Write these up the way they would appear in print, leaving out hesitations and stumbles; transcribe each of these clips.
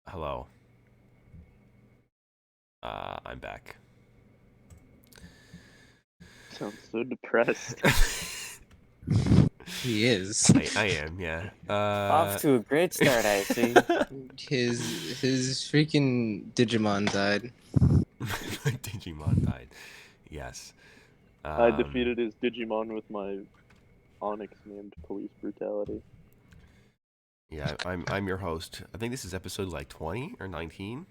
Hello. I'm back. Sounds so depressed. He is. I am, yeah. Off to a great start, I see. His freaking Digimon died. My Digimon died. Yes. I defeated his Digimon with my Onyx named police brutality. Yeah, I'm your host. I think this is episode like 20 or 19.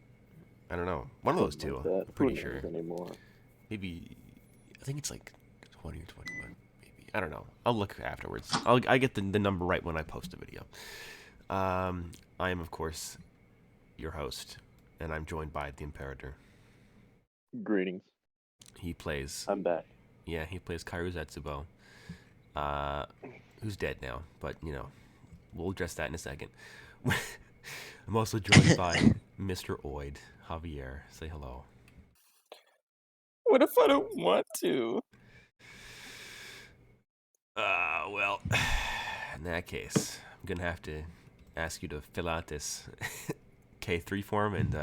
I don't know. One of those Something two. like that. I'm Who pretty knows sure. anymore? Maybe I think it's like 20 or 21. Maybe I don't know. I'll look afterwards. I get the number right when I post a video. I am of course your host, and I'm joined by the Imperator. Greetings. He plays. I'm back. Yeah, he plays Kairu Zetsubo. Who's dead now, but we'll address that in a second. I'm also joined by Mr. Oid, Javier. Say hello. What if I don't want to? Well, in that case, I'm gonna have to ask you to fill out this K3 form and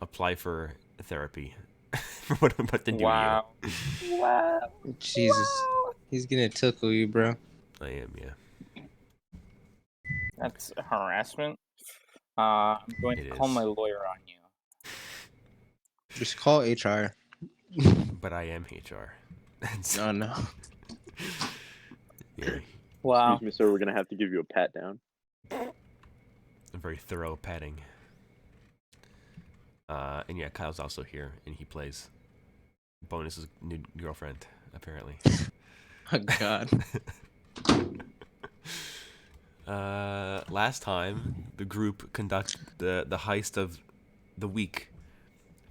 apply for therapy for what I'm about to do Wow. Wow. Jesus. He's gonna tickle you, bro. to you. I am, yeah. That's harassment. I'm going It to call is. my lawyer on you. Just call HR. But I am HR. Oh no. Yeah, Wow. Excuse me, sir. We're gonna have to give you a pat down. a very thorough patting. And yeah, Kyle's also here, and he plays Bonus's new girlfriend, apparently. Oh god. Last time, the group conducted the heist of the week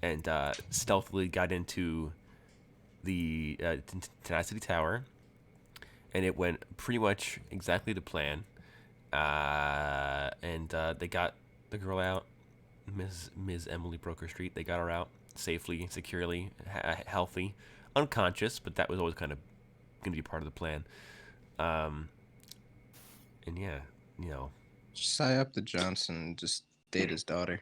and stealthily got into the Tenacity Tower, and it went pretty much exactly to plan. And they got the girl out, Ms. Emily Broker Street. They got her out safely, securely, healthy, unconscious, but that was always kind of going to be part of the plan. And yeah, Just tie up the Johnson and just date his daughter.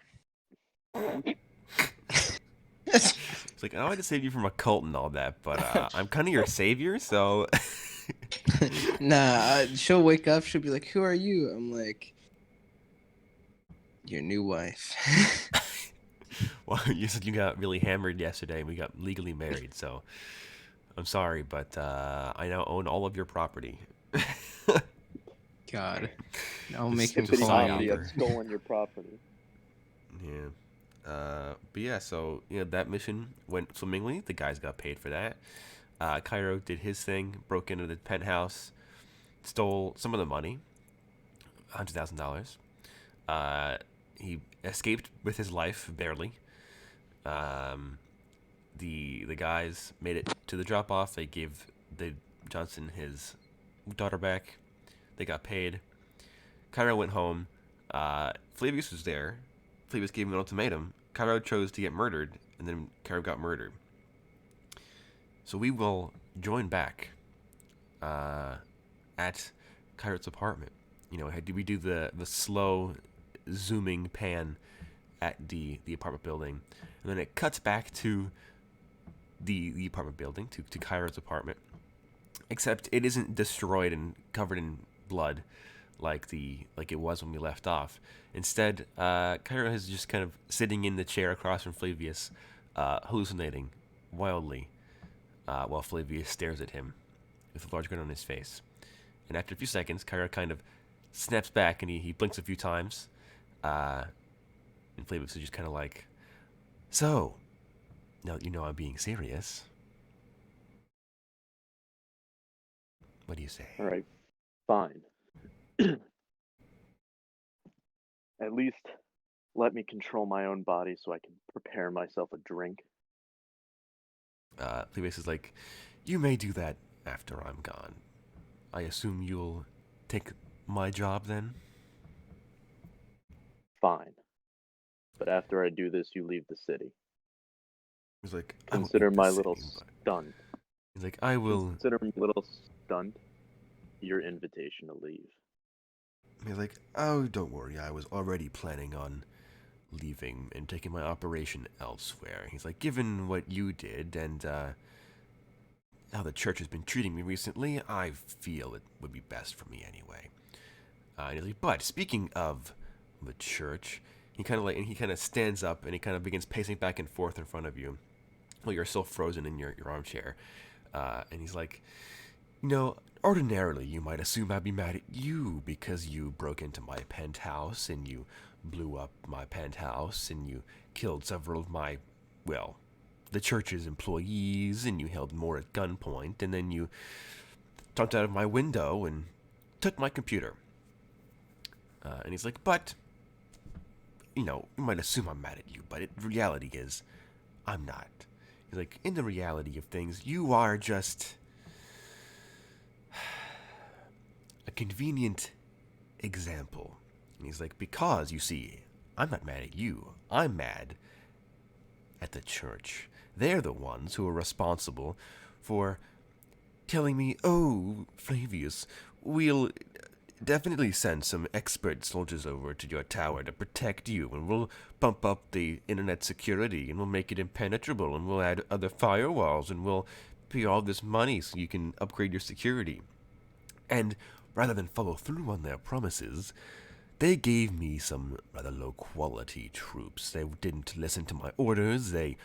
it's like I wanted to save you from a cult and all that, but I'm kind of your savior, so. Nah, she'll wake up, she'll be like, "Who are you?" I'm like, "Your new wife." Well, you said you got really hammered yesterday, and we got legally married, so I'm sorry, but I now own all of your property. God. I'll make Just- him just City call Comedy me. Amber. had stolen your property. Yeah. But yeah, so that mission went swimmingly. The guys got paid for that. Cairo did his thing, broke into the penthouse, stole some of the money, $100,000. He escaped with his life barely. The guys made it to the drop off. They gave the Johnson his daughter back. They got paid. Cairo went home. Flavius was there. Flavius gave him an ultimatum. Cairo chose to get murdered, and then Cairo got murdered. So we will join back at Cairo's apartment. We do the slow zooming pan at the apartment building, and then it cuts back to the apartment building to Cairo's apartment. Except it isn't destroyed and covered in blood like it was when we left off. Instead, Cairo is just kind of sitting in the chair across from Flavius, hallucinating wildly, while Flavius stares at him with a large grin on his face. And after a few seconds, Cairo kind of snaps back and he blinks a few times. And Flavius is just kind of like, "So, now that you know I'm being serious, what do you say?" All right, fine. At least let me control my own body so I can prepare myself a drink. Flavius is like, "You may do that after I'm gone. I assume you'll take my job then?" Fine. But after I do this, you leave the city. He's like, "I won't Consider leave the my city, little but-" stunt. He's like, "I will." Consider my little stunt your invitation to leave. He's like, "Oh, don't worry. I was already planning on leaving and taking my operation elsewhere. He's like, given what you did and how the church has been treating me recently, I feel it would be best for me anyway. And he's like, but speaking of the church, he kind of stands up and he kind of begins pacing back and forth in front of you. Well, you're still frozen in your armchair, and he's like, ordinarily you might assume I'd be mad at you because you broke into my penthouse and you blew up my penthouse and you killed several of my, well, the church's employees, and you held more at gunpoint, and then you jumped out of my window and took my computer. And he's like, but, you might assume I'm mad at you, but the reality is, I'm not. He's like, in the reality of things, you are just a convenient example. And he's like, because, you see, I'm not mad at you. I'm mad at the church. They're the ones who are responsible for telling me, oh, Flavius, we'll definitely send some expert soldiers over to your tower to protect you, and we'll bump up the internet security, and we'll make it impenetrable, and we'll add other firewalls, and we'll pay all this money so you can upgrade your security. And rather than follow through on their promises, they gave me some rather low-quality troops. They didn't listen to my orders. They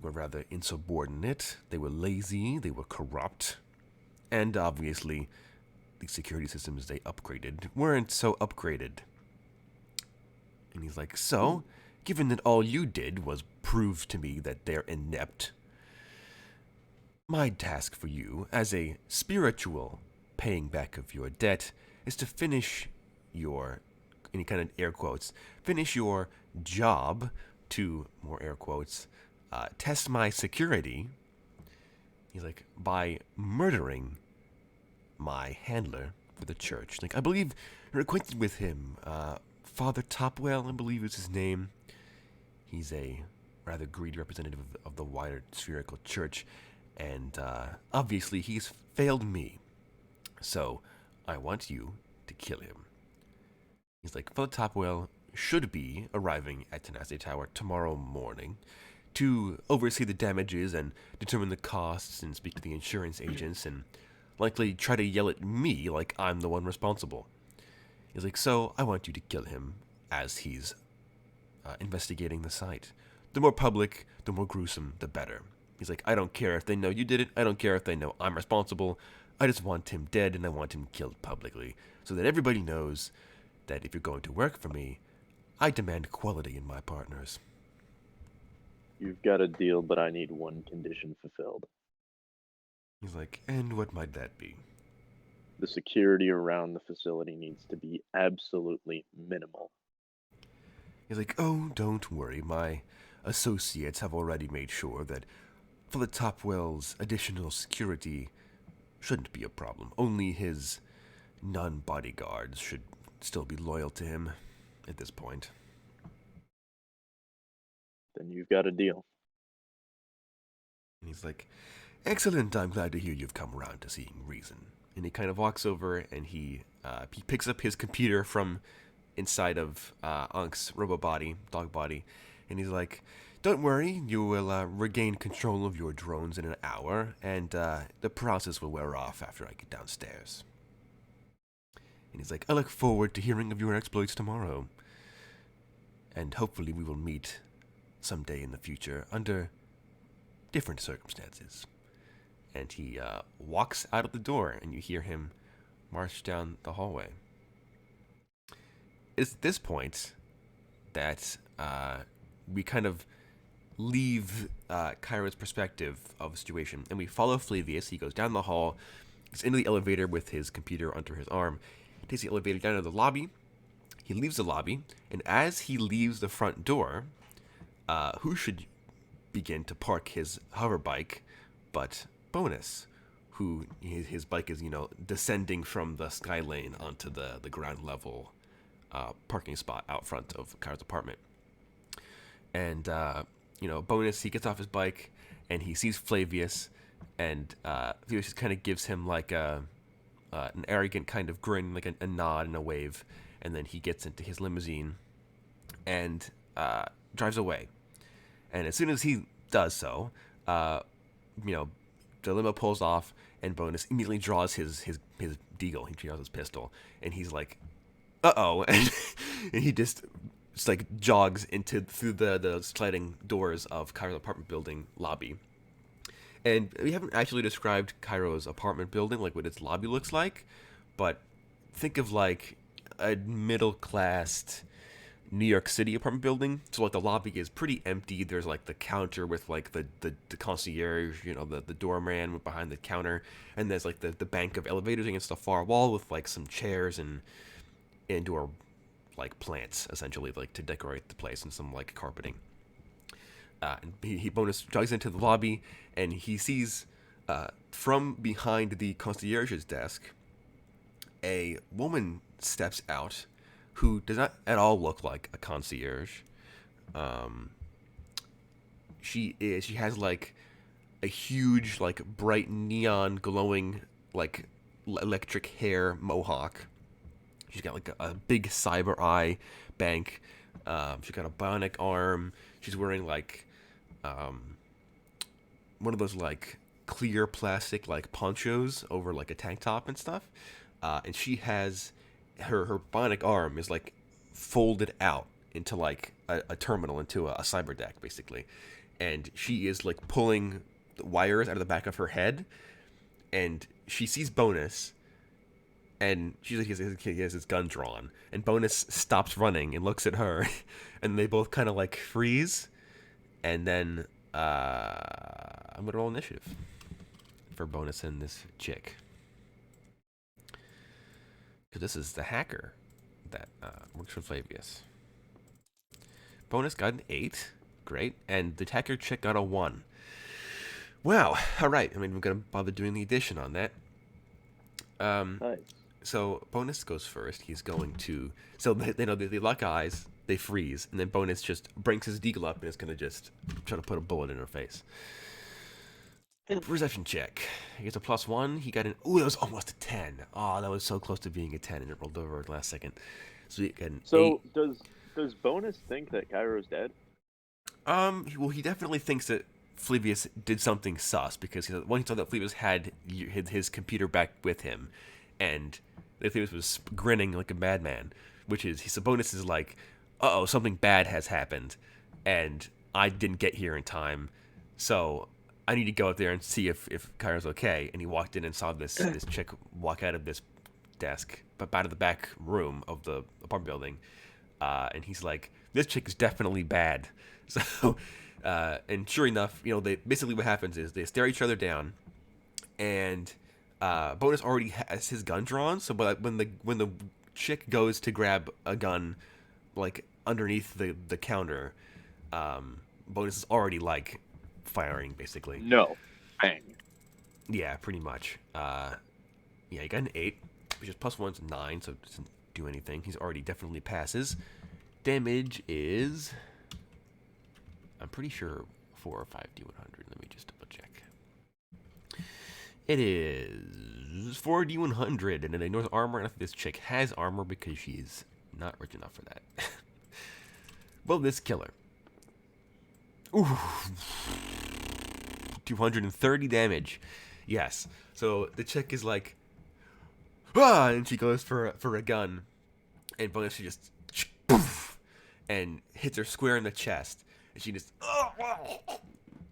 were rather insubordinate. They were lazy. They were corrupt. And obviously, the security systems they upgraded weren't so upgraded. And he's like, so, given that all you did was prove to me that they're inept, my task for you, as a spiritual paying back of your debt, is to finish your, any kind of air quotes, finish your job to, more air quotes, test my security. He's like, by murdering my handler for the church. Like, I believe you're acquainted with him. Father Topwell, I believe is his name. He's a rather greedy representative of the wider spherical church. And obviously he's failed me. So I want you to kill him. He's like, Father Topwell should be arriving at Tenacity Tower tomorrow morning to oversee the damages and determine the costs and speak to the insurance agents and likely try to yell at me like I'm the one responsible. He's like, so I want you to kill him as he's investigating the site. The more public, the more gruesome, the better. He's like, I don't care if they know you did it. I don't care if they know I'm responsible. I just want him dead, and I want him killed publicly, so that everybody knows that if you're going to work for me, I demand quality in my partners. You've got a deal, but I need one condition fulfilled. He's like, and what might that be? The security around the facility needs to be absolutely minimal. He's like, oh, don't worry. My associates have already made sure that for the Topwell's additional security shouldn't be a problem. Only his non-bodyguards should still be loyal to him at this point. Then you've got a deal. And he's like, excellent, I'm glad to hear you've come around to seeing reason. And he kind of walks over and he picks up his computer from inside of Unk's dog body, and he's like, don't worry, you will regain control of your drones in an hour, and the process will wear off after I get downstairs. And he's like, I look forward to hearing of your exploits tomorrow. And hopefully we will meet someday in the future under different circumstances. And he walks out of the door, and you hear him march down the hallway. It's at this point that we kind of leave Kyra's perspective of the situation, and we follow Flavius. He goes down the hall, he's into the elevator with his computer under his arm, he takes the elevator down to the lobby, he leaves the lobby, and as he leaves the front door, who should begin to park his hover bike but Bonus, who his bike is, descending from the sky lane onto the ground level parking spot out front of Kyra's apartment. And, Bonus, he gets off his bike, and he sees Flavius, and Flavius just kind of gives him, like, an arrogant kind of grin, like a nod and a wave, and then he gets into his limousine and drives away. And as soon as he does so, the limo pulls off, and Bonus immediately draws his deagle. He draws his pistol, and he's like, "Uh-oh!" and he just like jogs through the sliding doors of Cairo's apartment building lobby. And we haven't actually described Cairo's apartment building, like what its lobby looks like, but think of like a middle-class New York City apartment building. So like the lobby is pretty empty. There's like the counter with like the concierge, the doorman behind the counter, and there's like the bank of elevators against the far wall with like some chairs and indoor like plants essentially, like to decorate the place, and some like carpeting. And he Bonus jogs into the lobby, and he sees from behind the concierge's desk a woman steps out who does not at all look like a concierge. She has like a huge, like bright neon glowing, like electric hair mohawk. She's got like a big cyber eye bank. She's got a bionic arm. She's wearing like one of those like clear plastic like ponchos over like a tank top and stuff. And she has her bionic arm is like folded out into like a terminal, into a cyber deck basically, and she is like pulling wires out of the back of her head, and she sees Bonus, and she's like, he has his gun drawn, and Bonus stops running and looks at her, and they both kind of like freeze, and then I'm gonna roll initiative for Bonus and this chick. This is the hacker that works for Flavius. Bonus got an 8. Great. And the hacker chick got a 1. Wow. All right. I mean, we're going to bother doing the addition on that. Nice. So Bonus goes first. He's going to... So they lock eyes. They freeze. And then Bonus just brings his deagle up and is going to just try to put a bullet in her face. Perception check. He gets a +1. He got an... Ooh, that was almost a 10. Oh, that was so close to being a 10, and it rolled over at the last second. So he got an 8. Does Bonus think that Cairo's dead? Well, he definitely thinks that Flavius did something sus, because when he saw that Flavius had his computer back with him, and Flavius was grinning like a madman, so Bonus is like, uh-oh, something bad has happened, and I didn't get here in time, so I need to go out there and see if Cairo's okay. And he walked in and saw this chick walk out of this desk, but out of the back room of the apartment building. And he's like, this chick is definitely bad. So, and sure enough, they basically what happens is they stare each other down, and Bonus already has his gun drawn. So, but when the chick goes to grab a gun, like underneath the counter, Bonus is already like firing basically. No. Bang. Yeah, pretty much. Yeah, he got an 8, which is +1's 9, so it doesn't do anything. He's already definitely passes. Damage is, I'm pretty sure 4 or 5 D100. Let me just double check. It is 4 D100, and it ignores armor. And I think this chick has armor because she's not rich enough for that. Well, this killer. Ooh. 230 damage. Yes. So the chick is like, ah, and she goes for a gun, and Bonus just poof, and hits her square in the chest, and she just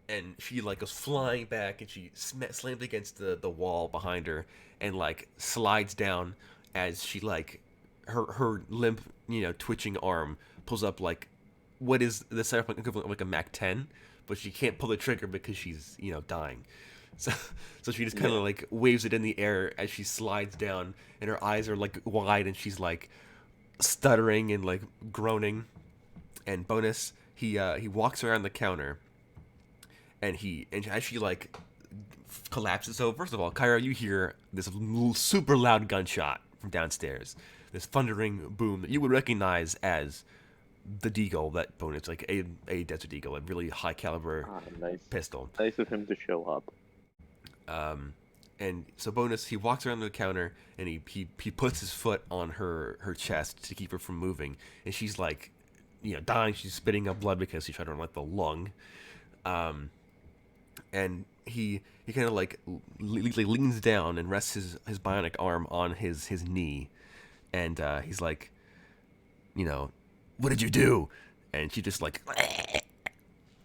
and she like goes flying back, and she slams against the wall behind her, and like slides down as she like her limp twitching arm pulls up like what is the cyberpunk equivalent of like a Mac 10, but she can't pull the trigger because she's dying. So she just kind of like waves it in the air as she slides down, and her eyes are like wide, and she's like stuttering and like groaning. And Bonus, he walks around the counter, and as she like collapses. So first of all, Cairo, you hear this super loud gunshot from downstairs, this thundering boom that you would recognize as the deagle that Bonus, like a Desert Eagle, a really high caliber Nice pistol. Nice of him to show up. And so Bonus, he walks around the counter and he puts his foot on her chest to keep her from moving, and she's like, dying. She's spitting up blood because he shot her in like the lung. And he kind of like leans down and rests his bionic arm on his knee, and he's like, what did you do? And she just like,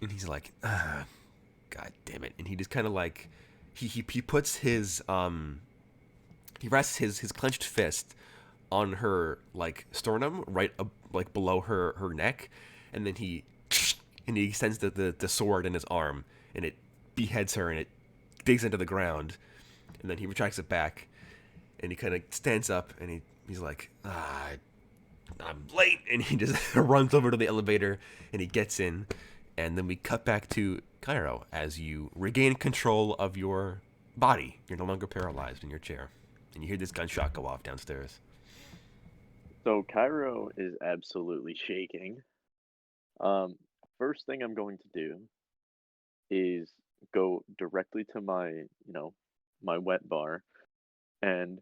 and he's like, God damn it. And he just kind of like, he puts his he rests his clenched fist on her like sternum, right like below her neck, and then he extends the sword in his arm, and it beheads her, and it digs into the ground, and then he retracts it back, and he kind of stands up, and he's like, I'm late, and he just runs over to the elevator, and he gets in, and then we cut back to Cairo as you regain control of your body. You're no longer paralyzed in your chair, and you hear this gunshot go off downstairs. So Cairo is absolutely shaking. First thing I'm going to do is go directly to my, my wet bar and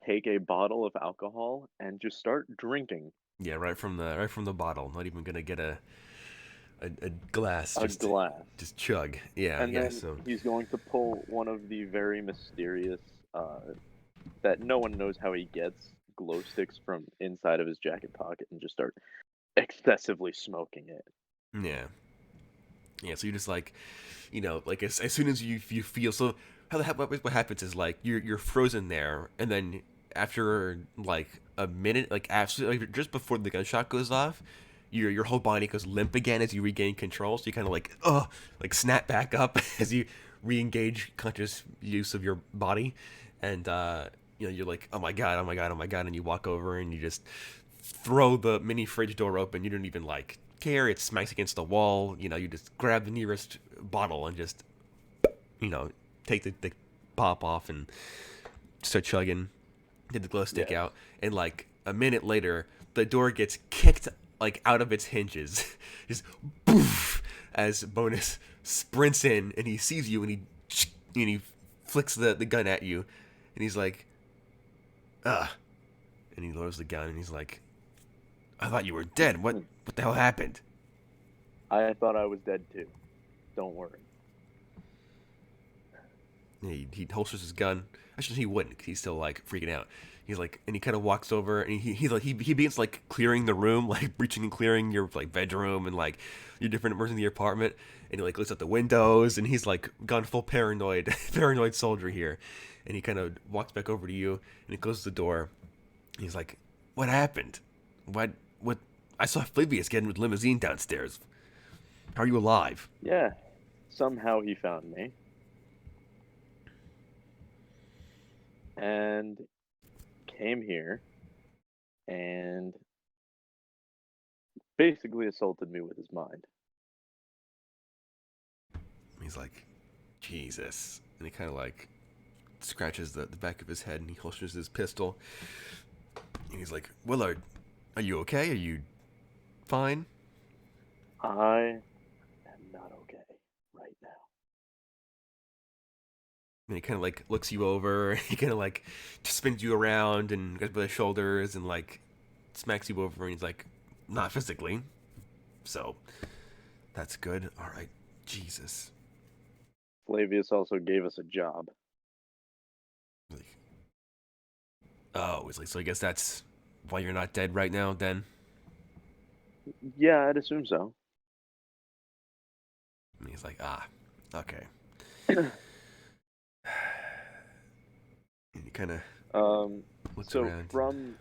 take a bottle of alcohol and just start drinking. Yeah, right from the bottle. Not even gonna get a glass. A glass. Just chug. Yeah, And yeah. then So he's going to pull one of the very mysterious, that no one knows how he gets, glow sticks from inside of his jacket pocket and just start excessively smoking it. yeah, yeah. So you're just like, like as soon as you feel so. What happens is like you're frozen there, and then after like a minute, like after like, just before the gunshot goes off, your whole body goes limp again as you regain control. So you kind of like snap back up as you re-engage conscious use of your body, and you're like, oh my god, oh my god, oh my god, and you walk over and you just throw the mini fridge door open. You don't even like care. It smacks against the wall. You just grab the nearest bottle and just take the pop off and start chugging. Get the glow stick out, and like a minute later, the door gets kicked like out of its hinges, just boof, as Bonus sprints in, and he sees you, and he flicks the gun at you, and he's like, and he lowers the gun, and he's like, I thought you were dead. What the hell happened? I thought I was dead too. Don't worry. He holsters his gun. Actually, he wouldn't, because he's still like freaking out. He's like, and he kind of walks over, and he begins like clearing the room, like breaching and clearing your like bedroom and like your different rooms in the apartment. And he like looks at the windows, and he's like gone full paranoid soldier here. And he kind of walks back over to you, and he closes the door. And he's like, what happened? What? I saw Flavius getting with limousine downstairs. How are you alive? Yeah, somehow he found me. And came here and basically assaulted me with his mind. He's like, Jesus. And he kind of like scratches the back of his head, and he holsters his pistol. And he's like, Willard, are you okay? Are you fine? I am not okay right now. And he kind of like looks you over. He kind of like spins you around and grabs by the shoulders and like smacks you over. And he's like, not physically. So that's good. All right. Jesus. Flavius also gave us a job. Like, oh, it's like, so I guess that's why you're not dead right now then? Yeah, I'd assume so. And he's like, okay. And he kind of looks So around. from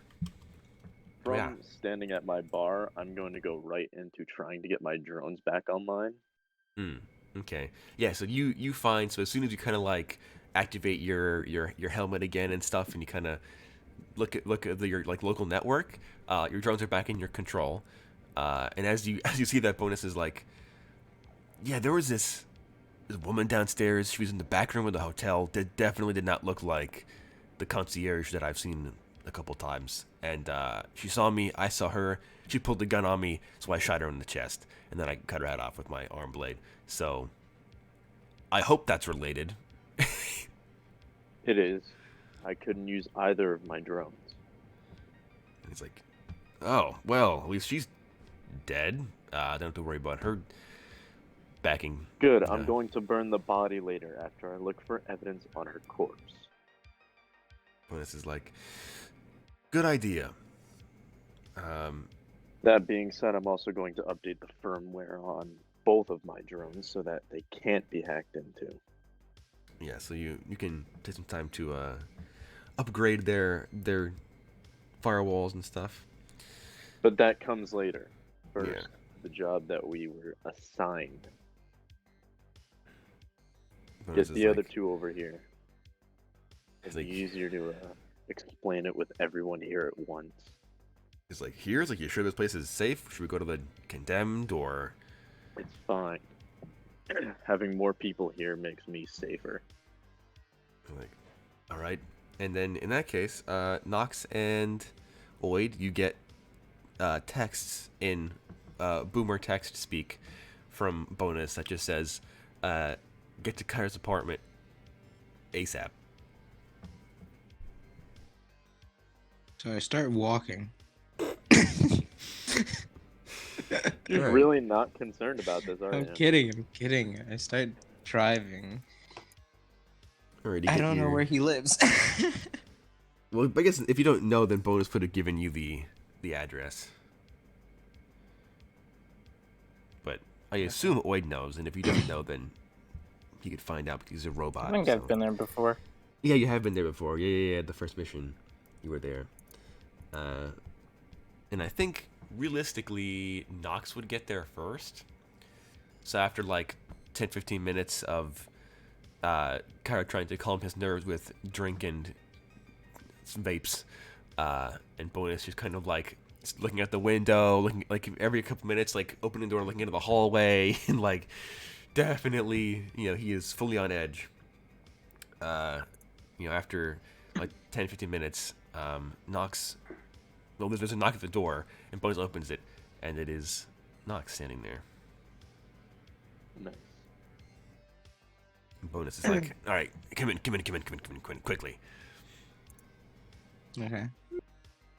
Yeah. standing at my bar, I'm going to go right into trying to get my drones back online. Okay. Yeah, so you find, so as soon as you kind of like activate your helmet again and stuff, and you kind of look at your like local network, your drones are back in your control. And as you see that, Bonus is like, yeah, there was this woman downstairs. She was in the back room of the hotel. That definitely did not look like the concierge that I've seen a couple times. And she saw me. I saw her. She pulled the gun on me, so I shot her in the chest, and then I cut her head off with my arm blade. So I hope that's related. It is. I couldn't use either of my drones. And he's like, oh, well, at least she's dead. Don't have to worry about her backing. Good, I'm going to burn the body later after I look for evidence on her corpse. Bonus is like, good idea. That being said, I'm also going to update the firmware on both of my drones so that they can't be hacked into. Yeah, so you can take some time to upgrade their firewalls and stuff. But that comes later. First, Yeah. the job that we were assigned. Bonus Get is the like, other two over here. It's like- easier to explain it with everyone here at once. It's like, here's like, you sure this place is safe? Should we go to the condemned or? It's fine. Having more people here makes me safer. I'm like, all right. And then in that case, Nox and Oid, you get texts in boomer text speak from Bonus that just says, get to Kyra's apartment ASAP. So I start walking. You're Right. really not concerned about this, are you? I'm kidding. I start driving. All right, you I get don't know your- where he lives. Well, I guess if you don't know, then Bonus would have given you the address. But I assume Oid knows, and if he doesn't know, then he could find out because he's a robot. I think so. I've been there before. Yeah, you have been there before. Yeah. The first mission, you were there. And I think realistically, Nox would get there first. So after like 10-15 minutes of Kyra trying to calm his nerves with drink and some vapes, and Bonus just kind of like looking out the window, looking like every couple minutes, like opening the door, looking into the hallway, and like definitely, he is fully on edge. After like 10-15 minutes, Nox. Well, there's a knock at the door, and Bonus opens it, and it is Nox standing there. Nice. And Bonus is like, all right, come in, quickly. Okay.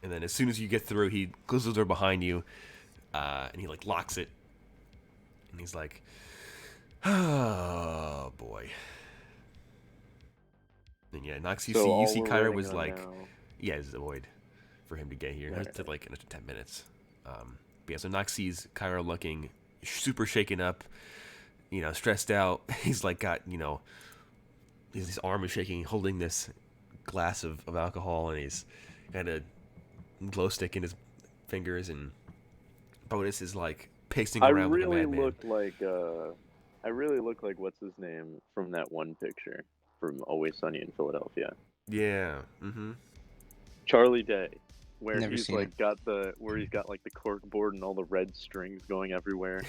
And then as soon as you get through, he closes the door behind you, and he like locks it, and he's like, oh boy. And yeah, Nox, you see Kyra waiting was on like, now- yeah, it's a void for him to get here. It took like an extra 10 minutes. But yeah, so Nox sees Kyra looking super shaken up, stressed out. He's like got, his arm is shaking, holding this glass of alcohol, and he's got a glow stick in his fingers, and Bonus is like pacing I around like a really madman. look like what's his name from that one picture from Always Sunny in Philadelphia. Yeah. Mm-hmm. Charlie Day, where Never he's seen like he's got like the cork board and all the red strings going everywhere.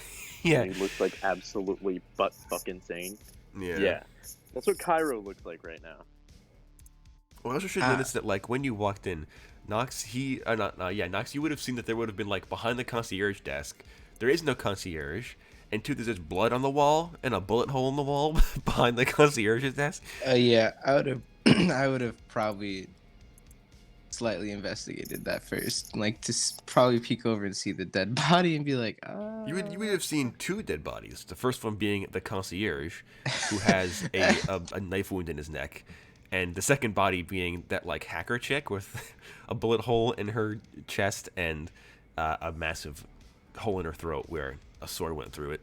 Yeah. And he looks like absolutely butt fucking insane. Yeah. Yeah. That's what Cairo looks like right now. Well, I also should notice that like when you walked in, Nox, Nox, you would have seen that there would have been like behind the concierge desk. There is no concierge, and two, there's just blood on the wall and a bullet hole in the wall behind the concierge's desk. Yeah, I would have. I would have probably slightly investigated that first, like to probably peek over and see the dead body and be like, You would have seen two dead bodies. The first one being the concierge, who has a knife wound in his neck, and the second body being that like hacker chick with a bullet hole in her chest and a massive hole in her throat where a sword went through it.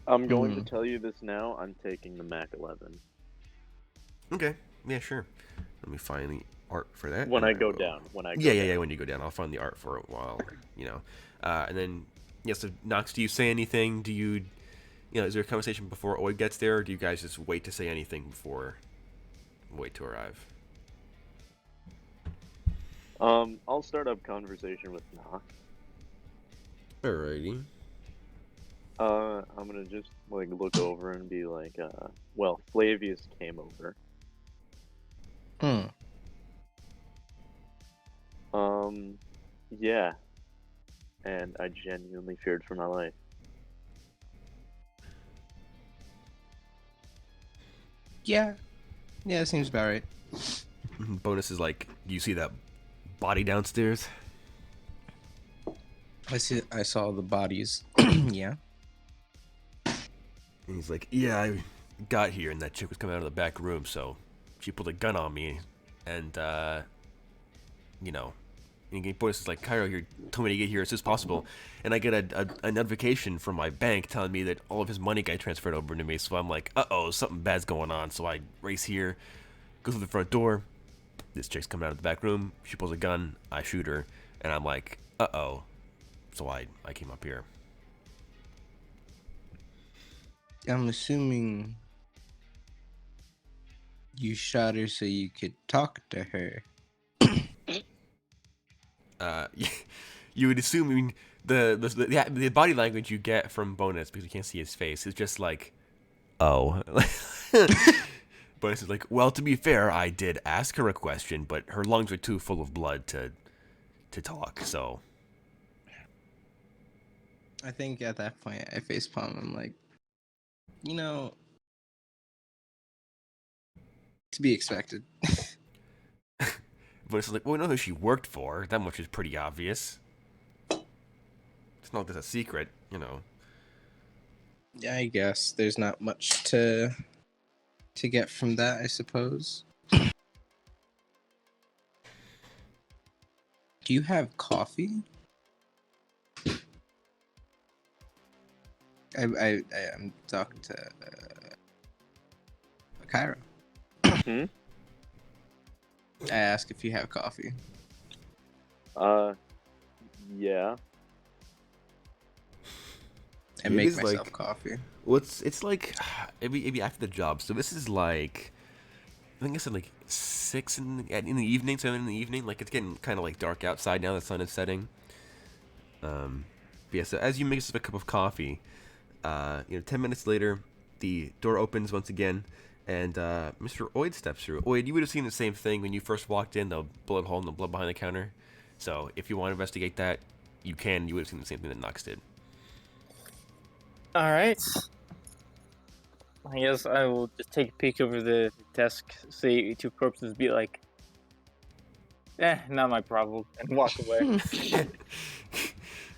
I'm going to tell you this now. I'm taking the Mac 11. Okay, yeah, sure. Let me find the art for that. When and I go will- down. When I go Yeah. down. When you go down, I'll find the art for a while. And then so Nox, do you say anything? Do you, is there a conversation before Oid gets there, or do you guys just wait to say anything before wait to arrive? I'll start up conversation with Knox. Alrighty. I'm gonna just like look over and be like, well, Flavius came over. Yeah. And I genuinely feared for my life. yeah, that seems about right. Bonus is like, "Do you see that body downstairs?" I saw the bodies. Yeah. And he's like, "Yeah, I got here, and that chick was coming out of the back room, so she pulled a gun on me, and you know." And Bonus is like, "Cairo, you told me to get here as soon as possible," and I get a notification from my bank telling me that all of his money got transferred over to me. So I'm like, "Uh-oh, something bad's going on." So I race here, go through the front door. This chick's coming out of the back room. She pulls a gun. I shoot her, and I'm like, "Uh-oh." So I came up here. I'm assuming you shot her so you could talk to her. You would assume, I mean, the body language you get from Bonus, because you can't see his face, is just like, "Oh." Bonus is like, "Well, to be fair, I did ask her a question, but her lungs are too full of blood to talk, so." I think at that point I facepalm. I'm like, you know, to be expected. Bonus is like, "Well, we know who she worked for. That much is pretty obvious. It's not like that's a secret, you know." Yeah, I guess there's not much to get from that, I suppose. Do you have coffee? I'm talking to Cairo. Hmm? I ask if you have coffee. Yeah. I It make is myself like- coffee. Well, it's like, it'd be after the job. So this is like, I think I said like 6 in the evening, 7 in the evening. Like, it's getting kind of like dark outside now. The sun is setting. But yeah, so as you make yourself a cup of coffee, 10 minutes later, the door opens once again, and Mr. Oid steps through. Oid, you would have seen the same thing when you first walked in, the bullet hole and the blood behind the counter. So if you want to investigate that, you can. You would have seen the same thing that Knox did. All right. I guess I will just take a peek over the desk, see two corpses, be like, not my problem, and walk away.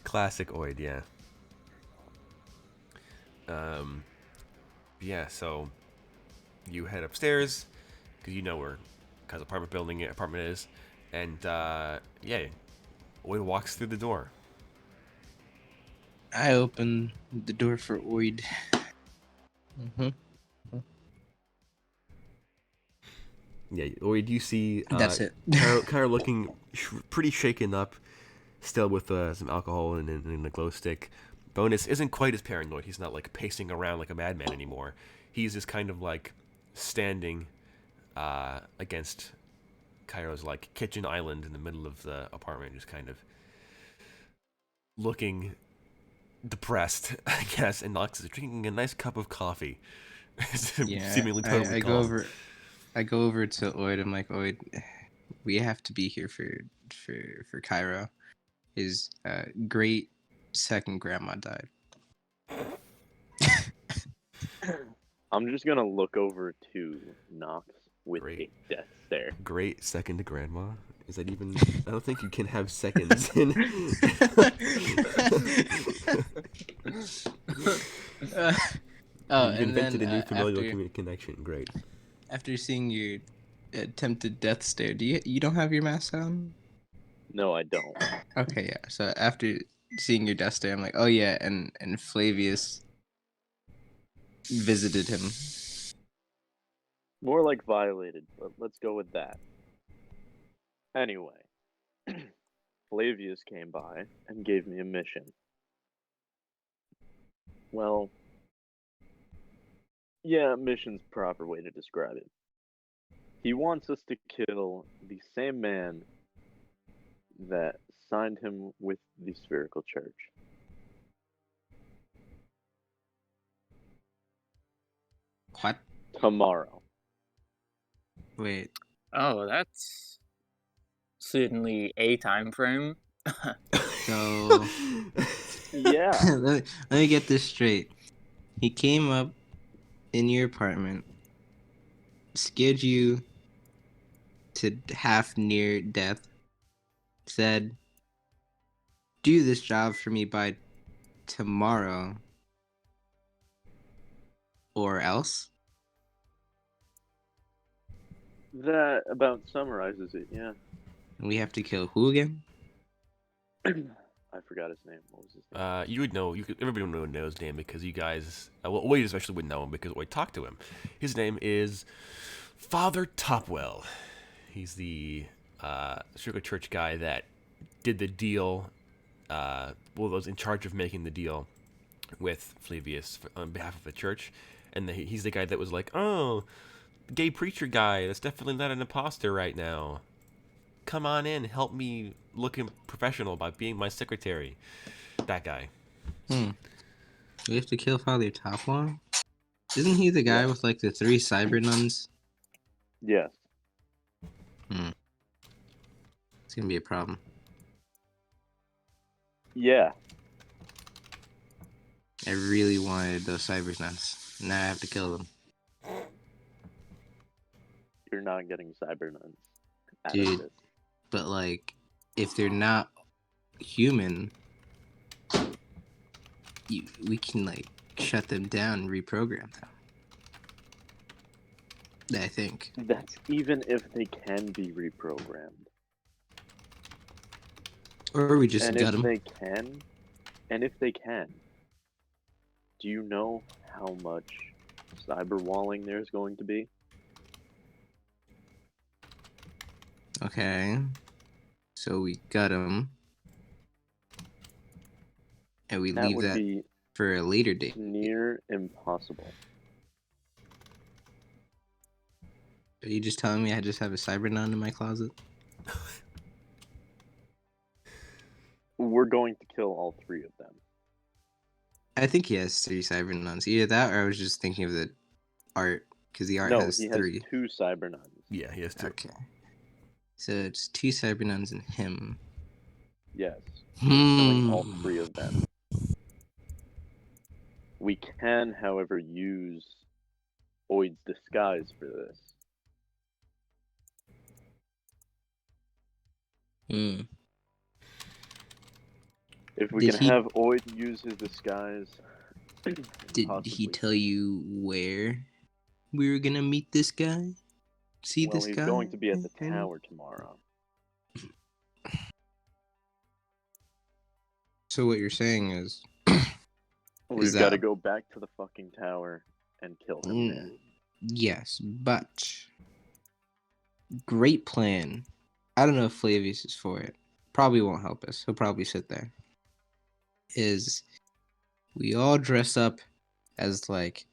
Classic Oid, yeah. Yeah, so you head upstairs because you know where Kai's apartment is, and yeah, Oid walks through the door. I open the door for Oid. Yeah, Oid, you see That's it. Kai looking pretty shaken up, still with some alcohol and a glow stick. Bonus isn't quite as paranoid. He's not like pacing around like a madman anymore. He's just kind of like standing against Cairo's like kitchen island in the middle of the apartment, just kind of looking depressed, I guess. And Knox is drinking a nice cup of coffee. Yeah, Seemingly totally I calm. go over to Oid. I'm like, Oid, we have to be here for Cairo. His great second grandma died. I'm just gonna look over to Knox with Great. a death stare. Great second grandma. Is that even? I don't think you can have seconds in. You've And invented then a new familial after, connection. Great. after seeing your attempted death stare, you don't have your mask on? No, I don't. Okay, yeah. So after seeing your death stare, I'm like, oh yeah, and Flavius visited him. More like violated, but let's go with that. Anyway, Flavius came by and gave me a mission. Well, yeah, mission's the proper way to describe it. He wants us to kill the same man that signed him with the spherical church. What? Tomorrow. Wait. Oh, that's certainly a time frame. So Yeah. let me get this straight. He came up in your apartment, scared you to half near death, said, "Do this job for me by tomorrow, or else." That about summarizes it. Yeah. We have to kill who again? I forgot his name. What was his name? You would know. Everybody would know his name because you guys. Well, Wade especially would know him because Wade talked to him. His name is Father Topwell. He's the Sugar Church guy that did the deal. Was in charge of making the deal with Flavius on behalf of the church, and he's the guy that was like, "Oh, gay preacher guy. That's definitely not an imposter right now. Come on in, help me look professional by being my secretary." That guy. We have to kill Father Topwell? Isn't he the guy Yeah. with like the 3 cyber nuns? Yes. It's gonna be a problem. Yeah. I really wanted those cyber nuns. Now I have to kill them. You're not getting cyber nuns. out of Dude. this. But like, if they're not human, we can like shut them down and reprogram them. I think. That's even if they can be reprogrammed. Or we just And gut if them. they can, do you know how much cyber walling there's going to be? Okay. So we gut them. And we That leave would that be for a later date. near impossible. Are you just telling me I just have a cyber nun in my closet? We're going to kill all 3 of them. I think he has 3 cyber nuns. Either that, or I was just thinking of the art, because the art No, has he 3. has 2 cyber nuns. Yeah, he has 2. Okay. So it's 2 cyber nuns and him. Yes. Killing all Hmm. 3 of them. We can, however, use Oid's disguise for this. Hmm. If we Did can he- have Oid use his disguise, Did he possibly. tell you where we were gonna meet this guy? See Well, this he's guy? going to be at the And- tower tomorrow. So what you're saying is, We've got to that- go back to the fucking tower and kill him there. yes, but great plan. I don't know if Flavius is for it. Probably won't help us. He'll probably sit there. Is we all dress up as like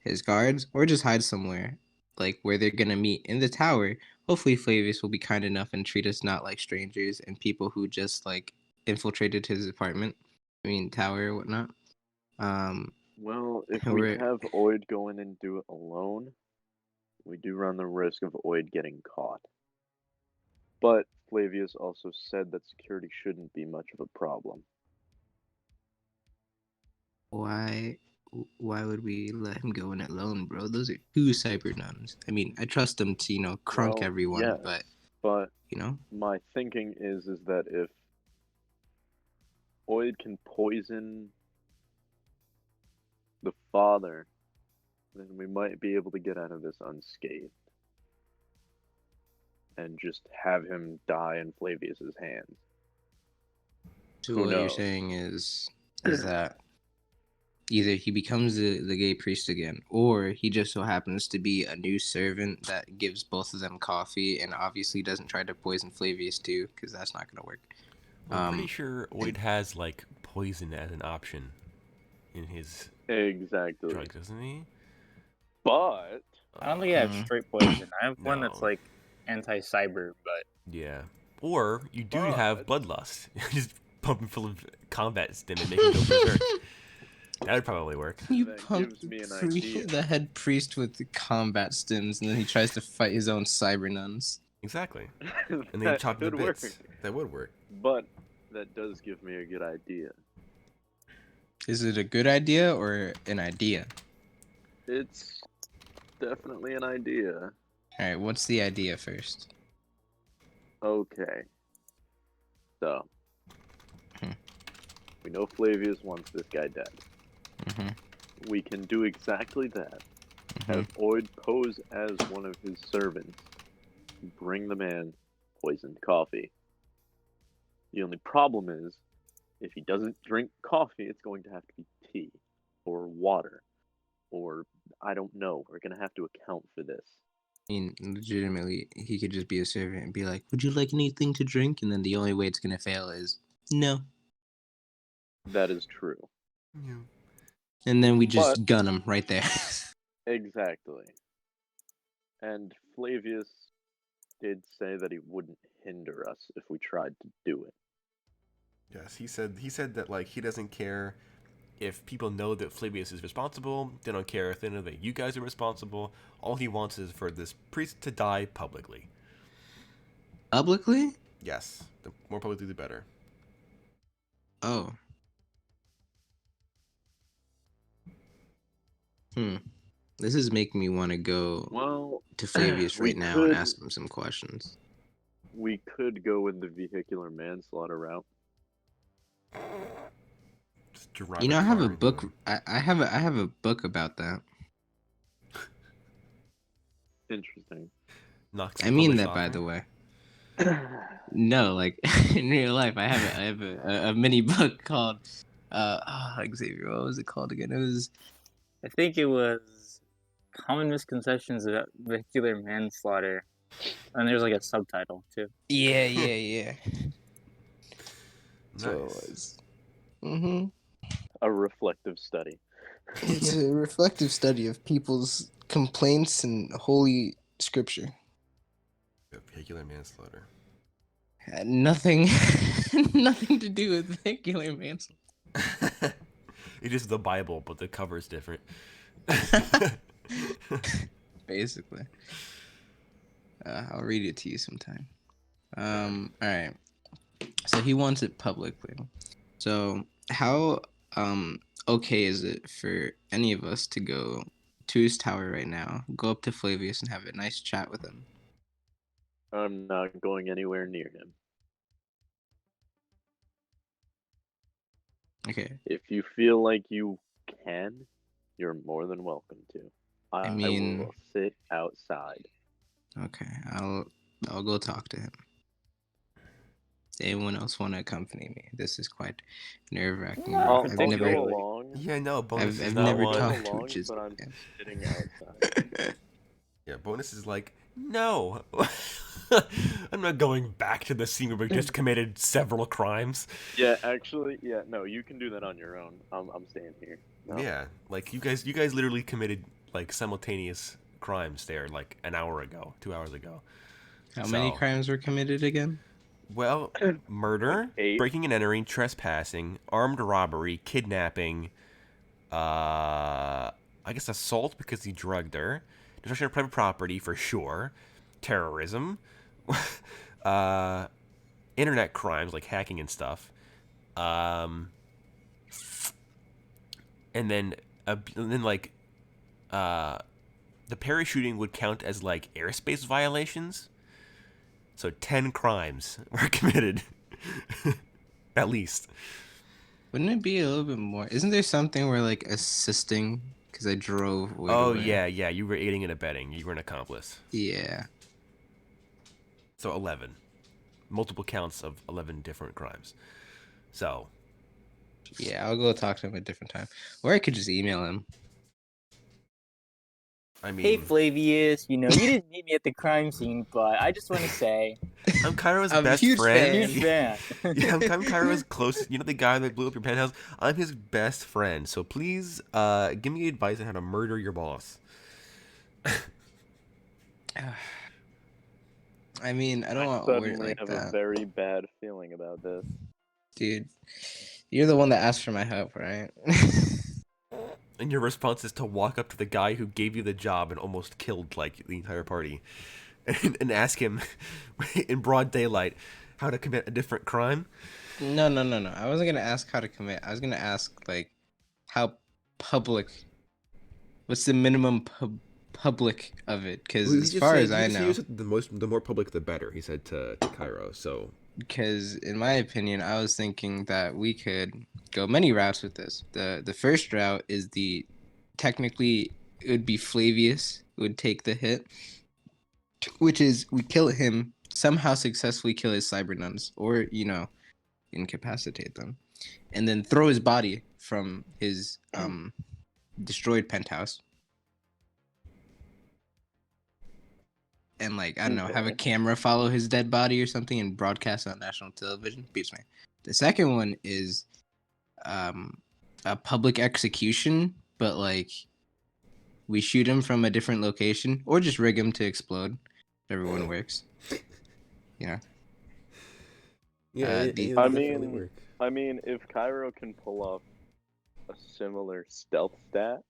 his guards, or just hide somewhere, like where they're gonna meet in the tower. Hopefully, Flavius will be kind enough and treat us not like strangers and people who just like infiltrated his apartment. I mean, tower or whatnot. Well, if and we we're- have Oid go in and do it alone, we do run the risk of Oid getting caught. But Flavius also said that security shouldn't be much of a problem. Why would we let him go in alone, bro? Those are 2 cyber nuns. I mean, I trust them to, crunk Well, everyone, yes, but, but my thinking is that if Oid can poison the father, then we might be able to get out of this unscathed. And just have him die in Flavius's hands. so Who what you're knows? saying is that either he becomes the gay priest again, or he just so happens to be a new servant that gives both of them coffee and obviously doesn't try to poison Flavius too, because that's not going to work. I'm pretty sure Oid has like poison as an option in his Exactly. drugs, doesn't he? But I don't think I have straight poison. I have one No. that's like anti-cyber, but Yeah. Or you do have But- bloodlust. Just pump him full of combat stim and make him go berserk. That would probably work. You That pump gives me an idea. the head priest with the combat stims, and then he tries to fight his own cyber nuns. Exactly. And then that chop him to could work. bits. That would work. But that does give me a good idea. Is it a good idea or an idea? It's definitely an idea. All right, what's the idea first? Okay. So, Hmm. we know Flavius wants this guy dead. Mm-hmm. We can do exactly that. Mm-hmm. Have Oid pose as one of his servants. Bring the man poisoned coffee. The only problem is, if he doesn't drink coffee, it's going to have to be tea or water or I don't know. We're gonna have to account for this. I mean, legitimately, he could just be a servant and be like, "Would you like anything to drink?" And then the only way it's gonna fail is no. That is true. Yeah. And then we But just gun him right there. exactly. And Flavius did say that he wouldn't hinder us if we tried to do it. Yes, he said that like he doesn't care if people know that Flavius is responsible. They don't care if they know that you guys are responsible. All he wants is for this priest to die publicly. Publicly? Yes, the more publicly the better. Oh. This is making me want to go Well, to Flavius we right now and could- ask him some questions. we could go with the vehicular manslaughter route. Just drive You know, I have car a into book. him. I have a book about that. Interesting. Knocks I the mean published that, by author. the way. No, like in real life, I have a mini book called Xavier. What was it called again? It was I think it was Common Misconceptions About Vehicular Manslaughter. And there's like a subtitle too. yeah. Nice. So it was. Mm-hmm. A reflective study. It's a reflective study of people's complaints and holy scripture. Vehicular manslaughter. Had nothing, nothing to do with vehicular manslaughter. It is the Bible, but the cover is different. Basically. I'll read it to you sometime. All right. So he wants it publicly. So how okay is it for any of us to go to his tower right now, go up to Flavius and have a nice chat with him? I'm not going anywhere near him. Okay. If you feel like you can, you're more than welcome to. I mean- will sit outside. Okay. I'll go talk to him. Anyone else want to accompany me? This is quite nerve-wracking. No, I'll I've go never, along. Yeah, no, bonus I've is not never one. talked to along, witches. but I'm sitting outside. Yeah, bonus is like, no. I'm not going back to the scene where we just committed several crimes. Yeah, actually, yeah, no, you can do that on your own. I'm staying here. No. Yeah, like you guys literally committed like simultaneous crimes there like an hour ago, 2 hours ago. How many So- crimes were committed again? Well, murder, 8. breaking and entering, trespassing, armed robbery, kidnapping, I guess assault because he drugged her, destruction of private property for sure, terrorism, internet crimes like hacking and stuff, and then like the parachuting would count as like airspace violations. So 10 crimes were committed, at least. Wouldn't it be a little bit more? Isn't there something where like assisting? Because I drove way Oh away. yeah, you were aiding and abetting. You were an accomplice. Yeah. So 11, multiple counts of 11 different crimes. So Yeah, I'll go talk to him at a different time. Or I could just email him. I mean, Hey Flavius, you didn't meet me at the crime scene, but I just want to say, I'm Cairo's I'm a best huge friend. huge fan. Yeah, I'm Cairo's close. You know the guy that blew up your penthouse? I'm his best friend. So please, give me advice on how to murder your boss. I mean, I don't want to word it Suddenly like have that. a very bad feeling about this. Dude, you're the one that asked for my help, right? And your response is to walk up to the guy who gave you the job and almost killed like the entire party, and ask him in broad daylight how to commit a different crime. No. I wasn't gonna ask how to commit. I was gonna ask like how public. What's the minimum public of it, because Well, as far as I know, the more public, the better. He said to Cairo. So because in my opinion, I was thinking that we could go many routes with this. The first route is technically it would be Flavius who would take the hit, which is we kill him, somehow successfully kill his cyber nuns, or incapacitate them, and then throw his body from his destroyed penthouse. And I don't know, have a camera follow his dead body or something and broadcast on national television. Beats me. The second one is a public execution, but we shoot him from a different location or just rig him to explode. Everyone works. yeah, I mean, if Cairo can pull off a similar stealth stat,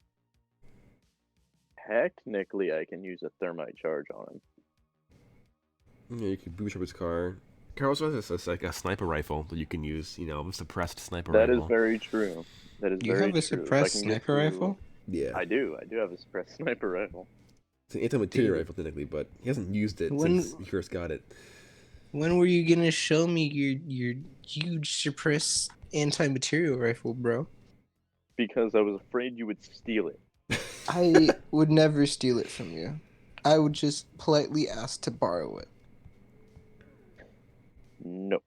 technically I can use a thermite charge on him. Yeah, you could boost up his car. Car also has a sniper rifle that you can use. A suppressed sniper rifle. That is very true. You have a suppressed sniper rifle? Yeah. I do have a suppressed sniper rifle. It's an anti-material rifle technically, but he hasn't used it since he first got it. When were you gonna show me your huge suppressed anti-material rifle, bro? Because I was afraid you would steal it. I would never steal it from you. I would just politely ask to borrow it. No.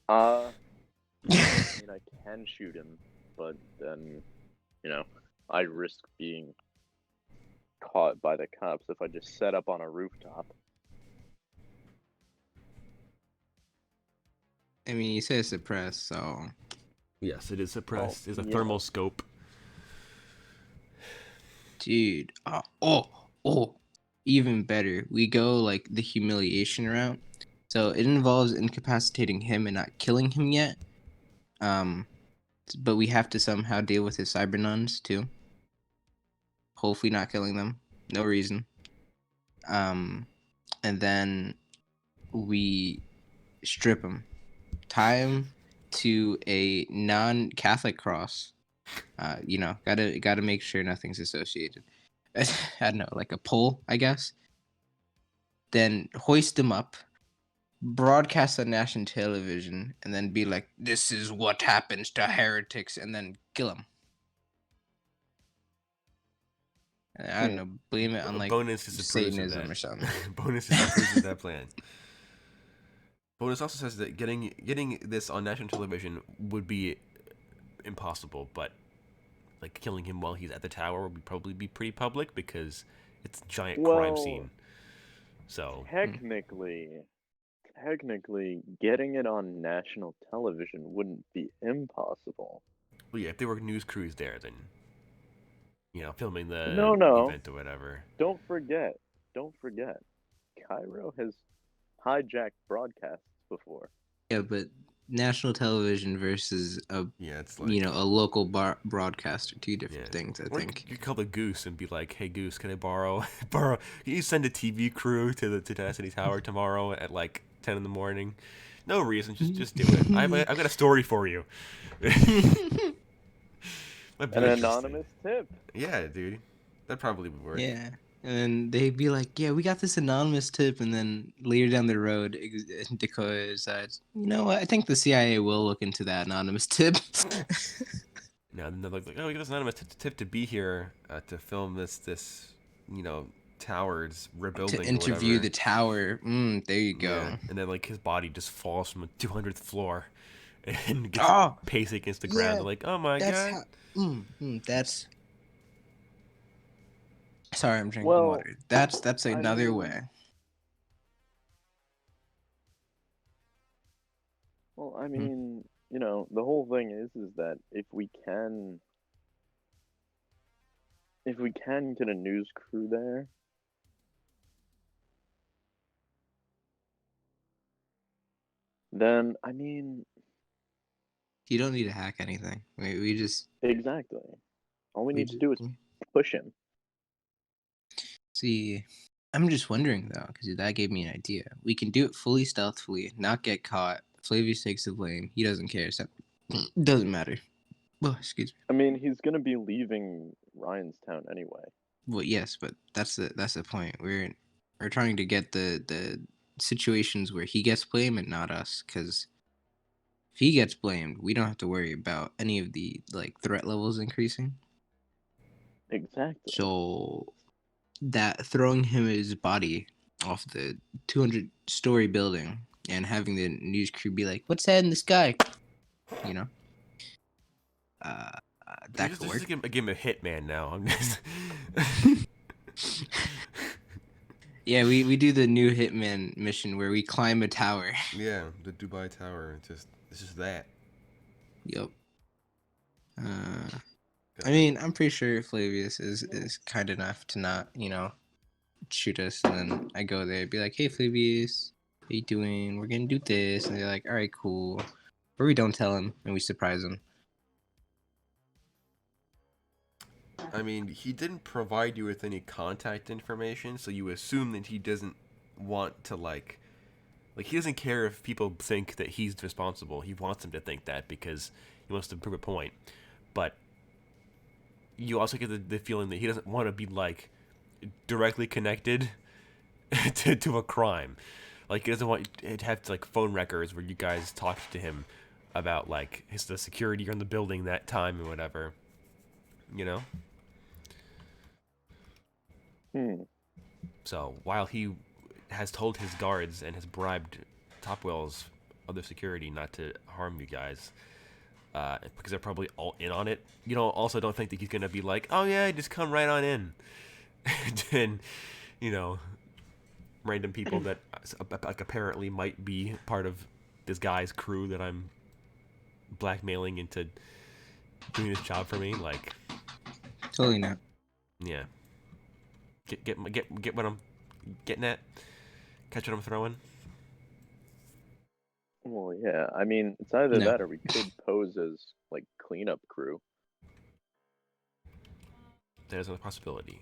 I mean, I can shoot him, but then, I risk being caught by the cops if I just set up on a rooftop. I mean, you say suppressed, so... Yes, it is suppressed. It's a thermal scope. Dude. Even better. We go, the humiliation route. So it involves incapacitating him and not killing him yet. But we have to somehow deal with his cyber nuns, too. Hopefully not killing them. No reason. And then we strip him. Tie him to a non-Catholic cross. Gotta make sure nothing's associated. I don't know, like a pole, I guess. Then hoist him up, broadcast on national television, and then be like, "This is what happens to heretics," and then kill him. I don't know, blame it on Bonus Satanism or something. Bonus is that plan. Bonus also says that getting this on national television would be impossible, but killing him while he's at the tower would probably be pretty public because it's a giant crime scene. So technically, getting it on national television wouldn't be impossible. Well, yeah, if there were news crews there, then filming the event or whatever. Don't forget, Cairo has hijacked broadcasts before. Yeah, but national television versus a local broadcaster, two different things. I think you call the Goose and be like, "Hey Goose, can I borrow? Can you send a TV crew to Destiny Tower tomorrow at 10 in the morning? No reason, just do it. I've got a story for you." An anonymous tip. Yeah, dude, that probably would work. Yeah. And then they'd be like, "Yeah, we got this anonymous tip," and then later down the road, Dakota decides, "You know what? I think the CIA will look into that anonymous tip." Now they're like, "Oh, we got this anonymous tip to be here to film this tower's rebuilding." To interview the tower. There you go. Yeah. And then his body just falls from the 200th floor and gets pacing against the ground. They're like, "Oh my god." That's. Sorry, I'm drinking water. That's another way. Well, I mean, the whole thing is that if we can get a news crew there, then I mean, you don't need to hack anything. We just exactly. All we need to do is push him. See, I'm just wondering though, because that gave me an idea. We can do it fully stealthily, not get caught. Flavius takes the blame. He doesn't care. So doesn't matter. Oh, excuse me. I mean, he's gonna be leaving Ryan's town anyway. Well, yes, but that's the point. We're trying to get the situations where he gets blamed and not us, because if he gets blamed, we don't have to worry about any of the like threat levels increasing. Exactly. So that throwing his body off the 200-story building and having the news crew be like, "What's that in the sky?" You know, uh, that Just, could just work. give him a hitman now. I'm just Yeah, we do the new Hitman mission where we climb a tower. yeah, the Dubai Tower. It's just that. Yup. I God. mean, I'm pretty sure Flavius is kind enough to not, shoot us, and then I go there, be like, "Hey, Flavius, how you doing? We're gonna do this," and they're like, "All right, cool," or we don't tell him and we surprise him. I mean, he didn't provide you with any contact information, so you assume that he doesn't want to like he doesn't care if people think that he's responsible. He wants them to think that because he wants to prove a point. But you also get the feeling that he doesn't want to be like directly connected to a crime. Like he doesn't want to have like phone records where you guys talked to him about like the security on the building that time or whatever. You know. Hmm. So while he has told his guards and has bribed Topwell's other security not to harm you guys, because they're probably all in on it, you don't think that he's gonna be like, oh yeah, just come right on in, and random people that like apparently might be part of this guy's crew that I'm blackmailing into doing this job for me, like, Totally not. yeah, get what I'm getting at, catch what I'm throwing. Well, yeah. I mean, it's either No. that or we could pose as like cleanup crew. There's another possibility.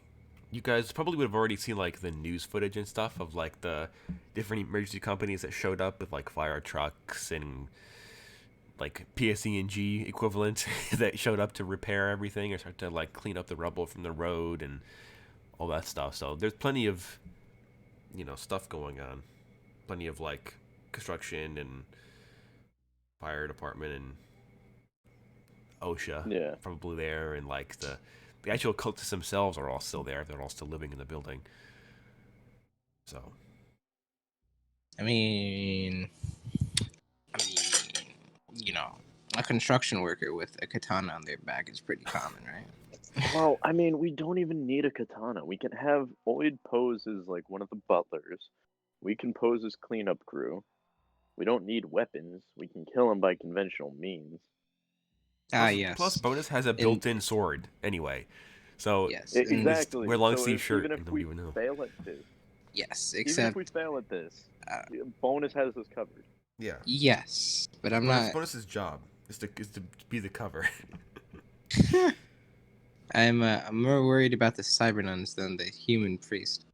You guys probably would have already seen like the news footage and stuff of like the different emergency companies that showed up with like fire trucks and like PSE&G equivalent that showed up to repair everything or start to like clean up the rubble from the road and all that stuff. So there's plenty of stuff going on, plenty of like construction and fire department and OSHA Yeah. probably there, and like the actual cultists themselves are all still there. They're all still living in the building. So I mean, a construction worker with a katana on their back is pretty common, right? Well, I mean, we don't even need a katana. We can have Oid pose as like one of the butlers. We can pose as cleanup crew. We don't need weapons. We can kill him by conventional means. plus Yes. bonus has a And built-in sword anyway. So yes, and Exactly. wear long So sleeve shirt even if and we nobody would know. fail at this, yes, even if we except fail at this, uh, bonus has us covered. Yeah. yes, but I'm not. Bonus's job is to be the cover. I'm more worried about the cybernuns than the human priest.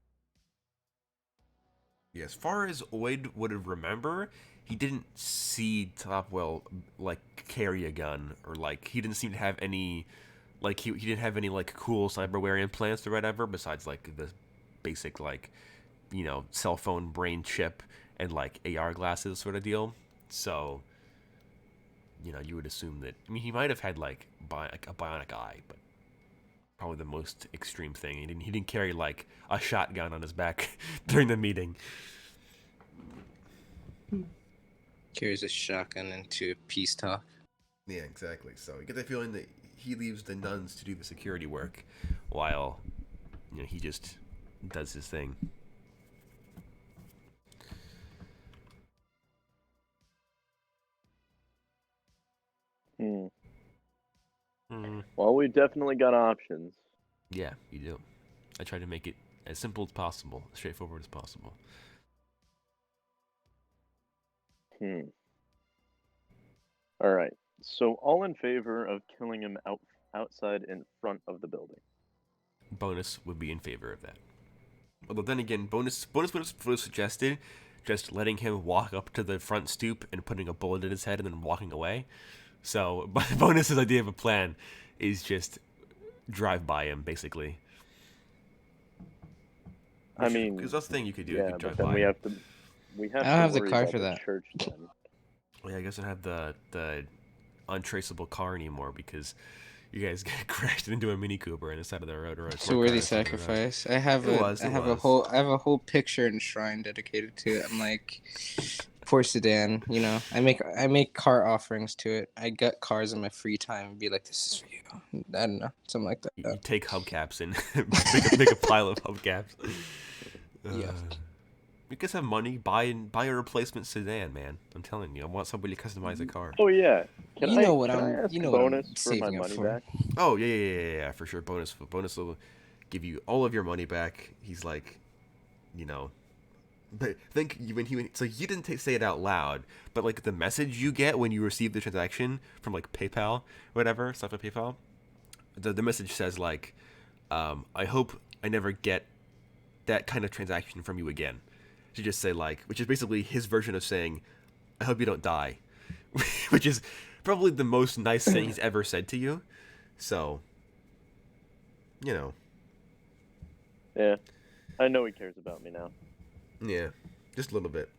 Yeah, as far as Oid would remember, he didn't see Topwell like carry a gun or like he didn't seem to have any like he didn't have any like cool cyberware implants or whatever besides like the basic like cell phone brain chip and like AR glasses sort of deal. So you would assume that he might have had like a bionic eye, but probably the most extreme thing. He didn't carry like a shotgun on his back during the meeting. Carries a shotgun into peace talk. Yeah, exactly. So you get the feeling that he leaves the nuns to do the security work while he just does his thing. Hmm. Mm. Well, we've definitely got options. Yeah, you do. I try to make it as simple as possible, as straightforward as possible. All right. So all in favor of killing him outside in front of the building. Bonus would be in favor of that. Although then again, bonus would have suggested just letting him walk up to the front stoop and putting a bullet in his head and then walking away. So bonus's idea of a plan is just drive by him basically. I mean, because that's the thing you could do. You yeah, could drive but then by. we have to I don't have the worry car about for the that. church then. Well, yeah, I guess I don't have the untraceable car anymore because you guys got crashed into a Mini Cooper on the side of the road. Or It's a worthy sacrifice. I have It was. I have a whole picture and shrine dedicated to it. I'm like, poor sedan. You know, I make car offerings to it. I gut cars in my free time and be like, this is for you. I don't know, something like that. You take hubcaps and make a pile of hubcaps. Yeah. You guys have money. Buy a replacement sedan, man. I'm telling you. I want somebody to customize a car. Oh yeah, can You I know what can I'm- I ask you a know what I'm bonus for my saving up money for. back? Oh yeah, for sure. Bonus will give you all of your money back. He's like, you know, but I think so you didn't say it out loud, but like the message you get when you receive the transaction from like PayPal, whatever stuff at PayPal, the message says like, I hope I never get that kind of transaction from you again. To just say like, which is basically his version of saying, I hope you don't die, which is probably the most nice thing he's ever said to you. So, you know. Yeah, I know he cares about me now. Yeah, just a little bit.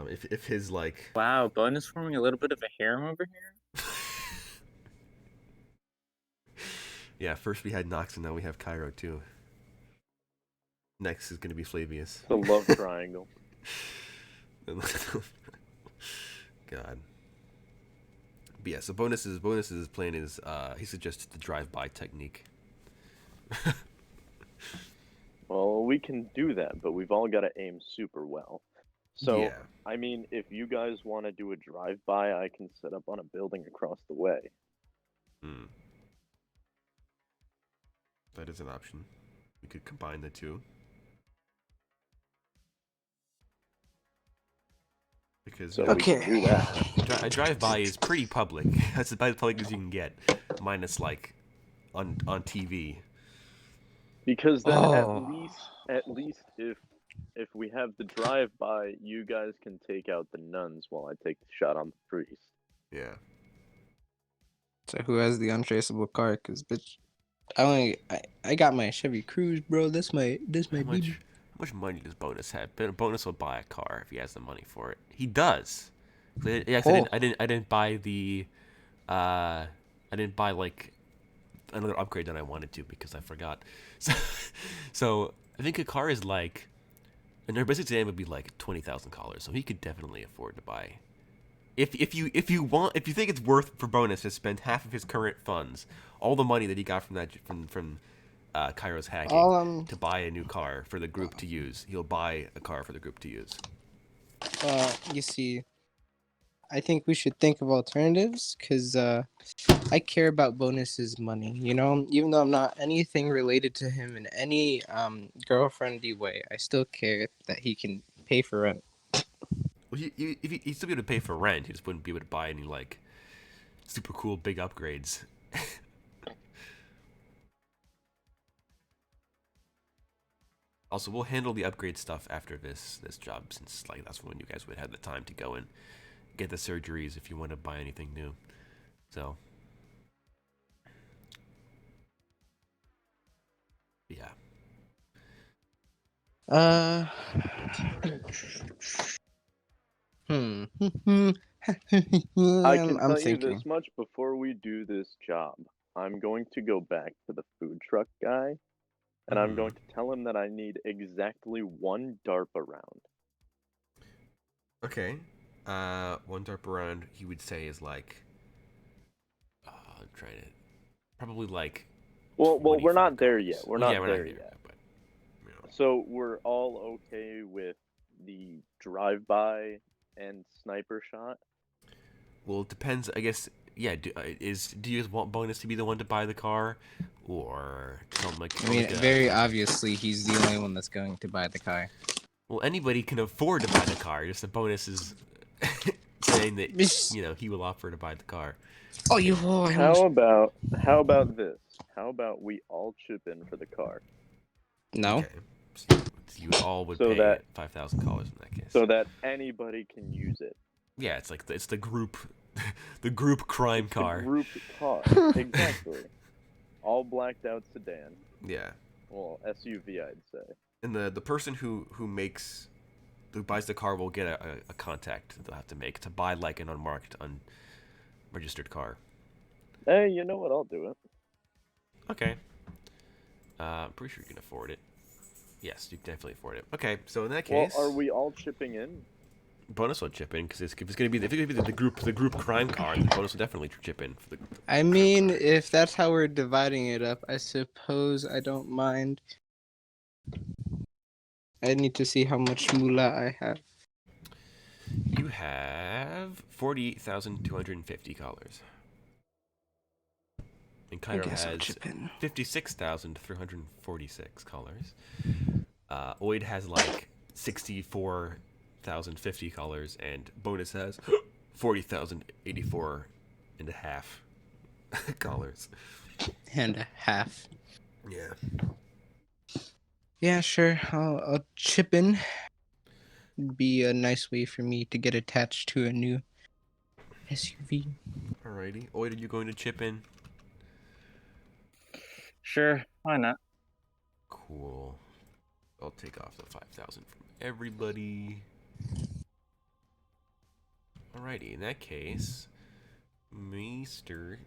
If his like, Wow, bonus forming a little bit of a harem over here. yeah, first we had Nox and now we have Cairo too. Next is gonna be Flavius. The love triangle. God. But yeah, so bonuses plan is he suggests the drive-by technique. Well, we can do that, but we've all got to aim super well. So, Yeah. I mean, if you guys want to do a drive-by, I can set up on a building across the way. That is an option. We could combine the two. Because So Okay. we can do that. a drive-by is pretty public. That's about as public as you can get, minus like on TV. Because then Oh. at least if we have the drive-by, you guys can take out the nuns while I take the shot on the priest. Yeah. So who has the untraceable car? Cause bitch, I got my Chevy Cruze, bro. This my How BB. much money does Bonus have? Bonus will buy a car if he has the money for it. He does. Yes, Oh. I didn't buy the I didn't buy like another upgrade that I wanted to because I forgot. So I think a car is like an basic sedan would be like $20,000, so he could definitely afford to buy. If you think it's worth for Bonus to spend half of his current funds, all the money that he got from that from Cairo's hacking to buy a new car for the group to use, he'll buy a car for the group to use. You see, I think we should think of alternatives, cause I care about Bonus's money. You know, even though I'm not anything related to him in any girlfriendy way, I still care that he can pay for rent. Well, he'd still be able to pay for rent. He just wouldn't be able to buy any like super cool big upgrades. Also, we'll handle the upgrade stuff after this job, since like that's when you guys would have the time to go and get the surgeries if you want to buy anything new. So, yeah. Hmm. I can I'm tell you thinking. this much before we do this job. I'm going to go back to the food truck guy, and I'm going to tell him that I need exactly one DARPA round. Okay. One DARPA round he would say is like, I'm trying to, probably like. Well, we're not there cars. yet. We're Well, not yeah, we're there not here yet. but, you know. So we're all okay with the drive-by and sniper shot. Well, it depends. I guess. Yeah. Do you want Bonus to be the one to buy the car, or something like? I mean, very obviously, he's the only one that's going to buy the car. Well, anybody can afford to buy the car. Just the Bonus is saying that he will offer to buy the car. Oh, you! How about this? How about we all chip in for the car? No. Okay. So you all would So pay that- $5,000 in that case. So that anybody can use it. Yeah, it's like it's the group, the group crime It's car. the group car. Exactly. All blacked out sedan. Yeah. Well, SUV, I'd say. And the person who buys the car will get a contact that they'll have to make to buy like an unmarked, unregistered car. Hey, you know what? I'll do it. Okay. I'm pretty sure you can afford it. Yes, you can definitely afford it. Okay, so in that case, Well, are we all chipping in? bonus will chip in because if it's gonna be the group crime car, then bonus will definitely chip in for the. I mean, if that's how we're dividing it up, I suppose I don't mind. I need to see how much moolah I have. You have $48,250. And I Cairo guess I'll has chip in. 56,346 colors. Oid has like 64,050 colors, and bonus has 40,084 and a half colors. And a half. Yeah. Yeah, sure. I'll chip in. It'd be a nice way for me to get attached to a new SUV. Alrighty. Oid, are you going to chip in? Sure, why not? Cool. I'll take off the 5,000 from everybody. Alrighty, in that case, Mr.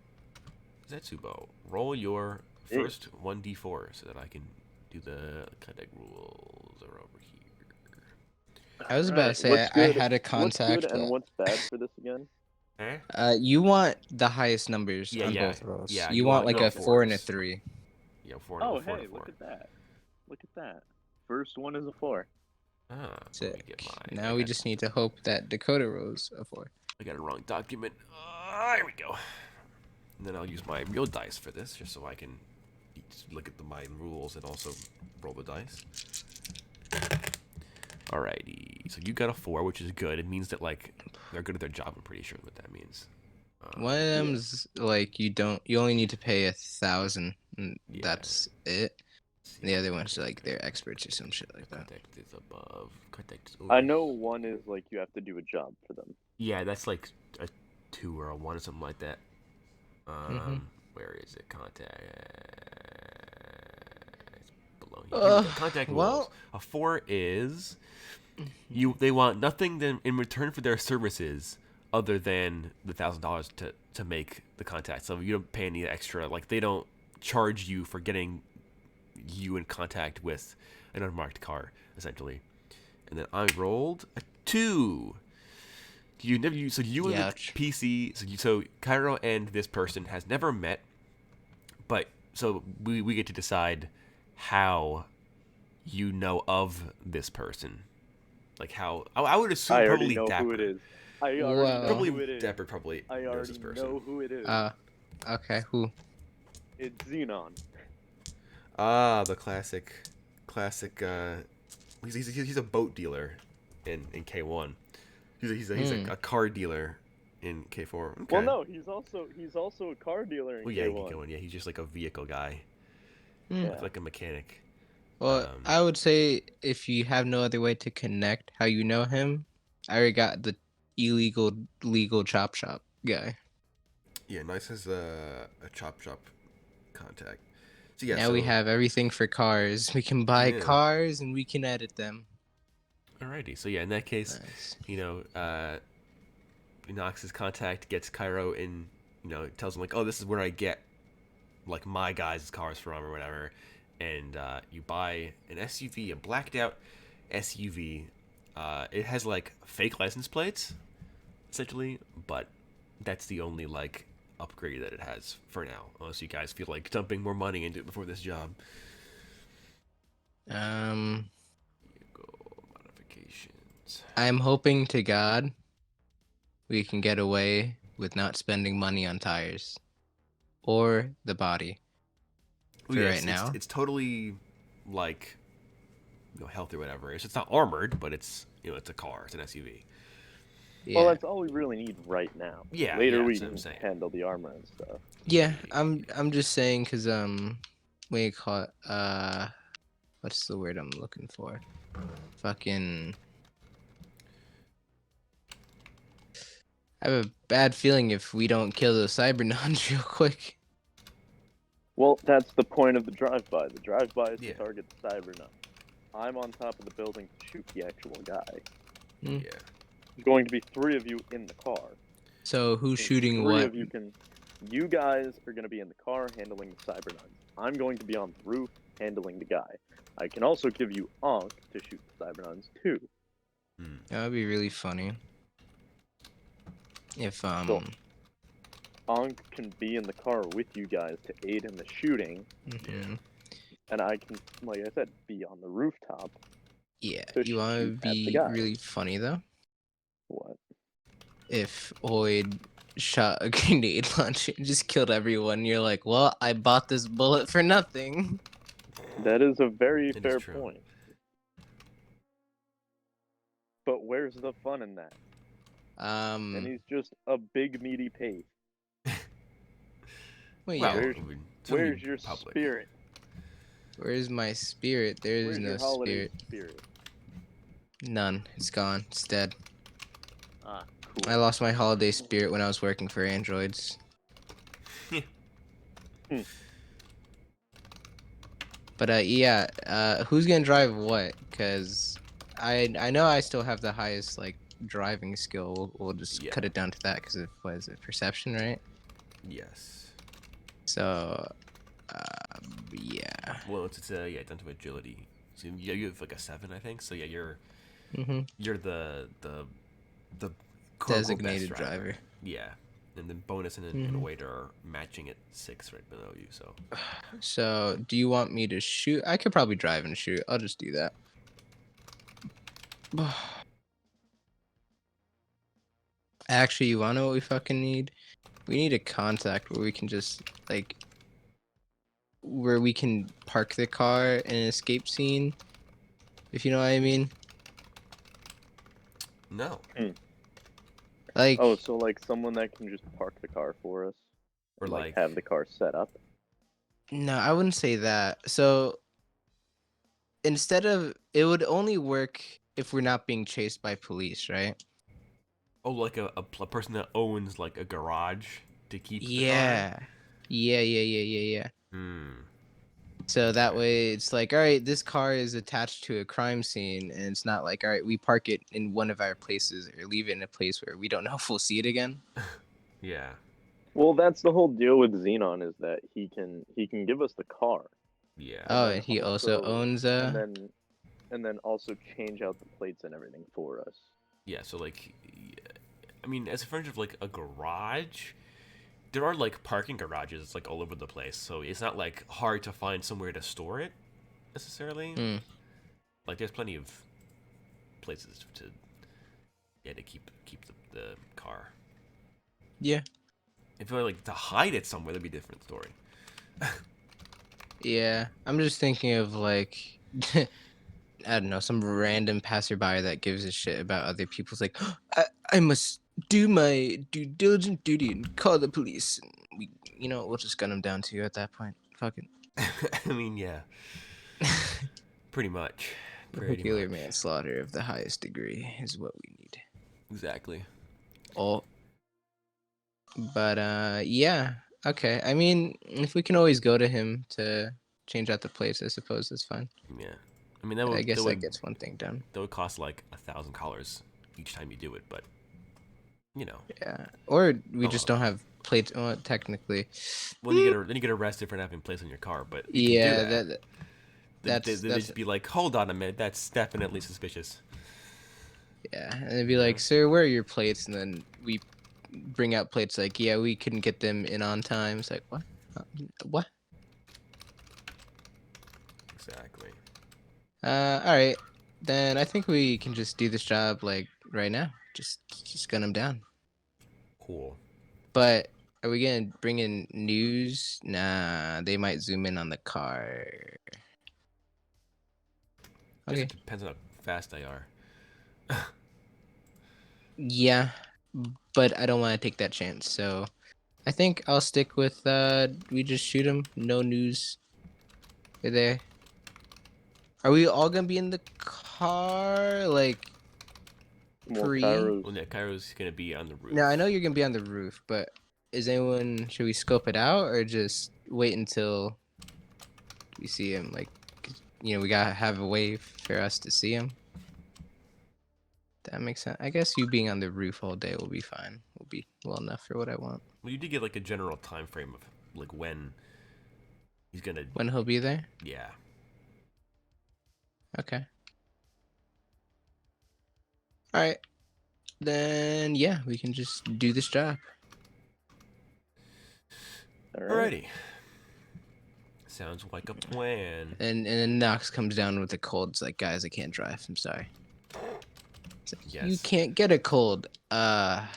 Zetsubo, roll your first 1d4 so that I can do the Kode rules are over here. I was about to say What's I good? had a What's contact. good and what's bad for this again? Eh? You want the highest numbers Yeah, on yeah, both rolls. yeah, you you want want like a 4 and a fours. 3. Yeah, four, Oh, four hey, to four. look at that. Look at that. First one is a 4. Ah, let me Sick. get mine. Now we just need to hope that Dakota rolls a 4. I got a wrong document. Here we go. And then I'll use my real dice for this, just so I can look at my rules and also roll the dice. Alrighty. So you got a 4, which is good. It means that like they're good at their job. I'm pretty sure what that means. One of them's like you only need to pay 1,000 and Yeah. that's it. And the other one's like they're experts or some shit like that. Contact is above. Contact is over. I know one is like you have to do a job for them. Yeah, that's like a 2 or a 1 or something like that. Where is it? Contact. It's below here. Here we go. Contact rules. well- A 4 is they want nothing in return for their services other than the $1,000 to make the contact. So you don't pay any extra. Like they don't charge you for getting you in contact with an unmarked car, essentially. And then I rolled a 2. So you and the Ouch. PC. So Cairo and this person has never met, but so we get to decide how you know of this person. Like how I would assume I probably already know Dapper. who it is. I already Well- know Probably who it is. Dapper probably I knows already this person. know who it is. Okay, who? It's Xenon. Ah, the classic. He's a boat dealer in K1. He's a car dealer in K4. Okay. Well, no, he's also a car dealer in Well, yeah, K1. K1. Yeah, he's just like a vehicle guy, Yeah. like a mechanic. Well, I would say if you have no other way to connect how you know him, I already got the legal chop shop guy. Yeah, Nice has a chop shop contact. So yeah, Now we have everything for cars. We can buy Yeah. cars and we can edit them. Alrighty, so yeah, in that case, Nice. Nox's contact gets Cairo in, tells him like, oh, this is where I get like my guys' cars from or whatever, and you buy an SUV, a blacked out SUV. It has like fake license plates, essentially, but that's the only like upgrade that it has for now, unless you guys feel like dumping more money into it before this job. Vehicle modifications. I'm hoping to God we can get away with not spending money on tires or the body. Well, For yeah, right now. it's totally like healthy or whatever. It's not armored, but it's it's a car. It's an SUV. Yeah. Well, that's all we really need right now. Yeah, Later yeah, we that's what I'm can saying. handle the armor and stuff. Yeah, I'm just saying because what do you call it? What's the word I'm looking for? Fucking. I have a bad feeling if we don't kill those Cybernons real quick. Well, that's the point of the drive-by. The drive-by is Yeah. to target the cyber nut. I'm on top of the building to shoot the actual guy. Mm. Yeah. There's going to be 3 of you in the car. So who's And shooting 3 what? of you can. You guys are going to be in the car handling the cyber nuns. I'm going to be on the roof handling the guy. I can also give you Ankh to shoot the cyber nuns too. That would be really funny. If So Ankh can be in the car with you guys to aid in the shooting, mhm. and I can, like I said, be on the rooftop. Yeah, to you want to shoot at the be guy. really funny though? What? If Oid shot a grenade launcher and just killed everyone, you're like, well, I bought this bullet for nothing. That is a very It is fair true. point. But where's the fun in that? And he's just a big meaty pig. well, Well, yeah. Where's- it would certainly Where's be your public. spirit? Where's my spirit? There is Where's no your holiday spirit. spirit? None. It's gone. It's dead. Ah, I cool. lost my holiday spirit when I was working for androids. But yeah, who's gonna drive what? Cause I know I still have the highest like driving skill. We'll just Yeah. cut it down to that because of what is it, perception, right? Yes. So, yeah. Well, it's yeah, down to agility. So you have like a 7, I think. So yeah, you're Mm-hmm. the quote-unquote best Designated driver. Yeah, and then bonus and Mhm. weight are matching at 6 right below you. So So, do you want me to shoot? I could probably drive and shoot. I'll just do that. Actually, you wanna know what we fucking need? We need a contact where we can just like where we can park the car in an escape scene. If you know what I mean. no, Like Oh, so like someone that can just park the car for us, or and, like have the car set up. no, I wouldn't say that. So instead of it would only work if we're not being chased by police, right? like a person that owns like a garage to keep the car. Yeah. Hmm. So that way it's like, all right, this car is attached to a crime scene, and it's not like, all right, we park it in one of our places or leave it in a place where we don't know if we'll see it again. Yeah. Well, that's the whole deal with Xenon is that he can give us the car. Yeah. Oh, then and he also owns a. and then also change out the plates and everything for us. Yeah. So like, I mean, as a friend of like a garage, there are like parking garages like all over the place. So it's not like hard to find somewhere to store it necessarily. Mm. Like there's plenty of places to keep the car. Yeah. If you were like to hide it somewhere, that'd be a different story. Yeah, I'm just thinking of like, I don't know, some random passerby that gives a shit about other people's like, I must do my due diligent duty and call the police. And we'll just gun them down to you at that point. Fuck it. I mean, yeah, pretty much. Vehicular manslaughter of the highest degree is what we need. Exactly. Oh. But yeah. Okay. I mean, if we can always go to him to change out the plates, I suppose that's fine. Yeah. I mean, that I guess that would gets one thing done. that would cost like $1,000 each time you do it, but you know. Yeah. Or we Oh, just don't have plates. Well, technically. Well, then you get arrested for not having plates on your car, but you Yeah. can do that. That's They'd just be like, hold on a minute, that's definitely suspicious. yeah. And they'd be like, sir, where are your plates? And then we bring out plates like, yeah, we couldn't get them in on time. It's like, what? What? Exactly. All right. Then I think we can just do this job like right now. Just gun them down. Cool. But are we gonna bring in news? Nah, they might zoom in on the car. Okay. Just depends on how fast they are. Yeah, but I don't want to take that chance. So I think I'll stick with we just shoot him. No news. They're there. Are we all gonna be in the car? Like Well, pre? Kairos- Well, yeah, Cairo's gonna be on the roof. No, I know you're gonna be on the roof, but Should we scope it out or just wait until we see him? Like, we gotta have a way for us to see him. That makes sense. I guess you being on the roof all day will be fine. Will be well enough for what I want. Well, you did get like a general time frame of like when he's gonna. When he'll be there? Yeah. Okay. All right. Then yeah, we can just do this job. Alrighty. Sounds like a plan. And then Knox comes down with a cold. It's like, guys, I can't drive. I'm sorry. It's like, Yes. You can't get a cold. Fuck.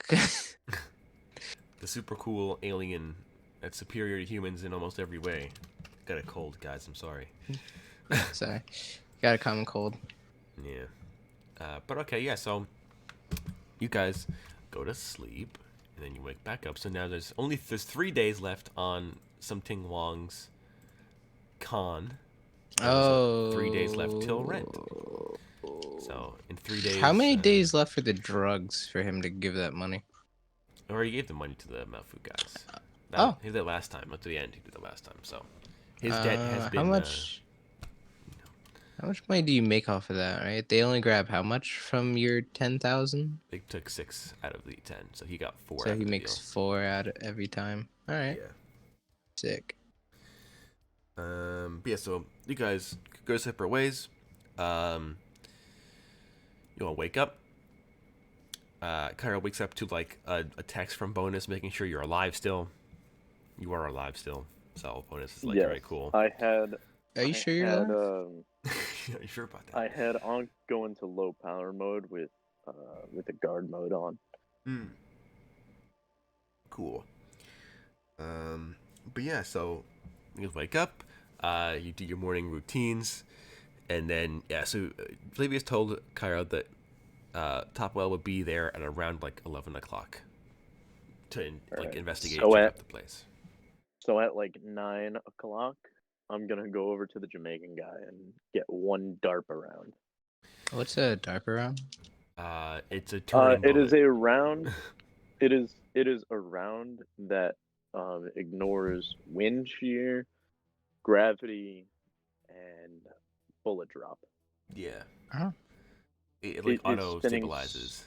The super cool alien that's superior to humans in almost every way. Got a cold, guys. I'm sorry. Sorry. Got a common cold. Yeah. But okay, yeah, so you guys go to sleep and then you wake back up. So now there's 3 days left on Something Wong's con. Oh. 3 days left till rent. So in 3 days. How many days left for the drugs for him to give that money? I already gave the money to the Malfu guys. He did that last time. Up to the end, he did that last time. So his debt has been. How much money do you make off of that? Right? They only grab how much from your 10,000? They took 6 out of the 10, so he got 4. So out he of the makes deal. 4 out of every time. All right. Yeah. Sick. But yeah, so you guys go separate ways. You want to wake up. Kyra wakes up to like a text from Bonus making sure you're alive still. You are alive still. So Bonus is like, Yes, alright, cool. I had. Are you sure you're alive? Are you sure about that? I had on go into low power mode with the guard mode on. Cool. But yeah, so you wake up, you do your morning routines, and then so Flavius told Kyra that Topwell would be there at around like 11 o'clock to investigate So check out the place. So at like 9 o'clock, I'm gonna go over to the Jamaican guy and get one DARP around. What's a DARP around? It's a turning It is bullet. a round. It is a round that ignores wind shear, gravity, and bullet drop. Yeah. Oh. It It is auto spinning stabilizes.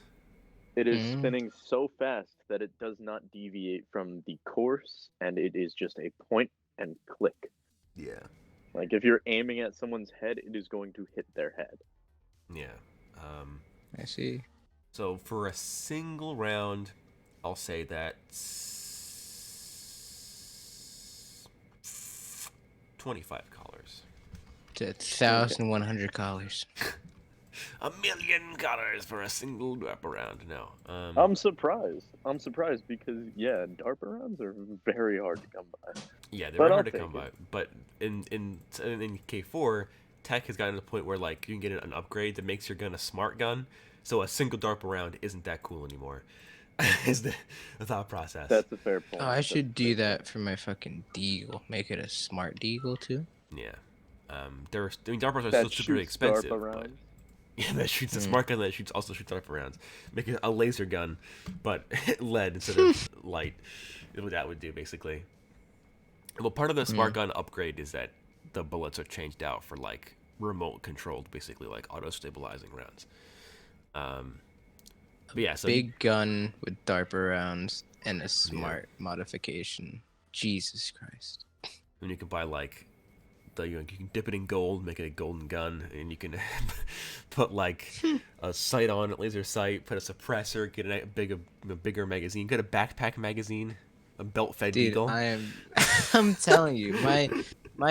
It is Mm. spinning so fast that it does not deviate from the course, and it is just a point and click. Yeah. Like if you're aiming at someone's head, it is going to hit their head. Yeah. I see. So for a single round, I'll say that's 25 collars. It's $1,100. $1,000,000 for a single wraparound. No. I'm surprised. I'm surprised because yeah, DARPA rounds are very hard to come by. Yeah, they're But very I'll hard to take come it. by. But in K4, tech has gotten to the point where like you can get an upgrade that makes your gun a smart gun. So a single DARPA round isn't that cool anymore. Is the thought process. That's a fair point. Oh, I That's should a do fair that for my fucking deagle. Make it a smart deagle too. Yeah. DARPAs are point. still That super shoots expensive. DARPA But rounds. yeah, that shoots a smart gun that also shoots DARPA rounds. Make it a laser gun, but lead instead of light. Is what that would do basically. Well, part of the smart gun upgrade is that the bullets are changed out for like remote controlled, basically like auto stabilizing rounds. But yeah, so Big gun with DARPA rounds and a smart modification. Jesus Christ. and you can buy like you can dip it in gold, make it a golden gun, and you can put like a sight on it, laser sight, put a suppressor, get a bigger magazine, get a backpack magazine, a belt-fed Dude, eagle. I'm telling you, my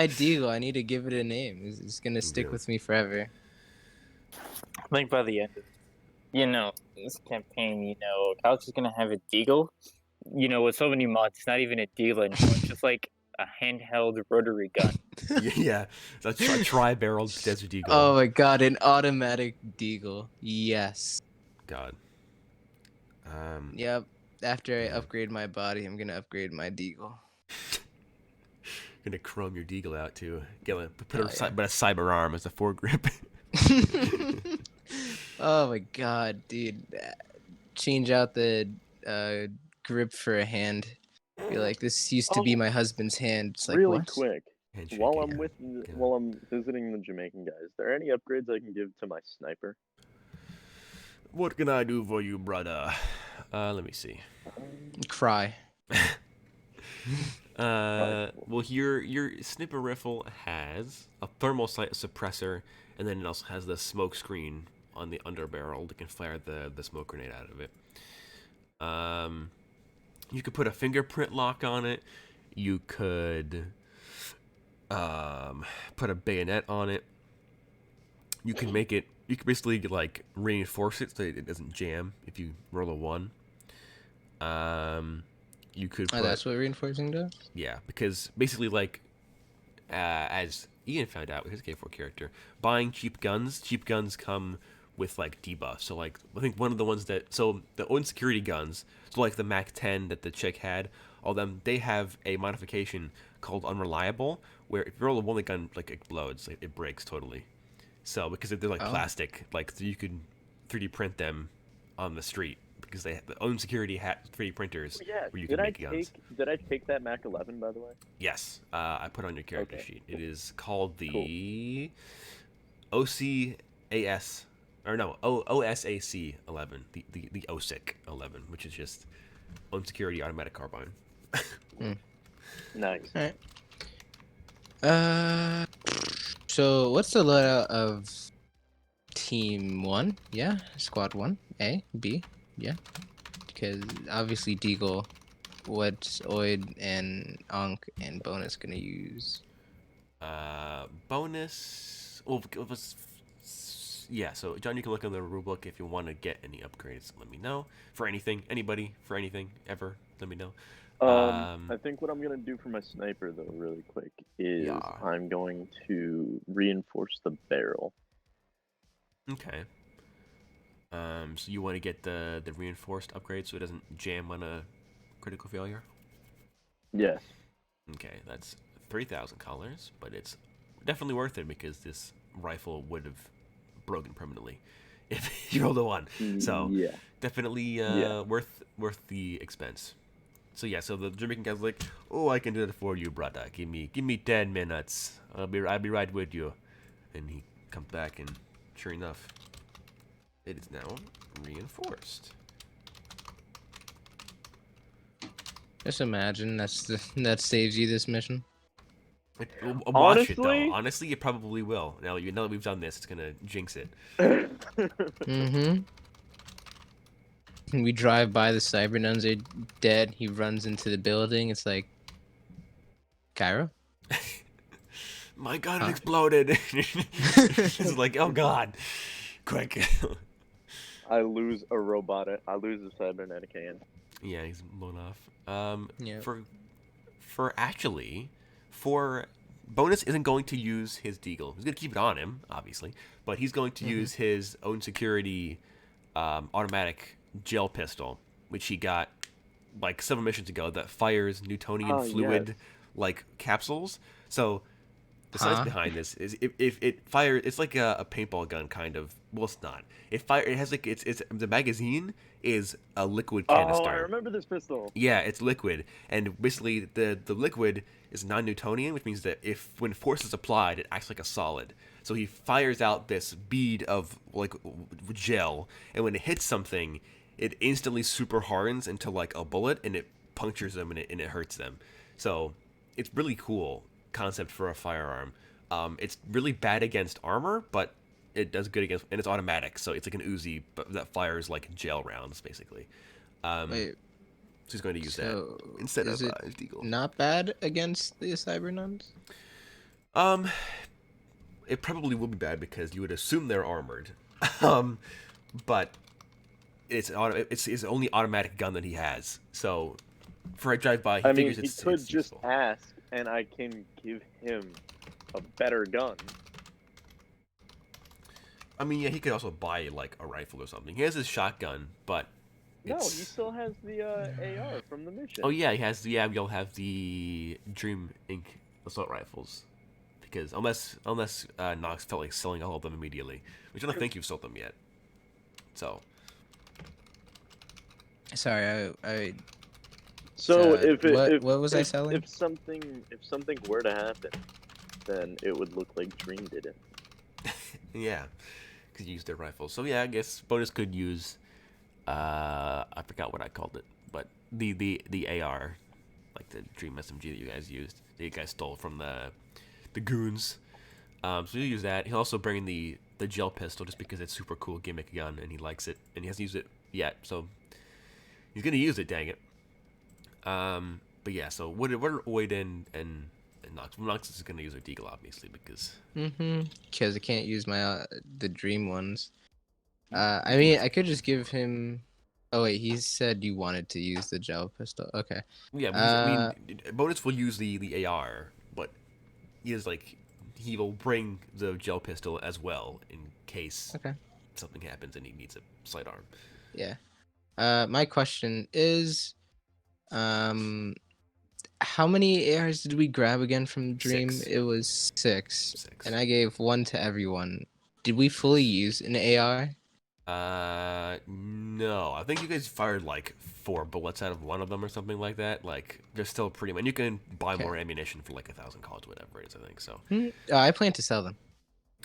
deagle, I need to give it a name. It's gonna stick Yeah. with me forever. I think by the end of, this campaign, Couch is gonna have a deagle. With so many mods, it's not even a deagle anymore. It's just like a handheld rotary gun. Yeah, it's a tri-barreled desert eagle. Oh my god, an automatic deagle. Yes. God. Yep. After I upgrade my body, I'm gonna upgrade my deagle. Gonna chrome your deagle out too. But a cyber arm as a foregrip. Oh my god, dude. Change out the grip for a hand. Be like, this used to be Oh, my husband's hand. It's like, really what? quick. Handshake, While yeah. Yeah. while I'm visiting the Jamaican guys, is there any upgrades I can give to my sniper? What can I do for you, brother? Let me see. Cry. Well, your sniper rifle has a thermal sight suppressor, and then it also has the smoke screen on the underbarrel that can fire the smoke grenade out of it. You could put a fingerprint lock on it. You could put a bayonet on it. You can make it. You can basically like reinforce it so it doesn't jam if you roll a 1. You could put, Oh, that's what reinforcing does? yeah, because basically like as Ian found out with his K4 character, buying cheap guns come with like debuffs. So like I think one of the ones that the own security guns, so like the Mac 10 that the chick had, all them they have a modification called unreliable, where if you roll a 1, the gun like explodes, like, it breaks totally. So because they're like plastic, like so you could 3D print them on the street because they own security 3D printers Yeah. where you can make guns. Did I take that Mac 11 by the way? Yes, I put on your character Okay, sheet. It is called the OCAS, or no, OSAC 11, the OSIC 11, which is just own security automatic carbine. Nice. Alright. So what's the loadout of Team 1? Yeah, Squad 1, A, B, yeah. Because obviously Deagle, what's Oid and Ankh and Bonus gonna use? Bonus. Well, yeah. So John, you can look on the rulebook if you want to get any upgrades. Let me know for anything, anybody, for anything ever. Let me know. I think what I'm gonna do for my sniper though, really quick, is Yeah. I'm going to reinforce the barrel. Okay. So you want to get the reinforced upgrade so it doesn't jam on a critical failure? Yes. Okay, that's 3,000 colors, but it's definitely worth it because this rifle would have broken permanently if you rolled a 1. So yeah. definitely Yeah. worth the expense. So yeah, so the Jamaican guy's like, "Oh, I can do that for you, brother. Give me 10 minutes. I'll be right with you." And he comes back, and sure enough, it is now reinforced. Just imagine that saves you this mission. Watch it though. Honestly? Honestly, it probably will. Now you know that we've done this, it's gonna jinx it. Mm-hmm. We drive by, the Cybernuns are dead. He runs into the building. It's like, Cairo? My gun Huh? exploded. It's like, oh god, quick. I lose a cybernetic hand. Yeah, he's blown off. Yeah. For Bonus isn't going to use his deagle. He's gonna keep it on him, obviously, but he's going to use his own security automatic gel pistol, which he got like 7 missions ago, that fires Newtonian fluid like capsules. So the science behind this is if it fires, it's like a paintball gun kind of. Well, it's not. It has like it's the magazine is a liquid canister. Oh, I remember this pistol. Yeah, it's liquid, and basically the liquid is non-Newtonian, which means that if when force is applied, it acts like a solid. So he fires out this bead of like gel, and when it hits something, it instantly super hardens into like a bullet, and it punctures them, and it hurts them. So it's really cool concept for a firearm. It's really bad against armor, but it does good against, and it's automatic, so it's like an Uzi, but that fires like gel rounds basically. Wait, So he's going to use that so instead of is it Deagle. not bad against the Cybernuns? It probably will be bad because you would assume they're armored. But it's his only automatic gun that he has. So for a drive-by, he figures he it's could it's just useful. ask, and I can give him a better gun. I mean, yeah, he could also buy like a rifle or something. He has his shotgun, but No, he it's... still has the AR from the mission. Oh yeah, he has. Yeah, we'll have the Dream Inc. assault rifles, because unless Knox felt like selling all of them immediately, which I don't think you've sold them yet. So Sorry, I So what was I selling? if something were to happen, then it would look like Dream did it. Yeah, because you used their rifles. So yeah, I guess bonus could use. I forgot what I called it, but the AR, like the Dream SMG that you guys used, that you guys stole from the goons. So he'll use that. He'll also bring the gel pistol just because it's super cool gimmick gun and he likes it and he hasn't used it yet, so he's gonna use it. Dang it. But yeah, so what are Oid and Nox? Nox is gonna use her Deagle obviously because Because I can't use my the dream ones. I can mean, use I it. could just give him. Oh wait, he said you wanted to use the gel pistol. Okay. Yeah, but I mean, bonus will use the AR, but he is like he will bring the gel pistol as well in case Okay. something happens and he needs a sidearm. Yeah. My question is, um, how many ARs did we grab again from Dream? 6. It was 6, 6. and I gave 1 to everyone. Did we fully use an AR? No. I think you guys fired like 4 bullets out of one of them or something like that. Like, they're still pretty. And you can buy Okay. more ammunition for like 1,000 calls, whatever it is. I think so. I plan to sell them.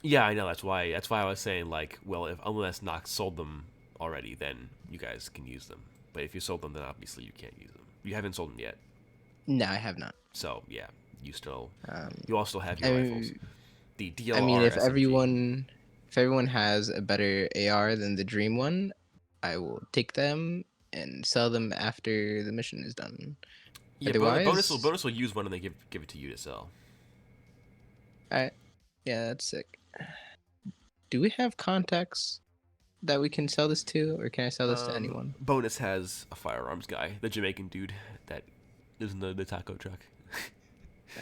Yeah, I know. That's why. That's why I was saying like, well, if unless Nox sold them already, then you guys can use them. But if you sold them, then obviously you can't use them. You haven't sold them yet. No, I have not. So yeah, you still. Um, You all still have I your rifles. The DLR I mean, if SMG. everyone has a better AR than the Dream one, I will take them and sell them after the mission is done. Yeah, Otherwise, bonus will use one and they give it to you to sell. alright, yeah, that's sick. Do we have contacts that we can sell this to, or can I sell this to anyone? Bonus has a firearms guy, the Jamaican dude that lives in the taco truck.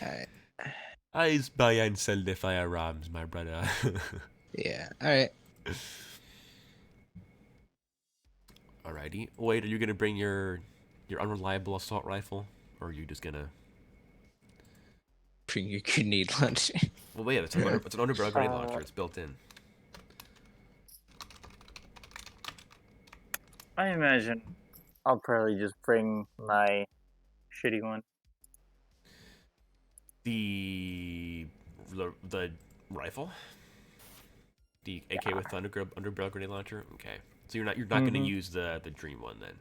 Alright, I buy and sell the firearms, my brother. yeah, alright. Alrighty. Wait, are you gonna bring your unreliable assault rifle, or are you just gonna? Bring your grenade launcher. Well, yeah, it's an underbarrel grenade launcher. It's built in. I imagine I'll probably just bring my shitty one. The rifle, the AK with the underbarrel grenade launcher. Okay, so you're not gonna use the Dream one then.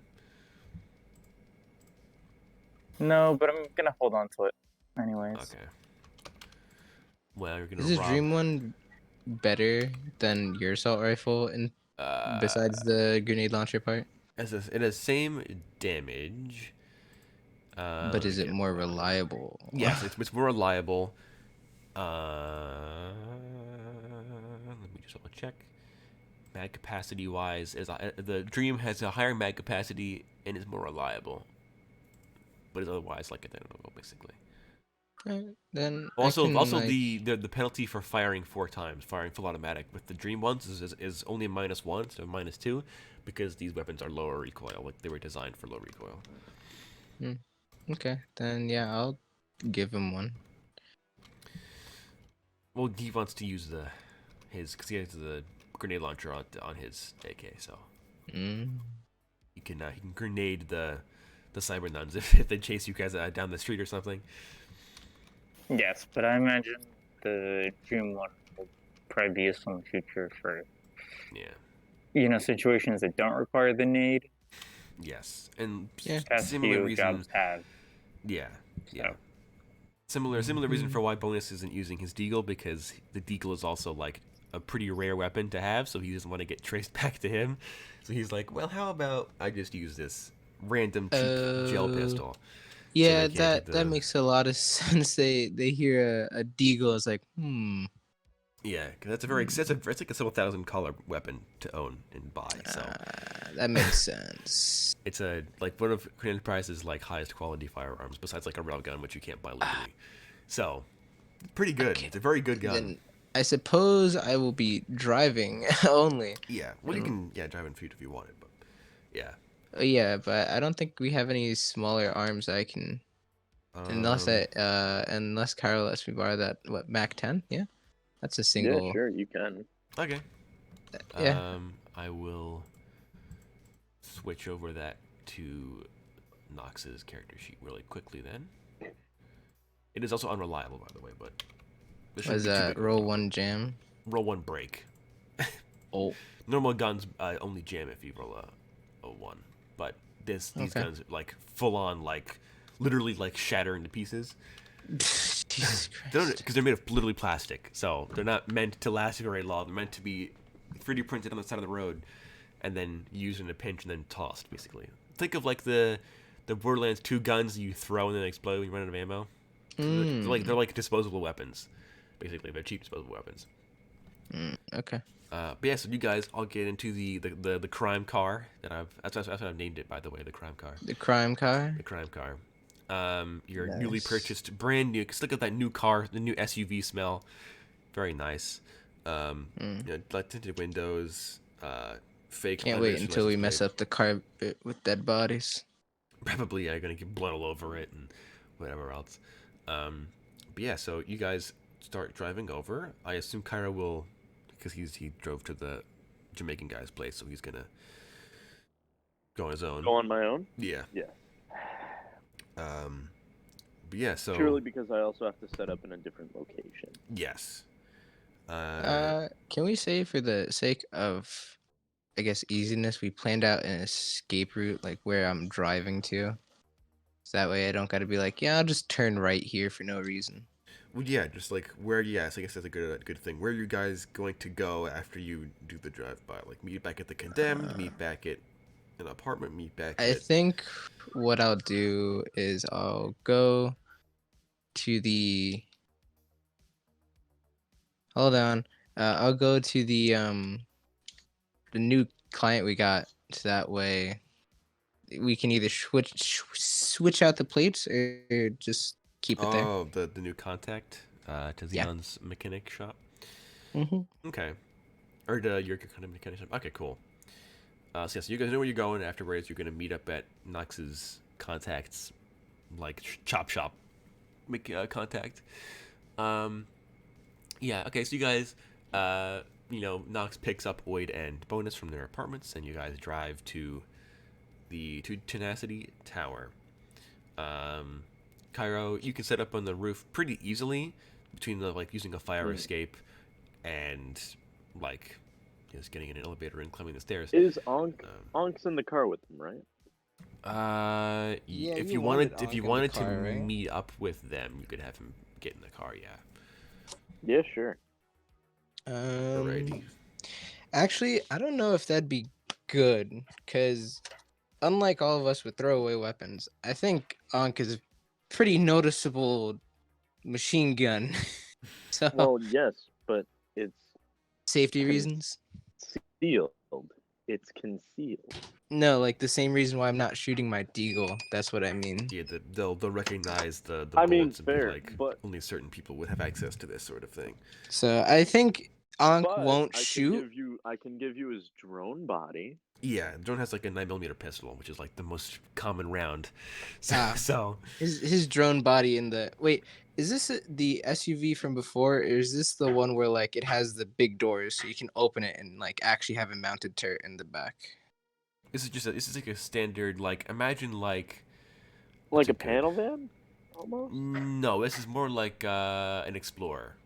No, but I'm gonna hold on to it anyways. Okay. Well, you're gonna Is the rob. Dream one better than your assault rifle, and besides the grenade launcher part? It has same damage. But Let me is it get more my- reliable? Yes, it's more reliable. Let me just double check. Mag capacity wise, the Dream has a higher mag capacity and is more reliable, but is otherwise like identical basically. Then Also, I can, like, the penalty for firing 4 times, firing full automatic with the Dream ones is only a -1 instead of -2, because these weapons are lower recoil, like they were designed for low recoil. okay, then yeah, I'll give him one. Well, he wants to use because he has the grenade launcher on his AK, so he can grenade the cyber nuns if they chase you guys down the street or something. Yes, but I imagine the Dream one will probably be useful in the future for situations that don't require the nade. Yes, and Past similar few reason. jobs have. Yeah. So. Similar reason for why Bonus isn't using his Deagle, because the Deagle is also like a pretty rare weapon to have, so he doesn't want to get traced back to him. So he's like, well, how about I just use this random cheap gel pistol? Yeah, So that makes a lot of sense. They hear a Deagle, it's like, Yeah, because that's a very it's like a several thousand collar weapon to own and buy. So that makes sense. It's like one of Korean Enterprise's like highest quality firearms, besides like a railgun, which you can't buy legally. So pretty good. Okay. It's a very good gun. Then I suppose I will be driving only. Yeah, well, you can drive in feet if you wanted, but yeah. Yeah, but I don't think we have any smaller arms I can, unless Carol lets me borrow that Mac 10. Yeah, that's a single. Yeah, sure, you can. Okay. Yeah. I will switch over that to Nox's character sheet really quickly. Then it is also unreliable, by the way, but this Was shouldn't be too that big of a roll problem. one jam? Roll 1 break. Oh, Normal guns only jam if you roll a 1, but these Okay. guns like full on like literally like shatter into pieces. Jesus Because Christ. they're made of literally plastic, so they're not meant to last very long. They're meant to be 3D printed on the side of the road, and then used in a pinch and then tossed. Basically, think of like the Borderlands 2 guns you throw and then explode when you run out of ammo. They're like disposable weapons. Basically, they're cheap disposable weapons. Okay. But yeah, so you guys all get into the crime car that that's what I've named it, by the way, the crime car. The crime car. The crime car. Your newly Nice. purchased, brand new. Cause look at that new car, the new SUV smell. Very nice. You know, like tinted windows. Fake. Can't wait unregistered until we license mess plate. up the carpet with dead bodies. Probably, yeah, gonna get blood all over it and whatever else. But yeah, so you guys start driving over. I assume Kyra will, because he drove to the Jamaican guy's place, so he's gonna go on his own. Go on my own. Yeah. Yeah. But yeah, so Purely because I also have to set up in a different location. yes. Can we say for the sake of, I guess, easiness, we planned out an escape route, like where I'm driving to. So that way I don't gotta be like, yeah, I'll just turn right here for no reason. Well, yeah, just like where. Yes, I guess that's a good thing. Where are you guys going to go after you do the drive by? Like meet back at the Condemned, meet back at an apartment, meet back I at. think what I'll do is I'll go to the. Hold on. I'll go to the new client we got, so that way we can either switch out the plates or just keep it there. Oh, the new contact to Yeah. Zion's mechanic shop. Mm-hmm. Okay. Or your kind of mechanic shop. Okay, cool. So yes, you guys know where you're going. Afterwards, you're gonna meet up at Knox's contacts, like chop shop, make contact. Yeah. Okay. So you guys, Knox picks up Oid and Bonus from their apartments, and you guys drive to the Tenacity Tower. Cairo, you can set up on the roof pretty easily between the using a fire escape and just getting in an elevator and climbing the stairs. Is Onk's in the car with him, right? Yeah, if you you wanted wanted Ankh in the to car, right? meet up with them, you could have him get in the car. Yeah. Yeah, sure. Alrighty. Actually, I don't know if that'd be good, because unlike all of us with throwaway weapons, I think Ankh is a pretty noticeable machine gun. So, Well, yes, but it's safety reasons? concealed. It's concealed. No, like the same reason why I'm not shooting my deagle. That's what I mean. Yeah, they'll recognize the I mean, bullets and be fair, like, but- only certain people would have access to this sort of thing. So I think Ankh But won't I shoot. can give you his drone body. Yeah, drone has like a 9mm pistol, which is like the most common round. So, Ah. so His drone body in the wait. Is this the SUV from before, or is this the one where like it has the big doors so you can open it and like actually have a mounted turret in the back? this is like a standard imagine Like what's a it called? panel van? Almost? No, this is more like an Explorer,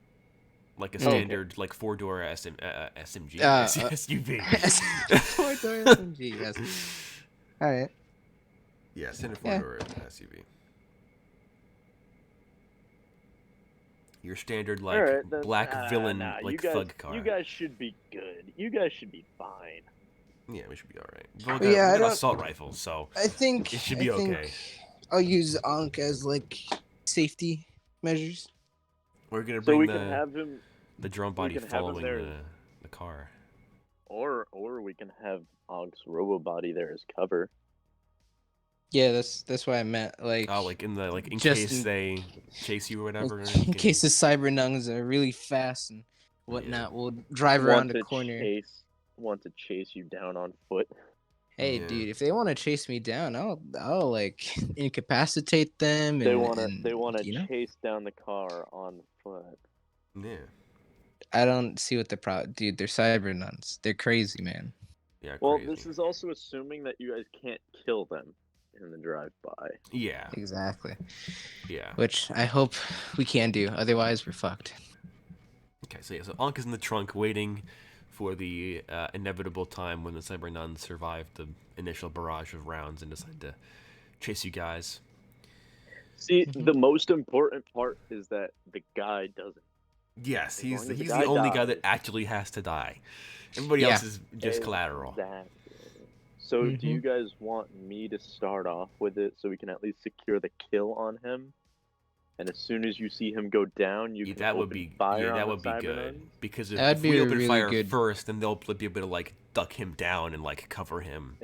like a Okay. standard 4-door SMG SUV. Four-door SMG, yes. All right. Yeah, standard Yeah. 4-door SUV. Your standard Alright, then- black villain you guys, thug car. You guys should be good. You guys should be fine. Yeah, we should be all right. We got, Yeah, I we got don't- assault rifles, so I think It should be I think okay. I'll use Ankh as like safety measures. we're gonna So bring we the can have him, the drone body can have him following there. the car. or we can have Onk's robo body there as cover. Yeah, that's what I meant. Like, Oh, in just case in- they chase you or whatever. in case the cyber nungs are really fast and whatnot, we'll drive around a corner. Want to chase you down on foot. Hey, Yeah. dude, if they want to chase me down, I'll like incapacitate them. They and, want to you know? chase down the car on foot. Yeah. I don't see what the problem. Dude, they're cyber nuns. They're crazy, man. Yeah, Well, crazy. this is also assuming that you guys can't kill them in the drive-by. Yeah, Exactly. yeah. Which I hope we can do. Otherwise, we're fucked. Okay, so yeah, so Ankh is in the trunk waiting for the inevitable time when the Cyber Nuns survive the initial barrage of rounds and decide to chase you guys. See, Mhm. the most important part is that the guy doesn't. Yes, As he's long as the he's guy the only guy dies. that actually has to die. Everybody Yeah. else is just collateral. Exactly. So, do you Mhm. guys want me to start off with it so we can at least secure the kill on him? And as soon as you see him go down, you Yeah, can that would open be fire on that the would be good Cybernuns? because That'd if be we a open really fire good. first, then they'll be able to like duck him down and like cover him.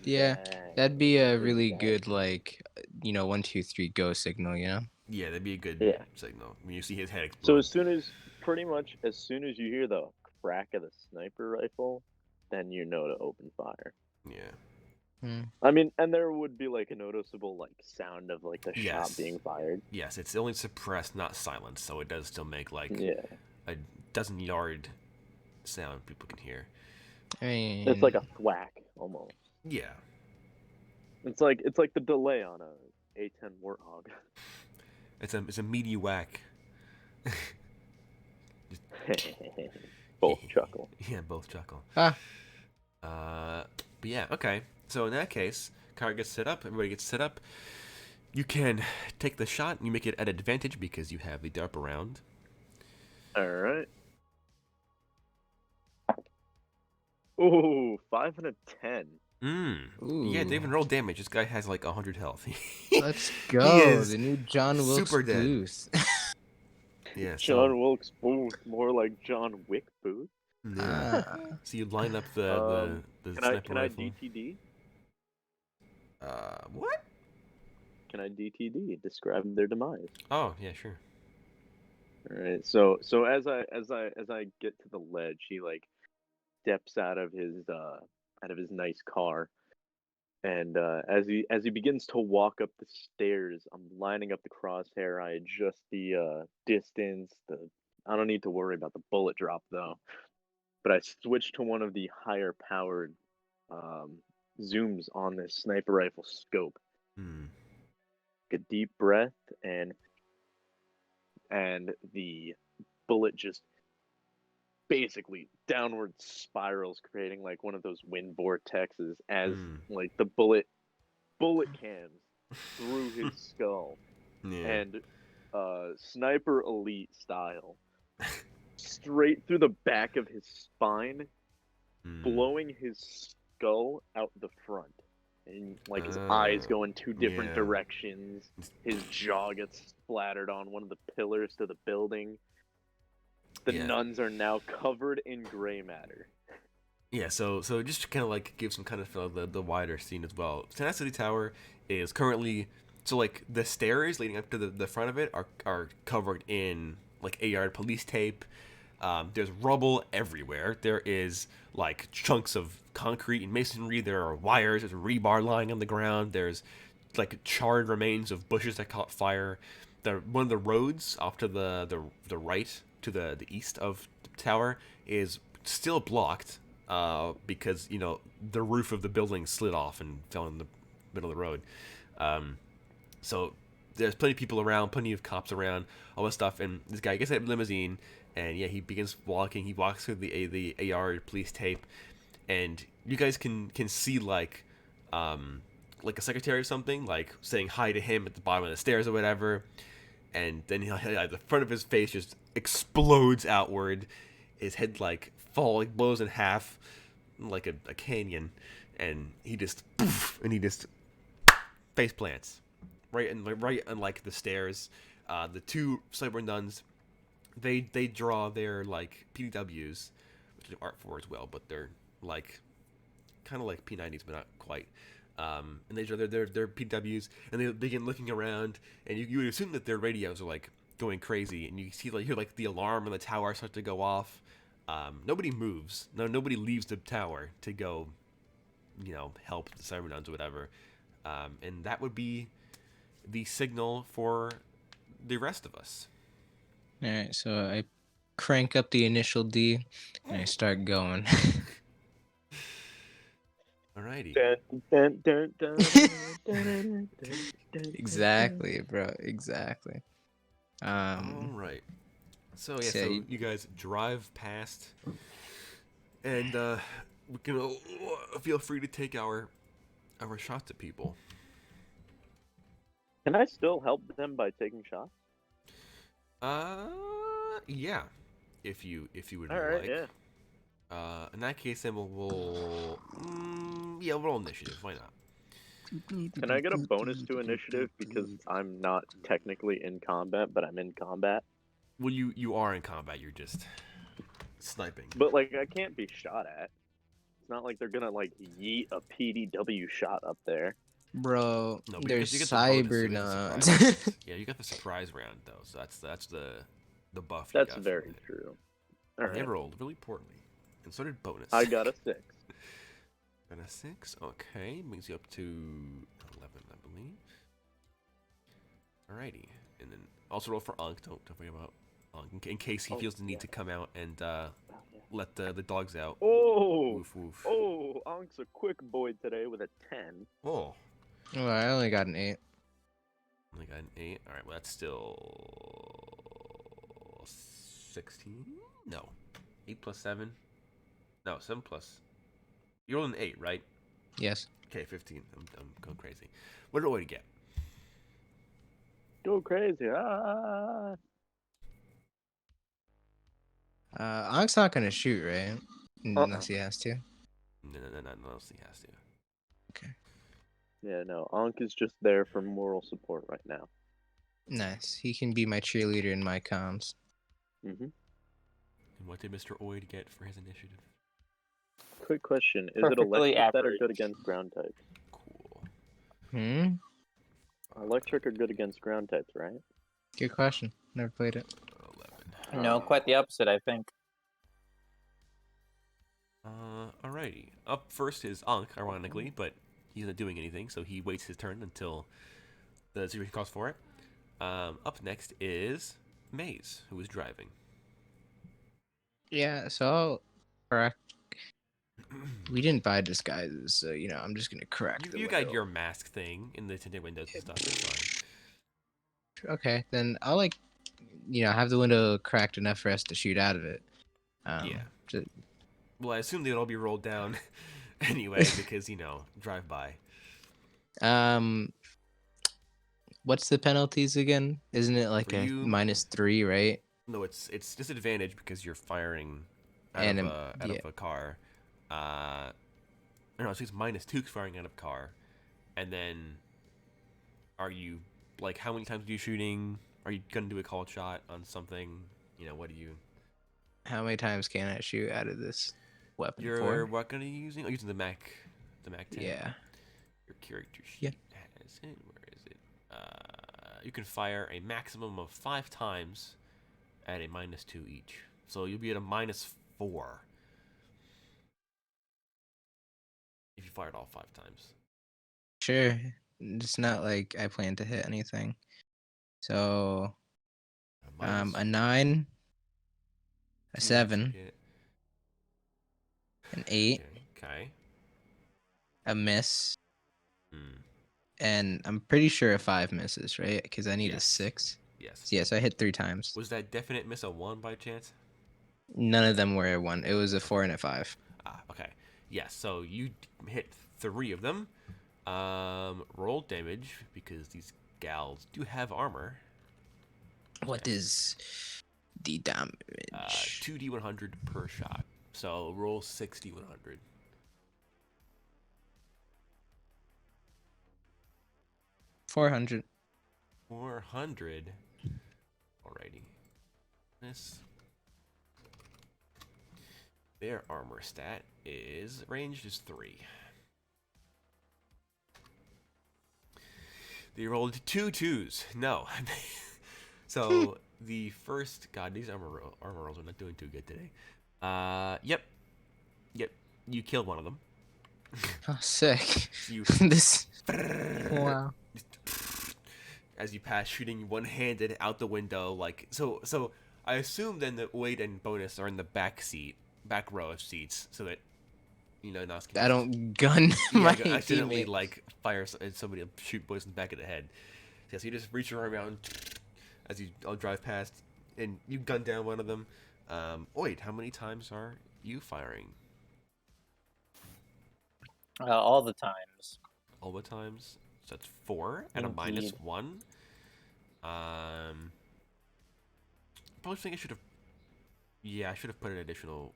Yeah, that'd be a really Exactly. good like, 1, 2, 3 go signal. Yeah, that'd be a good Yeah. signal when you see his head So explode. pretty much as soon as you hear the crack of the sniper rifle, then you know to open fire. Yeah. Mm. I mean, and there would be like a noticeable like sound of like the shot Yes. being fired. Yes, it's only suppressed, not silenced, so it does still make like Yeah. a dozen-yard sound people can hear. I mean, It's like a thwack almost. Yeah. It's like the delay on a A10 Warthog. It's a meaty whack. Both chuckle. Yeah, both chuckle. Ah. But yeah, okay. So in that case, car gets set up. Everybody gets set up. You can take the shot. You make it at advantage because you have the DARP around. All right. Ooh, 5 and a 10. Yeah, Ooh. David, roll damage. This guy has like 100 health. Let's go. is The new John Wilkes super dead. Booth. Yeah, John Wilkes Booth, more like John Wick Booth. Yeah. Ah. So you line up the sniper Can I rifle. DTD? What? Can I DTD? Describe their demise. Oh, yeah, sure. All right. So as I get to the ledge, he like steps out of his nice car, and as he begins to walk up the stairs, I'm lining up the crosshair. I adjust the distance. I don't need to worry about the bullet drop though. But I switch to one of the higher powered um, zooms on this sniper rifle scope. Hmm. Take a deep breath, and the bullet just basically downward spirals, creating like one of those wind vortexes as like the bullet cams through his skull, Yeah. and sniper elite style, straight through the back of his spine, blowing his skull out the front. And like his eyes go in two different yeah. directions. His jaw gets splattered on one of the pillars to the building. The Yeah. nuns are now covered in gray matter. Yeah, so just to kind of like give some kind of feel of the wider scene as well. Tenacity Tower is currently so like the stairs leading up to the front of it are covered in like AR police tape. There's rubble everywhere. There is like chunks of concrete and masonry. There are wires. There's rebar lying on the ground. There's like charred remains of bushes that caught fire. One of the roads off to the right to the east of the tower is still blocked because the roof of the building slid off and fell in the middle of the road. So there's plenty of people around, plenty of cops around, all this stuff, and this guy gets that limousine, and yeah, he begins walking. He walks through the AR police tape, and you guys can see like a secretary or something like saying hi to him at the bottom of the stairs or whatever, and then the front of his face just explodes outward. His head like blows in half like a canyon, and he just face plants right on like the stairs. The two cyber nuns, they draw their like PDWs, which is art for as well, but they're like kind of like P90s, but not quite. And they draw their PWs, and they begin looking around, and you would assume that their radios are like going crazy, and you see like hear like the alarm on the tower start to go off. Nobody moves. Nobody leaves the tower to go, help the Cybernuns or whatever. And that would be the signal for the rest of us. All right, so I crank up the initial D and I start going. Alrighty. Dun, dun, dun, dun, dun, dun, dun, dun, Exactly, bro. Exactly. All right. So yeah, So so you guys drive past, and we can feel free to take our shots at people. Can I still help them by taking shots? Yeah, if you would All right, like. yeah. In that case, then we'll roll initiative. Why not? Can I get a bonus to initiative because I'm not technically in combat, but I'm in combat? Well, you are in combat. You're just sniping. But like, I can't be shot at. It's not like they're gonna like yeet a PDW shot up there. bro, No, but there's you get the bonus, so you get the cyber surprise round. nuts. Yeah, you got the surprise round though, so that's the buff. That's you got very from it. true. All They right, rolled really poorly, and so did bonus. I got a 6. And a 6. Okay, brings you up to 11, I believe. Alrighty, and then also roll for Unk. Don't forget about Unk in case he Oh, feels the need yeah. to come out and let the dogs out. Oh, Woof woof. oh, Ank's a quick boy today with a 10. Oh. Oh, I only got an 8. Only got an 8. All right, well that's still 16. No, 8 plus 7. No, 7 plus. You rolled an 8, right? Yes. Okay, 15. I'm going crazy. What did Oid get? Go crazy! Ah! Onk's not gonna shoot, right? Unless he has to. No, else he has to. Okay. Yeah, no, Ankh is just there for moral support right now. Nice. He can be my cheerleader in my comms. Mm-hmm. And what did Mr. Oid get for his initiative? Quick question: is it Perfectly electric that are average. good against ground types? Cool. Hmm. Electric are good against ground types, right? Good question. Never played it. 11. No, quite the opposite, I think. Alrighty. Up first is Ankh, ironically, but he's not doing anything, so he waits his turn until the situation calls for it. Up next is Maze, who is driving. Yeah. So I'll correct. We didn't buy disguises, so I'm just gonna crack the You window. got your mask thing in the tinted windows and stuff. It's fine. Okay, then I'll have the window cracked enough for us to shoot out of it. Yeah. ju- Well, I assume they'd all be rolled down anyway because drive by. What's the penalties again? Isn't it like For a you- -3, right? No, it's disadvantage because you're firing out And of yeah. a car. No, it's -2 firing out of car, and then are you like how many times are you shooting? Are you gonna do a called shot on something? What do you? How many times can I shoot out of this weapon? You're 4? what gonna using? Oh, using the Mac 10. Yeah. Your character sheet Yeah. has it. Where is it? You can fire a maximum of 5 times at a -2 each. So you'll be at a -4 if you fired all 5 times. Sure. It's not like I plan to hit anything. So a 9, a 7, an 8, Okay. a miss, Hmm. and I'm pretty sure a 5 misses, right? Because I need a Yes. 6. Yes. So, yeah, so I hit 3 times. Was that definite miss a 1 by chance? None of them were a 1. It was a 4 and a 5. Okay. Yes. So you hit 3 of them. Roll damage because these gals do have armor. What is the damage? 2d100 per shot. So roll 6d100. 400. 400. Alrighty. Their armor stat is ranged is 3. They rolled 2 2s. No. So the first these armor rolls are not doing too good today. Yep. You killed one of them. Oh, sick. You This. Wow. as you pass, shooting one-handed out the window, like so. I assume then that Wade and Bonus are in the back row of seats, so that Nosk I don't gun yeah, my accidentally teammate. like fire and somebody shoot boys in the back of the head. Yeah, so you just reach your arm out and as you all drive past, and you gun down one of them. Wait, how many times are you firing? All the times. All the times. So that's 4 and a Indeed. -1. Probably think I should have. Yeah, I should have put an additional.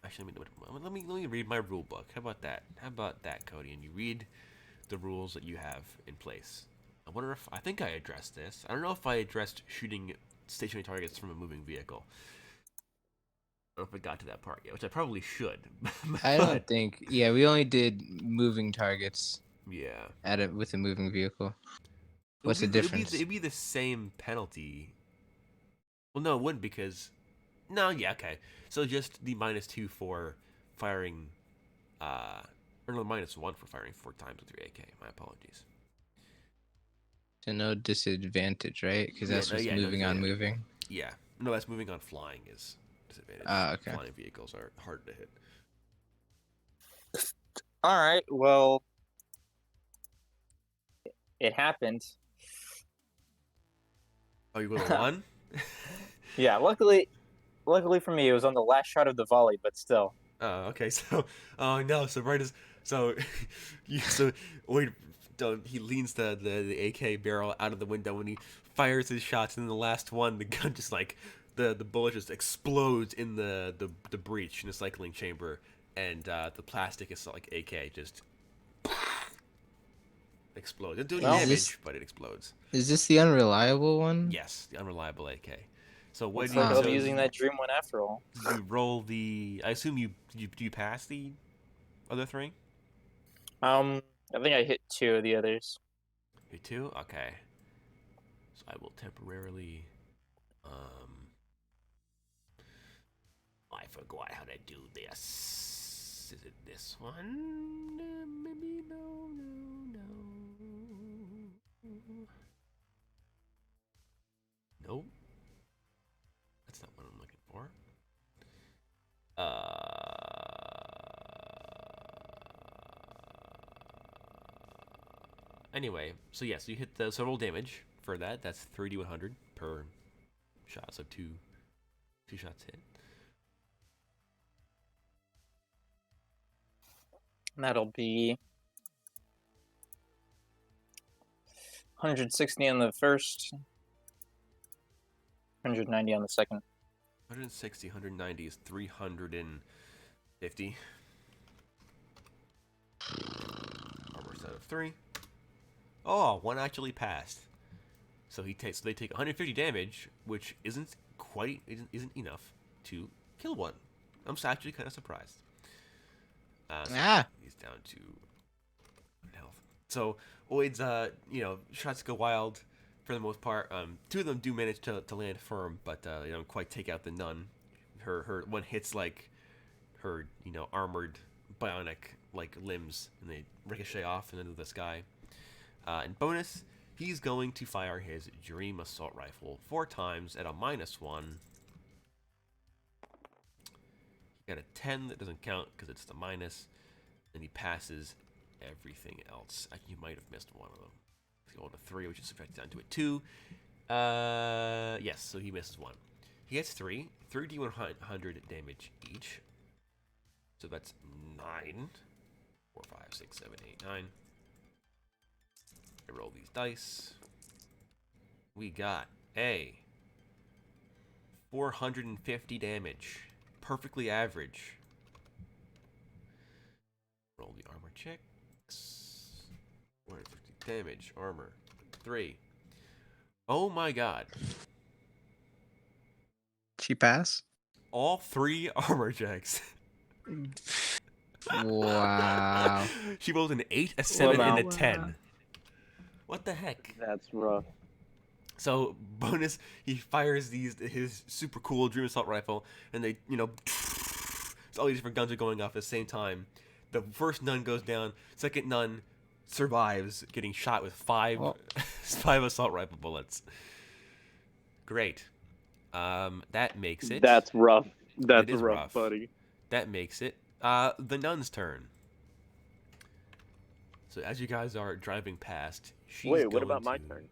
Actually, let me read my rule book. How about that? How about that, Cody? And you read the rules that you have in place. I think I addressed this. I don't know if I addressed shooting stationary targets from a moving vehicle. I don't know if I got to that part yet, which I probably should. I don't think. Yeah, we only did moving targets Yeah. with a moving vehicle. It What's the would difference? it'd be the same penalty. Well, no, it wouldn't because. No, yeah, okay. So just the -2 for firing. Or no, -1 for firing 4 times with your AK. My apologies. So no disadvantage, right? Because that's what's no moving on disadvantage. moving. Yeah. No, that's moving on flying is disadvantage. Okay. Flying vehicles are hard to hit. All right. Well, it happened. Oh, you rolled a 1? Yeah. Luckily for me, it was on the last shot of the volley, but still. Oh, okay. So, oh no. So right as wait, he leans the AK barrel out of the window when he fires his shots, and then the last one, the gun just like the bullet just explodes in the breach in the cycling chamber, and the plastic is like AK just explodes. It doesn't do any Well, damage, but it explodes. Is this the unreliable one? Yes, the unreliable AK. So what Looks do you? like I'll so be using that dream one after all. you roll the. I assume you pass the other 3. I think I hit 2 of the others. You 2? Okay. So I will temporarily. I forgot how to do this. Is it this one? Maybe no. Nope. That's not what I'm looking for. Anyway, so yes, you hit the roll damage for that. That's 3d100 per shot, so two shots hit. That'll be 160 on the first, 190 on the second. 160, 190 is 350. Armor set of 3. Oh, 1 actually passed. So they take 150 damage, which isn't enough to kill one. I'm actually kind of surprised. So he's down to health. So Oid's shots go wild for the most part. 2 of them do manage to land firm, but they don't quite take out the nun. Her one hits like her armored bionic like limbs, and they ricochet off into the sky. And bonus, he's going to fire his Dream Assault Rifle 4 times at a -1. Got a 10 that doesn't count because it's the minus, and he passes everything else. You might have missed one of them. He's going to 3, which is subtracted down to a 2. Yes, so he misses 1. He gets 3d100 damage each. So that's 9. 4, 5, 6, 7, 8, 9. I roll these dice. We got a 450 damage. Perfectly average. Roll the armor checks. 450 damage. Armor. 3. Oh my god. She pass? All 3 armor checks. Wow. She rolled an 8, a 7, and a Wow. 10. What the heck? That's rough. So bonus, he fires his super cool Dream Assault Rifle, and they so all these different guns are going off at the same time. The first nun goes down. Second nun survives, getting shot with 5 5 assault rifle bullets. Great. That makes it. That's rough. That's It is rough, buddy. That makes it The nun's turn. So as you guys are driving past, she's Wait, what going about my to- turn?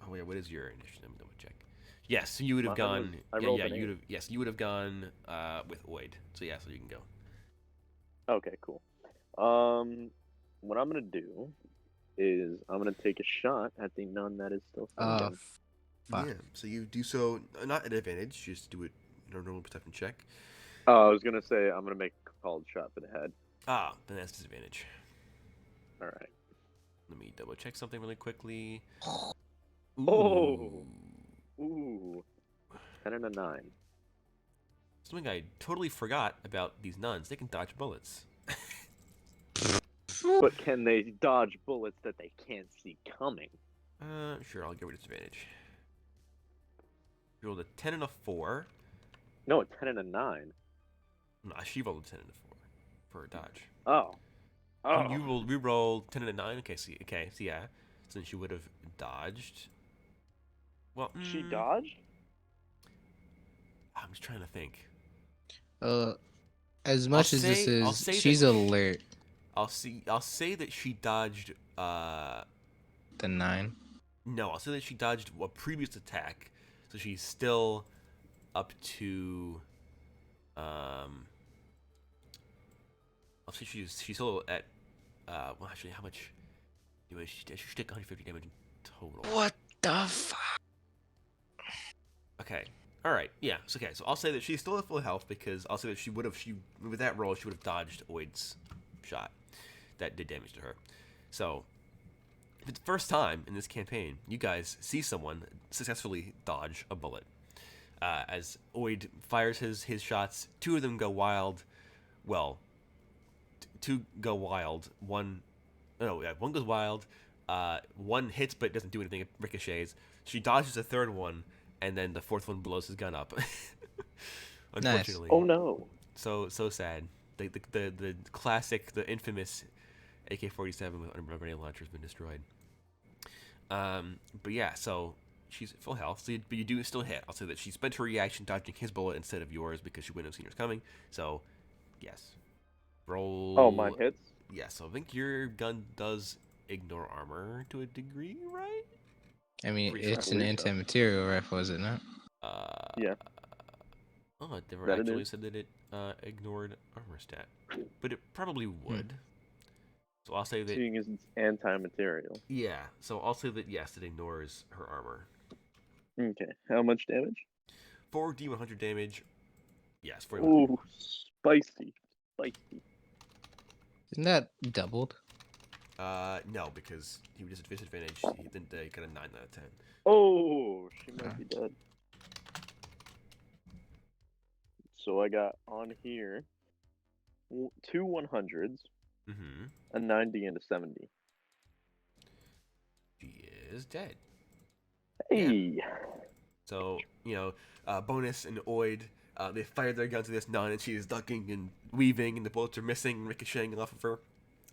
Oh wait, what is your initiative? Let me double check. Yes, so you would have Mine was- gone. I Yeah, rolled yeah, an you would eight. have. Yes, you would have gone with Oid. So yeah, so you can go. Okay, cool. What I'm gonna do is I'm gonna take a shot at the nun that is still standing. Fuck. Yeah. So you do so not at advantage. Just do it. Normal perception check. Oh, I was gonna say I'm gonna make a called shot for the head. Ah, then that's disadvantage. All right. Let me double check something really quickly. Oh. Ooh. 10 and a 9. Something I totally forgot about these nuns. They can dodge bullets. But can they dodge bullets that they can't see coming? Sure, I'll give her disadvantage. You rolled a 10 and a 4. No, a 10 and a 9. No, she rolled a 10 and a 4 for a dodge. Oh. Oh. And you rolled 10 and a 9? Okay, so yeah. Since she would have dodged. Well, She dodged? I'm just trying to think. As much as this is, she's alert. I'll say that she dodged. The 9. No, I'll say that she dodged a previous attack, so she's still up to. I'll say she's still at. Well, actually, how much? Anyway, she took 150 damage in total. What the fuck? Okay. All right. Yeah. So, okay. So I'll say that she's still at full health because I'll say that she with that roll she would have dodged Oid's shot that did damage to her. So for the first time in this campaign, you guys see someone successfully dodge a bullet. As Oid fires his shots, 2 of them go wild. Well, 2 go wild. One goes wild. 1 hits but doesn't do anything. It ricochets. She dodges a 3rd one. And then the 4th one blows his gun up. Unfortunately. Nice. Oh no. So sad. The classic, the infamous AK-47 with grenade launcher has been destroyed. But yeah, so she's at full health. So but you do still hit. I'll say that she spent her reaction dodging his bullet instead of yours because she wouldn't have seen yours coming. So yes, roll. Oh, mine hits? Yeah. So I think your gun does ignore armor to a degree, right? I mean, Pretty it's sure. an anti-material rifle, is it not? Yeah. Oh, it never That it actually is? said that it ignored armor stat, but it probably would. So I'll say that. Seeing as it's anti-material. Yeah. So I'll say that yes, it ignores her armor. Okay. How much damage? 4d100 damage. Yes, 4d100. Ooh, spicy. Spicy. Isn't that doubled? No, because he was disadvantage. He didn't got a 9 out of 10. Oh, she might be dead. So I got on here 2 100s, Mm-hmm. a 90, and a 70. She is dead. Hey! So, Bonus and Oid, they fired their guns at this nun, and she is ducking and weaving, and the bullets are missing, ricocheting off of her.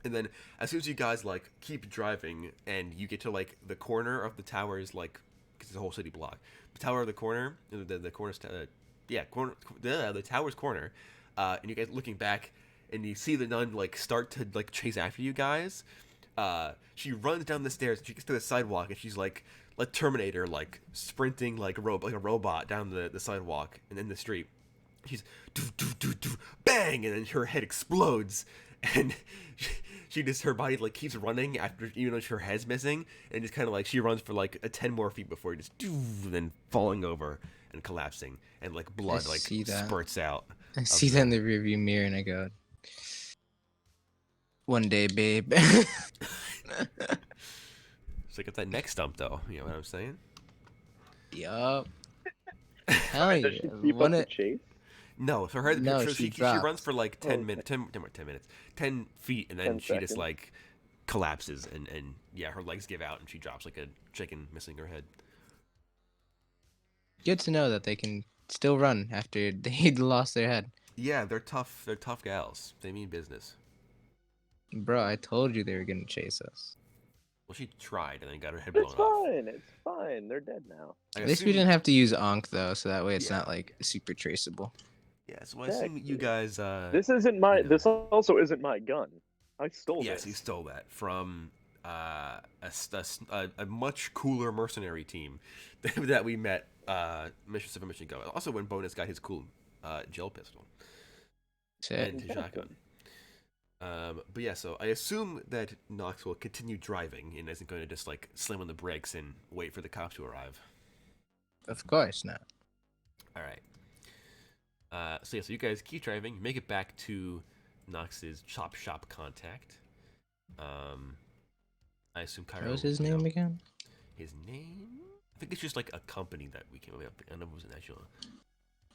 And then, as soon as you guys, keep driving, and you get to, the corner of the towers, because it's a whole city block. The tower of the corner, the corner's, the tower's corner, and you guys looking back, and you see the nun, start to, chase after you guys. She runs down the stairs, and she gets to the sidewalk, and she's, like Terminator, sprinting like a robot down the sidewalk and in the street. She's bang, and then her head explodes, and she just her body keeps running after even though her head's missing, and just kind of she runs for a 10 more feet before just then falling over and collapsing, and blood see that. spurts out. I see that in the rearview mirror and I go, one day, babe. So get that neck stump though. You know what I'm saying? Yup. Hell Does yeah. she keep up the chase? No, for her, No, so she she runs drops. for 10 minutes, 10 minutes, 10 feet, and then 10 she just seconds. collapses, and yeah, her legs give out, and she drops like a chicken missing her head. Good to know that they can still run after they lost their head. Yeah, they're tough. They're tough gals. They mean business. Bro, I told you they were gonna chase us. Well, she tried, and then got her head blown It's off. fine. It's fine. They're dead now. I At least we assume- didn't have to use Ankh though, so that way it's Yeah. not super traceable. Yeah, so I assume you Heck, guys. This isn't my. You know. This also isn't my gun. I stole Yes, this. he stole that from a much cooler mercenary team that we met mission 7 mission ago. Also, when Bonus got his cool gel pistol Shit. and his shotgun. But yeah, so I assume that Knox will continue driving and isn't going to just like slam on the brakes and wait for the cops to arrive. Of course not. All right. So yeah, so you guys keep driving, make it back to Knox's chop shop contact. I assume Cairo. What was his name again? His name? I think it's just like a company that we came up with. I don't know if it was an actual.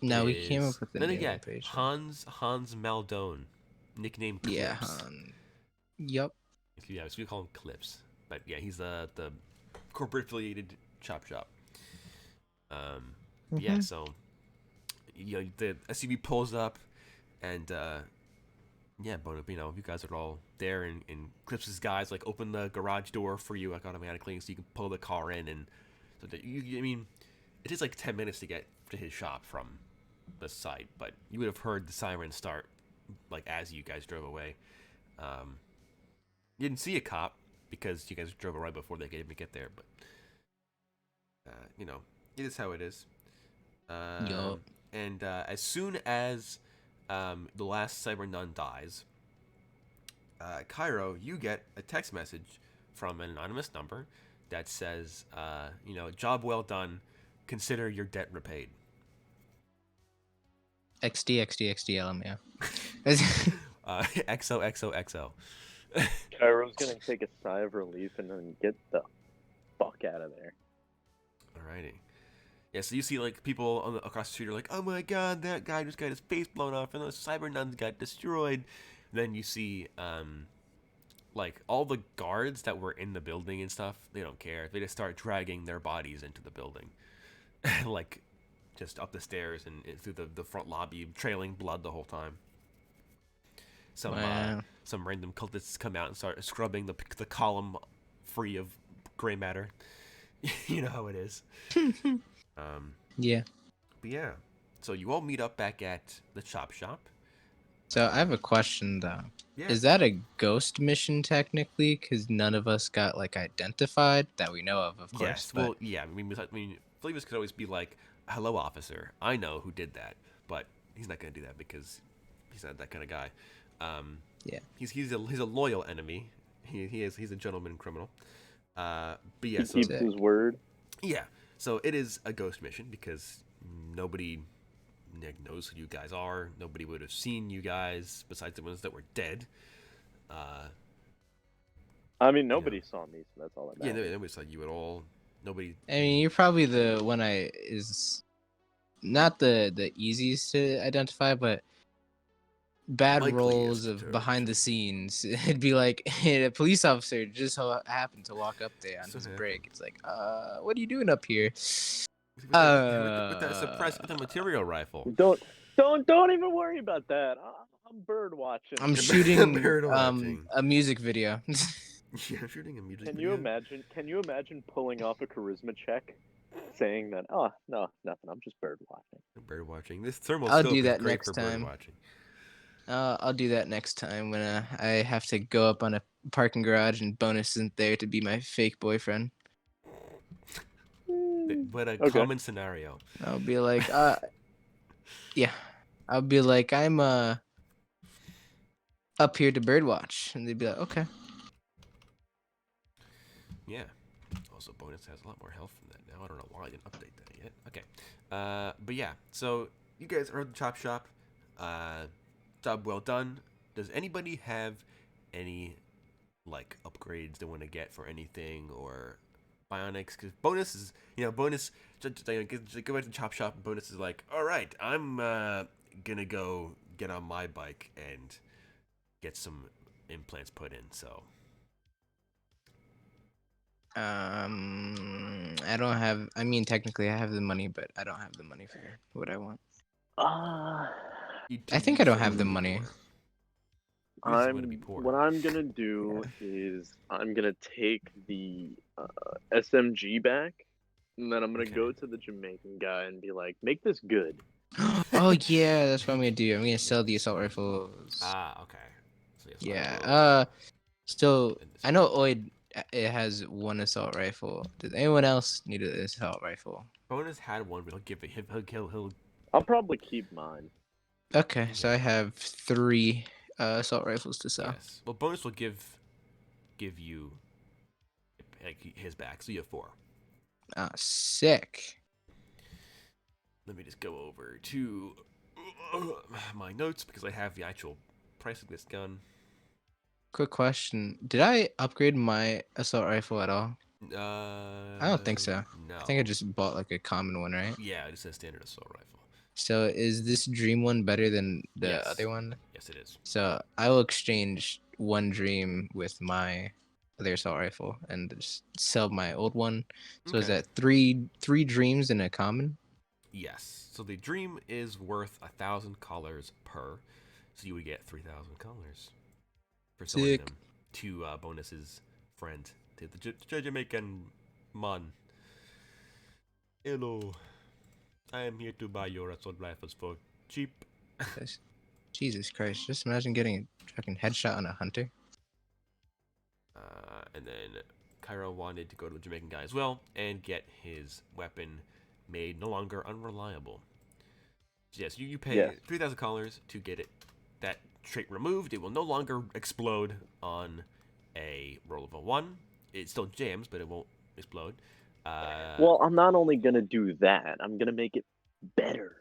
No, we came up with the No, name. yeah, I'm pretty sure. Hans Maldone, nickname Clips. Yeah. Yup. Yeah, so we call him Clips. But yeah, he's the corporate affiliated chop shop. Yeah, so you know the SUV pulls up, and yeah, but you know you guys are all there, and Clips's guys like open the garage door for you like automatically, so you can pull the car in, and so that I mean, it takes like 10 minutes to get to his shop from the site, but you would have heard the siren start like as you guys drove away. You didn't see a cop because you guys drove right before they could even get there, but you know, it is how it is. Yup. And as soon as the last Cyber Nun dies, Cairo, you get a text message from an anonymous number that says, you know, job well done, consider your debt repaid. XD LMAO. XOXOXO. Cairo's gonna take a sigh of relief and then get the fuck out of there. Alrighty. Yeah, so you see like people across the street are like, oh my god, that guy just got his face blown off and those cyber nuns got destroyed. Then you see like all the guards that were in the building and stuff, they don't care. They just start dragging their bodies into the building. Like just up the stairs and through the front lobby, trailing blood the whole time. Some random cultists come out and start scrubbing the column free of gray matter. You know how it is. Yeah. But yeah, so you all meet up back at the chop shop. So I have a question though. Yeah. Is that a ghost mission technically? Because none of us got like identified that we know of course. Yes. But... Well, yeah. I mean, Flavius could always be like, "Hello, officer. I know who did that," but he's not gonna do that because he's not that kind of guy. Yeah. He's a loyal enemy. He's a gentleman criminal. But yeah, He so keeps his word. yeah. So it is a ghost mission because nobody knows who you guys are. Nobody would have seen you guys besides the ones that were dead. I mean, nobody saw me, so that's all that Yeah, matters. nobody saw you at all. Nobody. I mean, you're probably the one is not the easiest to identify, but bad roles of behind the scenes. It'd be like a police officer just happened to walk up there on his break. It's like, what are you doing up here? With that suppressed material rifle. Don't even worry about that. I'm bird watching. I'm shooting Bird watching. a music video. Yeah, I'm shooting a music Can video. you imagine pulling off a charisma check, saying that? Oh no, nothing. I'm just bird watching. Bird watching. This thermal I'll scope do is that great next for time. bird watching. I'll do that next time when I have to go up on a parking garage and Bonus isn't there to be my fake boyfriend. What a Okay. common scenario. I'll be like, yeah. I'll be like, I'm up here to birdwatch, and they'd be like, okay. Yeah. Also, Bonus has a lot more health from that now. I don't know why I didn't update that yet. Okay. But yeah, so you guys are at the chop shop. Job well done. Does anybody have any like upgrades they want to get for anything or bionics? Because Bonus is, Bonus just go back to the chop shop. And Bonus is like, all right, I'm gonna go get on my bike and get some implants put in. So. I don't have. I mean, technically, I have the money, but I don't have the money for what I want. I think I don't have the money. What I'm gonna do is I'm gonna take the SMG back, and then I'm gonna go to the Jamaican guy and be like, "Make this good." Oh yeah, that's what I'm gonna do. I'm gonna sell the assault rifles. Ah, okay. So yes, Yeah. I will. Still, And this I know Oid. It has one assault rifle. Does anyone else need an assault rifle? Bonus had one, but he'll give it. He'll. I'll probably keep mine. Okay, so I Okay. have 3 assault rifles to sell. Yes. Well, bonus will give you like his back, so you have 4. Ah, sick. Let me just go over to my notes because I have the actual price of this gun. Quick question: did I upgrade my assault rifle at all? I don't think so. No. I think I just bought like a common one, right? Yeah, it says standard assault rifle. So is this dream one better than the Yes. other one? Yes, it is. So I will exchange one dream with my other assault rifle and just sell my old one. So is Okay. that three dreams in a common? Yes. So the dream is worth 1,000 collars per. So you would get 3,000 collars for selling Sick. them to Bonus's friend, to the Jamaican man. Hello, I am here to buy your assault rifles for cheap. Jesus Christ! Just imagine getting a fucking headshot on a hunter. And then Cairo wanted to go to the Jamaican guy as well and get his weapon made no longer unreliable. So yes, you pay Yes. 3,000 collars to get that trait removed. It will no longer explode on a roll of a 1. It still jams, but it won't explode. Well, I'm not only gonna do that. I'm gonna make it better.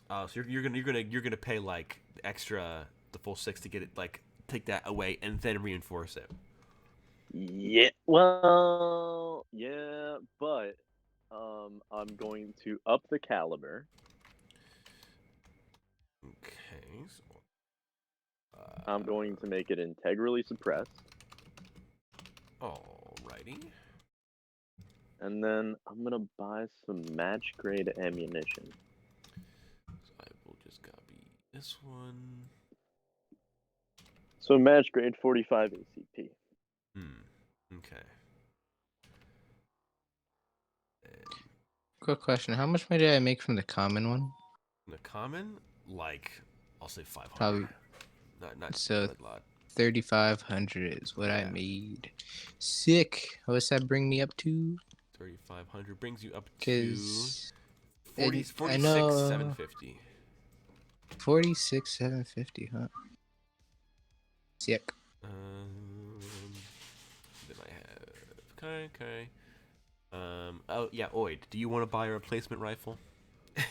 So you're gonna pay like the full 6 to get it, like take that away and then reinforce it. Yeah. Well, yeah, but I'm going to up the caliber. Okay. So, I'm going to make it integrally suppressed, alrighty. and then I'm gonna buy some match grade ammunition. So I will just copy this one. So match grade 45 ACP. Okay. And Quick question: how much money did I make from the common one? the common, like, I'll say 500. Probably Not so. a lot. 3,500 is what I Yeah. made. Sick. What's that bring me up to? 3,500 brings you up to Because 46, 750. 46,750, huh? Sick. Then I have okay. Oh yeah, Oid, do you want to buy a replacement rifle? I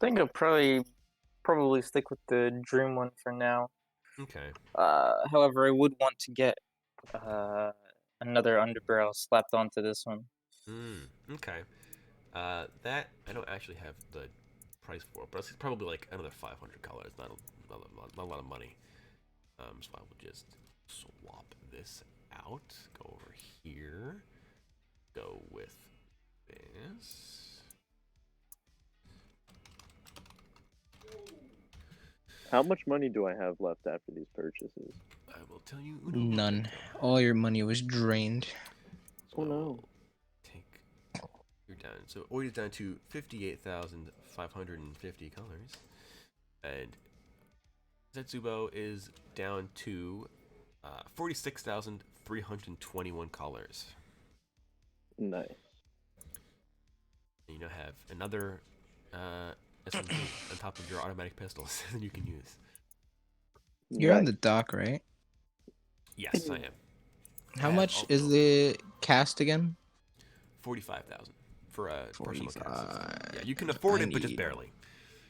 think I'll probably stick with the dream one for now. Okay. However, I would want to get another underbarrel slapped onto this one. Okay. That I don't actually have the price for, but it's probably like another 500 collars. Not a lot of money. So I will just swap this out. Go over here. Go with this. How much money do I have left after these purchases? I will tell you. None. All your money was drained. So Oh, I no. will take. You're down. So Oid is down to 58,550 colors, and Zetsubo is down to 46,321 colors. Nice. And you now have another SMG on top of your automatic pistols that you can use. You're on Nice. the dock, right? Yes, I am. How I have much is also the cast again? 45,000 for a personal cast system. 45. Yeah, you can afford I it, but just need barely.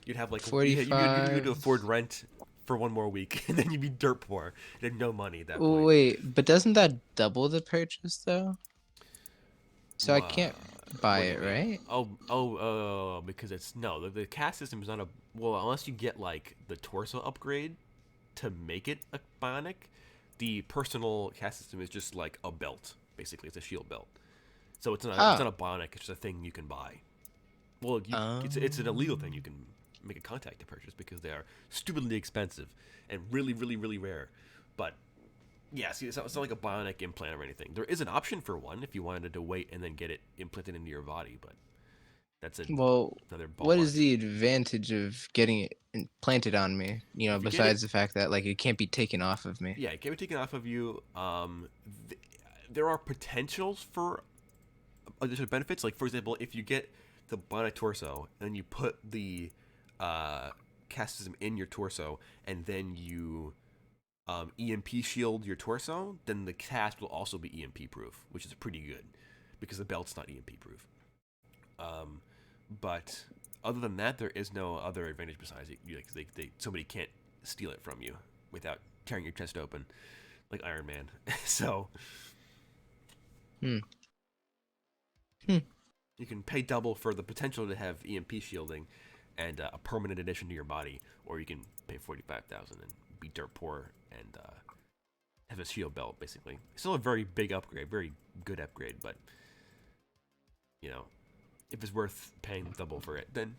You'd have like you'd 45. afford rent for one more week, and then you'd be dirt poor. You had no money at that point. Wait, but doesn't that double the purchase though? So I can't buy What do you it, mean? right? Because it's no, the cast system is not a unless you get like the torso upgrade to make it a bionic. The personal cast system is just like a belt, basically. It's a shield belt, so it's not a bionic. It's just a thing you can buy. Well, it's an illegal thing you can make a contact to purchase because they are stupidly expensive and really, really, really rare. But yeah, see, it's not like a bionic implant or anything. There is an option for one if you wanted to wait and then get it implanted into your body, but That's Well, another ballpark. what is the advantage of getting it implanted on me? You know, If you get besides the fact that like it can't be taken off of me. Yeah, it can be taken off of you. There are potentials for additional benefits. Like, for example, if you get the bionic torso and you put the cast system in your torso and then you EMP shield your torso, then the cast will also be EMP proof, which is pretty good because the belt's not EMP proof. But other than that, there is no other advantage besides it. Somebody can't steal it from you without tearing your chest open, like Iron Man. So, Hmm. you can pay double for the potential to have EMP shielding and a permanent addition to your body, or you can pay 45,000 and be dirt poor and have a shield belt. Basically, still a very big upgrade, very good upgrade, but you know, if it's worth paying double for it, then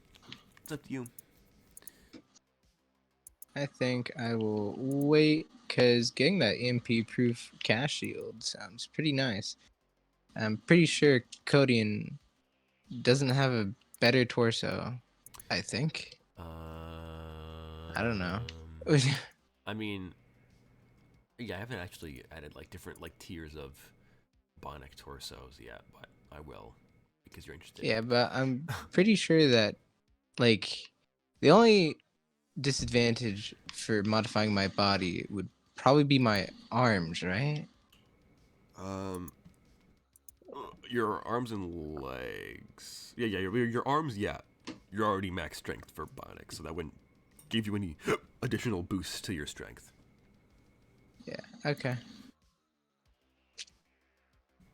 it's up to you. I think I will wait because getting that EMP-proof cash shield sounds pretty nice. I'm pretty sure Kodian doesn't have a better torso. I think. I don't know. I mean, yeah, I haven't actually added like different like tiers of bionic torsos yet, but I will because you're interested. Yeah, but I'm pretty sure that like the only disadvantage for modifying my body would probably be my arms, right? Your arms and legs. Yeah, your arms. Yeah, you're already max strength for bionic, so that wouldn't give you any additional boosts to your strength. Yeah. Okay.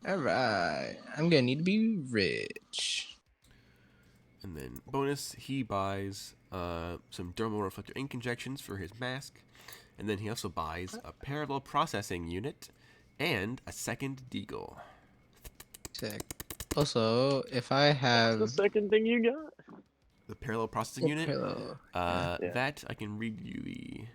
All right. I'm gonna need to be rich. And then bonus, he buys some dermal reflector ink injections for his mask, and then he also buys a parallel processing unit and a second deagle. Sick. Also, if I have The second thing you got. The parallel processing unit. Hello. Yeah. That I can read you the.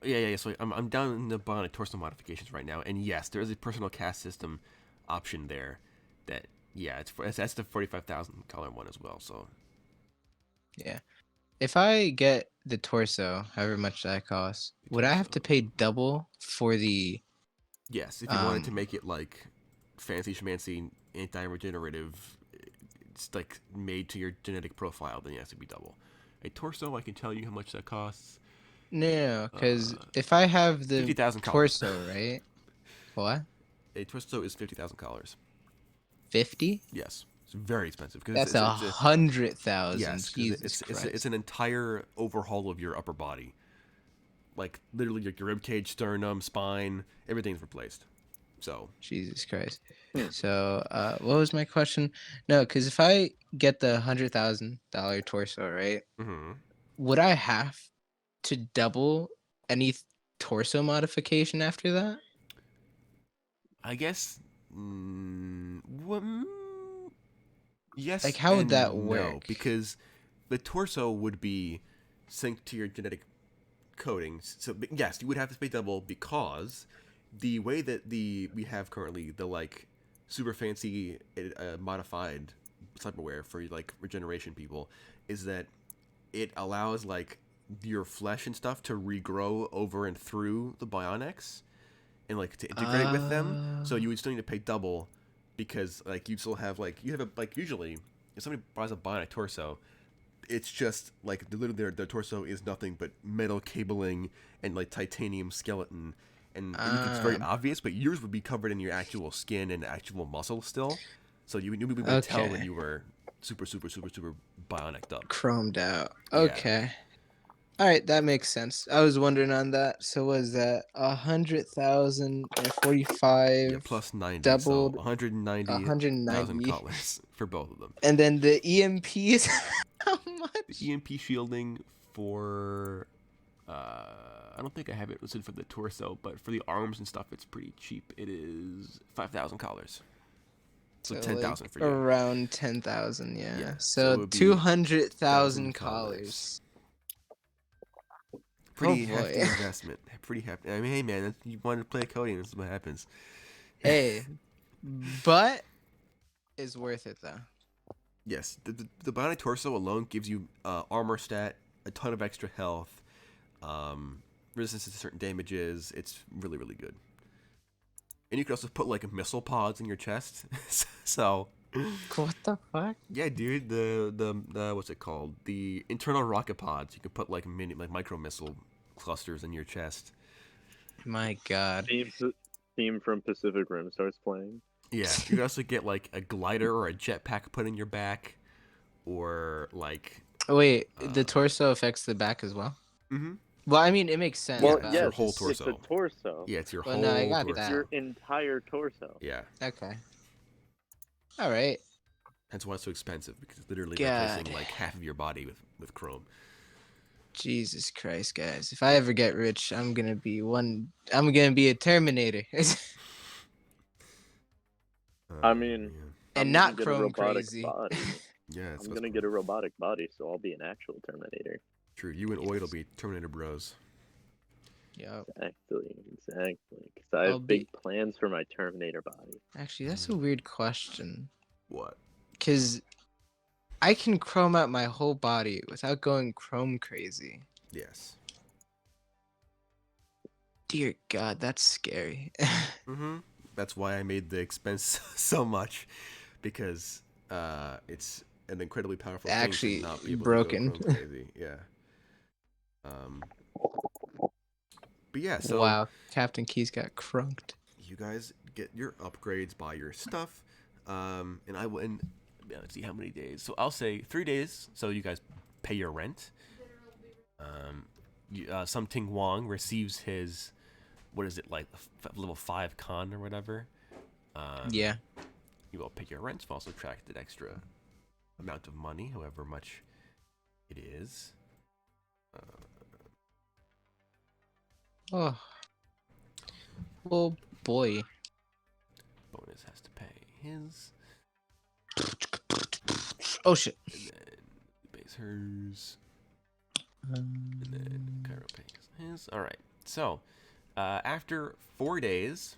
Yeah. So I'm down in the bionic torso modifications right now, and yes, there is a personal cast system option there. That that's the $45,000 one as well. So Yeah. If I get the torso, however much that costs, would I have to pay double for the yes, if you wanted to make it like fancy schmancy, anti-regenerative, it's like made to your genetic profile, then it has to be double. A torso, I can tell you how much that costs. No, because if I have the $50,000. torso, right? What? A torso is $50,000. 50? Yes, it's very expensive because That's it's 100,000. yes, Jesus Christ. it's an entire overhaul of your upper body. Like literally, your rib cage, sternum, spine, everything's replaced. So Jesus Christ. So, what was my question? No, because if I get the $100,000 torso, right? Would I have to double any torso modification after that? I guess, yes. Like, how would and that no, work? because the torso would be synced to your genetic codings. So yes, you would have to pay double because the way that we have currently the like super fancy modified cyberware for like regeneration people is that it allows like your flesh and stuff to regrow over and through the bionics and like to integrate with them. So you would still need to pay double because like you still have like you have a like usually if somebody buys a bionic torso, it's just like literally their torso is nothing but metal cabling and like titanium skeleton, and it's very obvious. But yours would be covered in your actual skin and actual muscle still, so you would tell when you were super bionic up, chromed out. Yeah. Okay. All right, that makes sense. I was wondering on that. So was that 100,000 and 45? Yeah, plus 90, doubled, so $190,000 for both of them. And then the EMPs, how much? The EMP shielding for I don't think I have it listed for the torso, but for the arms and stuff, it's pretty cheap. It is $5,000. So 10,000 for you. Around 10,000, yeah. Yeah, So it would be $200,000. Pretty Oh, boy. hefty investment. Pretty hefty. I mean, hey man, you wanted to play coding. This is what happens. Hey, but it's worth it though. Yes, the bionic torso alone gives you armor stat, a ton of extra health, resistance to certain damages. It's really, really good. And you can also put like missile pods in your chest. So, What the fuck? yeah, dude, the what's it called? The internal rocket pods. You can put like micro missile clusters in your chest. My God. Theme from Pacific Rim starts playing. Yeah, you can also get like a glider or a jetpack put in your back, or like. Wait, the torso affects the back as well? Mm-hmm. Well, I mean, it makes sense. Well, but it's I your was whole just- torso. It's a torso. Yeah, it's your Well, whole no, I got torso. that. Your entire torso. Yeah, Okay. All right. that's why it's so expensive, because it's literally God. replacing like half of your body with chrome. Jesus Christ, guys! If I ever get rich, I'm gonna be a Terminator, I mean, yeah. and I'm not gonna get a chrome robotic crazy. body. Yeah, it's I'm gonna get a robotic body, so I'll be an actual Terminator. true. You and Oid will be Terminator Bros. Yep. Exactly. Because I I'll have big be- plans for my Terminator body. Actually, that's a weird question. What? Cause I can chrome out my whole body without going chrome crazy. Yes. Dear God, that's scary. Mm-hmm. That's why I made the expense so much, because it's an incredibly powerful Actually thing to not be able broken. to go chrome crazy. Yeah. But yeah, so Wow, Captain Keys got crunked. you guys get your upgrades, buy your stuff, and I will. And let's see how many days. So I'll say 3 days. So you guys pay your rent. Some Ting Wong receives his, what is it, like level 5 con or whatever. Yeah. You will pay your rent. You've also tracked an extra amount of money, however much it is. Oh. Oh boy. Bonus has to pay his, Oh shit. and then he pays hers, and then Cairo pays his. All right. So after 4 days,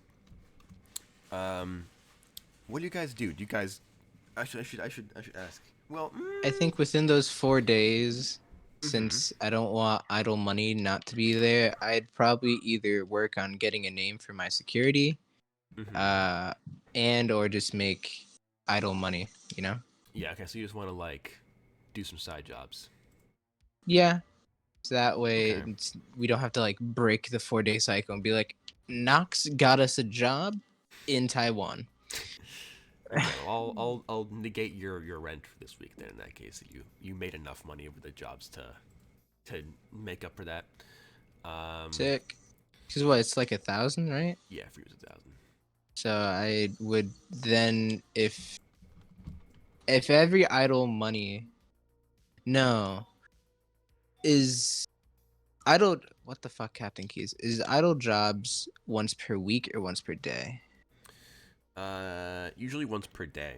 what do you guys do? Do you guys? I should ask. Well, I think within those 4 days, Mhm. since I don't want idle money not to be there, I'd probably either work on getting a name for my security, mhm. and or just make idle money, you know? Yeah. Okay. So you just want to like do some side jobs. Yeah. So that way Okay. we don't have to like break the 4-day cycle and be like, Knox got us a job in Taiwan. Okay, well, I'll negate your rent for this week then. In that case, you made enough money over the jobs to make up for that. Sick. Because what, it's like 1,000, right? Yeah, for yours 1,000. So I would then, if every idle money, no, is idle. What the fuck, Captain Keys? Is idle jobs once per week or once per day? Usually once per day.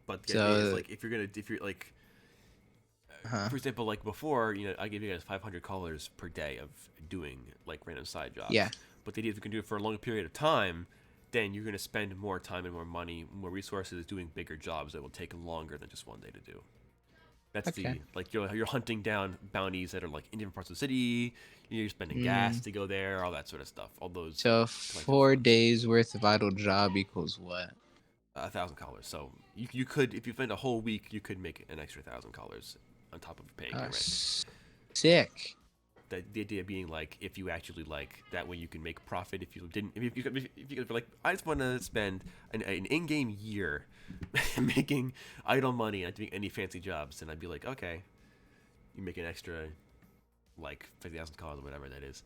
But the So- idea is like if you're like, Huh? for example, like before, I give you guys $500 per day of doing like random side jobs. Yeah. But the idea is we can do it for a longer period of time, then you're gonna spend more time and more money, more resources doing bigger jobs that will take longer than just one day to do. That's Okay. like you're hunting down bounties that are like in different parts of the city. You're spending gas to go there, all that sort of stuff. All those. So 4 days worth of idle job equals what? $1,000. So you could, if you spend a whole week, you could make an extra $1,000 on top of paying your rent. Sick. The idea being like, if you actually like that way, you can make profit. If you didn't, if you were like, I just want to spend an in-game year making idle money, not doing any fancy jobs, then I'd be like, okay, you make an extra like $50,000 or whatever that is.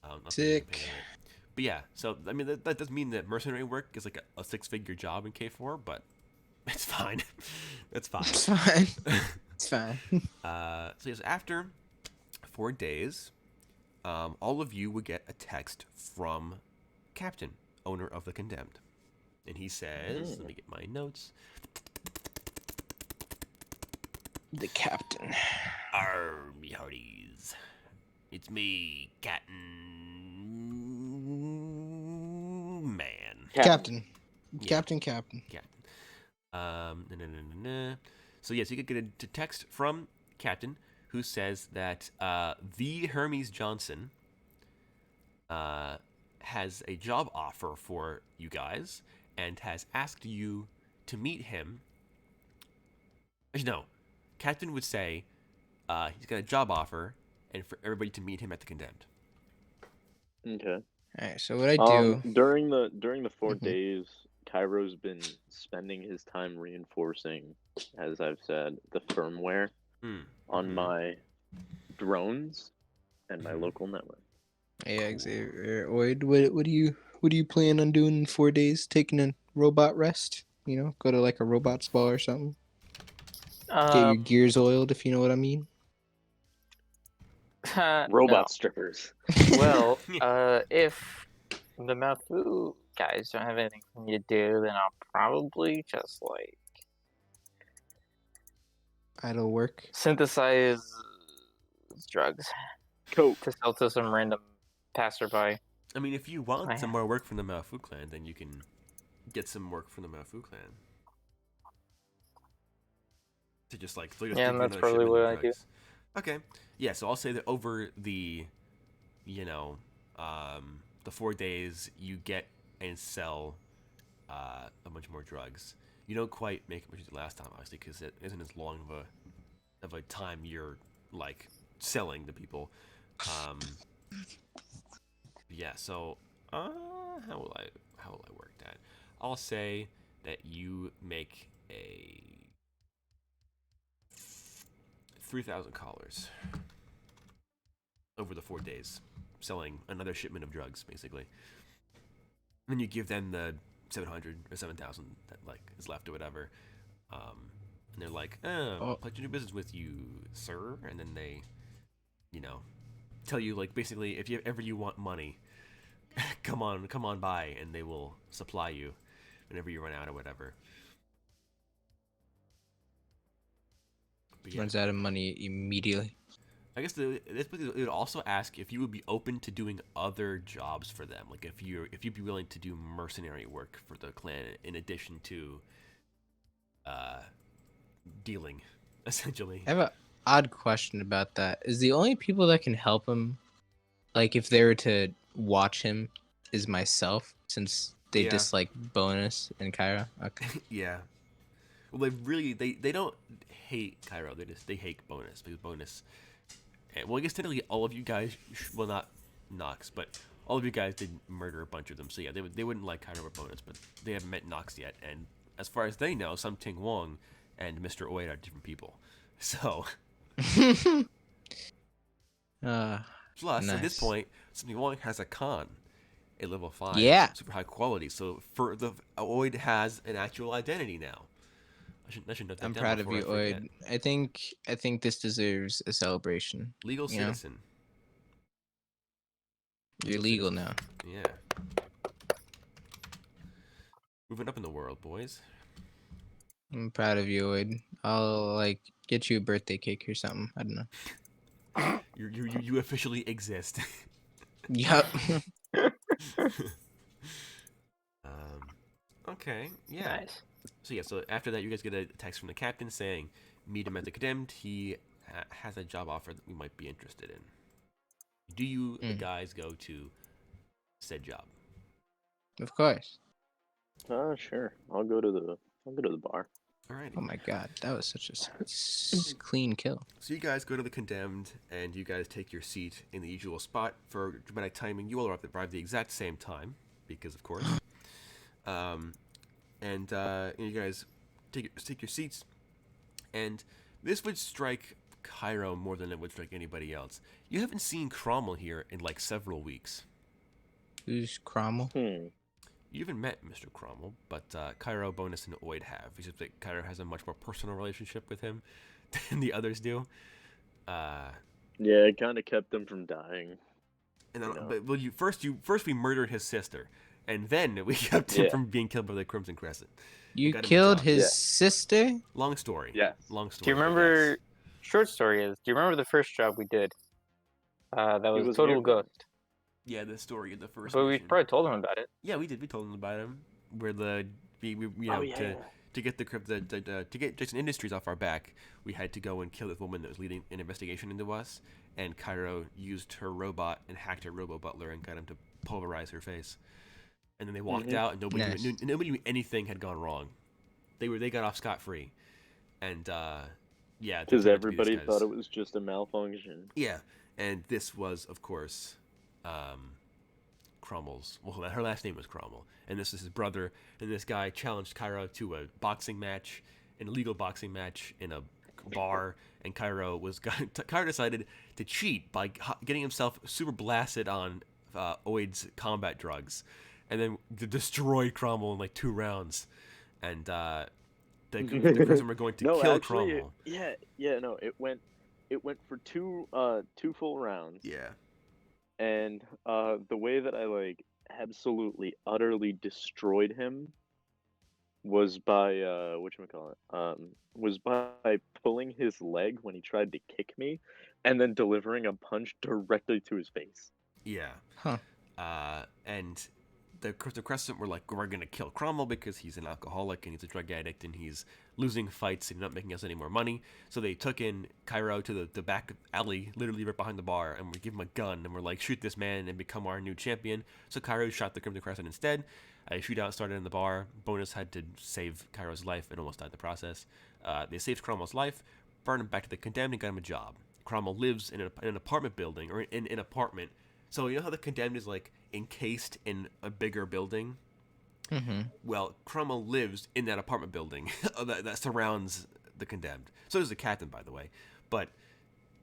I'll pay you to Sick. pay it. But yeah, so I mean that does mean that mercenary work is like a 6-figure job in K4, but it's fine. It's fine. It's fine. It's fine. So yes, after 4 days, all of you would get a text from Captain, owner of the Condemned, and he says, "Let me get my notes." The captain. Army hearties, it's me, Man. Captain. Yeah. Captain. Captain. So yes, you could get a text from Captain who says that the Hermes Johnson has a job offer for you guys and has asked you to meet him. Actually, no, Captain would say he's got a job offer and for everybody to meet him at the Condemned. Okay. Alright, so what I do... During the 4 Mhm. days, Cairo's been spending his time reinforcing, as I've said, the firmware on my drones and my local network. Hey, Xavier, Oid, what do you plan on doing in 4 days? Taking a robot rest? You know, go to like a robot spa or something. Get your gears oiled, if you know what I mean. Robot No. strippers. Well, if the Mafu guys don't have anything for me to do, then I'll probably just like Idle work. synthesize drugs Coke. to sell to some random passerby. I mean, if you want some more work from the Mafu clan, then you can get some work from the Mafu clan. To just like, Yeah, and that's probably what I do. Okay, yeah. So I'll say that over the, the 4 days, you get and sell a bunch more drugs. You don't quite make it much as last time, obviously, because it isn't as long of a time you're like selling to people. Yeah. So, how will I work that? I'll say that you make a 3,000 collars over the 4 days, selling another shipment of drugs, basically. Then you give them the 700 or 7,000 that like is left or whatever, and they're like, "Oh, I'd like to do business with you, sir." And then they, tell you like basically, if you want money, come on by, and they will supply you whenever you run out or whatever. Runs out of money immediately. I guess it would also ask if you would be open to doing other jobs for them, like if you'd be willing to do mercenary work for the clan in addition to dealing, essentially. I have an odd question about that. Is the only people that can help him, like if they were to watch him, is myself, since they dislike Bonus and Kyra? Okay. Yeah. Well, they don't hate Cairo. They hate Bonus because Bonus. Well, I guess technically all of you guys, well, not Nox, but all of you guys did murder a bunch of them. So yeah, they wouldn't like Cairo or Bonus, but they haven't met Nox yet. And as far as they know, Something Wong and Mr. Oid are different people. So. Plus, nice. at this point, Something Wong has a con. A level 5, super high quality. So for the Oid has an actual identity now. I should note that I'm down proud of before you, I forget. Oid. I think this deserves a celebration. Legal citizen. You're legal now. Yeah. Moving up in the world, boys. I'm proud of you, Oid. I'll like get you a birthday cake or something. I don't know. You officially exist. Yup. Okay. Yeah. Nice. So yeah. So after that, you guys get a text from the captain saying, "Meet him at the Condemned. He has a job offer that we might be interested in." Do you guys go to said job? Of course. Sure. I'll go to the bar. Alrighty. Oh my god, that was such a clean kill. So you guys go to the Condemned, and you guys take your seat in the usual spot. For dramatic timing, you all arrive the exact same time, because of course. And you guys take your seats, and this would strike Cairo more than it would strike anybody else. You haven't seen Cromwell here in like several weeks. Who's Cromwell? You haven't met Mr. Cromwell, but Cairo, Bonus, and Oid have. Except that Cairo has a much more personal relationship with him than the others do. Yeah, it kind of kept them from dying. And then, but first we murdered his sister, and then we kept him from being killed by the Crimson Crescent. You killed his sister? Long story. Yes. Long story. Do you remember? Yes. Short story is. Do you remember the first job we did? That was Total Ghost. Yeah, the story of the first. But we probably told him about it. Yeah, we did. We told him about him. Where we to get to get Jason Industries off our back, we had to go and kill this woman that was leading an investigation into us. And Cairo used her robot and hacked her robo butler and got him to pulverize her face. And then they walked out, and nobody knew anything had gone wrong. They got off scot free, and yeah, Because everybody thought it was just a malfunction. Yeah, and this was, of course, Cromwell's. Well, her last name was Cromwell, and this is his brother. And this guy challenged Cairo to a boxing match, an illegal boxing match in a bar. And Cairo decided to cheat by getting himself super blasted on Oid's combat drugs, and then destroyed Cromwell in like 2 rounds. And the person were going to kill Cromwell. No, it went for two full rounds. Yeah. And the way that I like absolutely utterly destroyed him was by was by pulling his leg when he tried to kick me, and then delivering a punch directly to his face. Yeah. Huh. And the Crescent were like, we're gonna kill Cromwell because he's an alcoholic and he's a drug addict and he's losing fights and not making us any more money. So they took in Cairo to the back alley, literally right behind the bar, and we give him a gun and we're like, shoot this man and become our new champion. So Cairo shot the Crimson Crescent instead. A shootout started in the bar. Bonus had to save Cairo's life and almost died in the process. They saved Cromwell's life, brought him back to the Condemned, and got him a job. Cromwell lives in an apartment building, or in an apartment. So you know how the Condemned is like encased in a bigger building? Mm-hmm. Well, Cromwell lives in that apartment building that surrounds the Condemned. So does the captain, by the way. But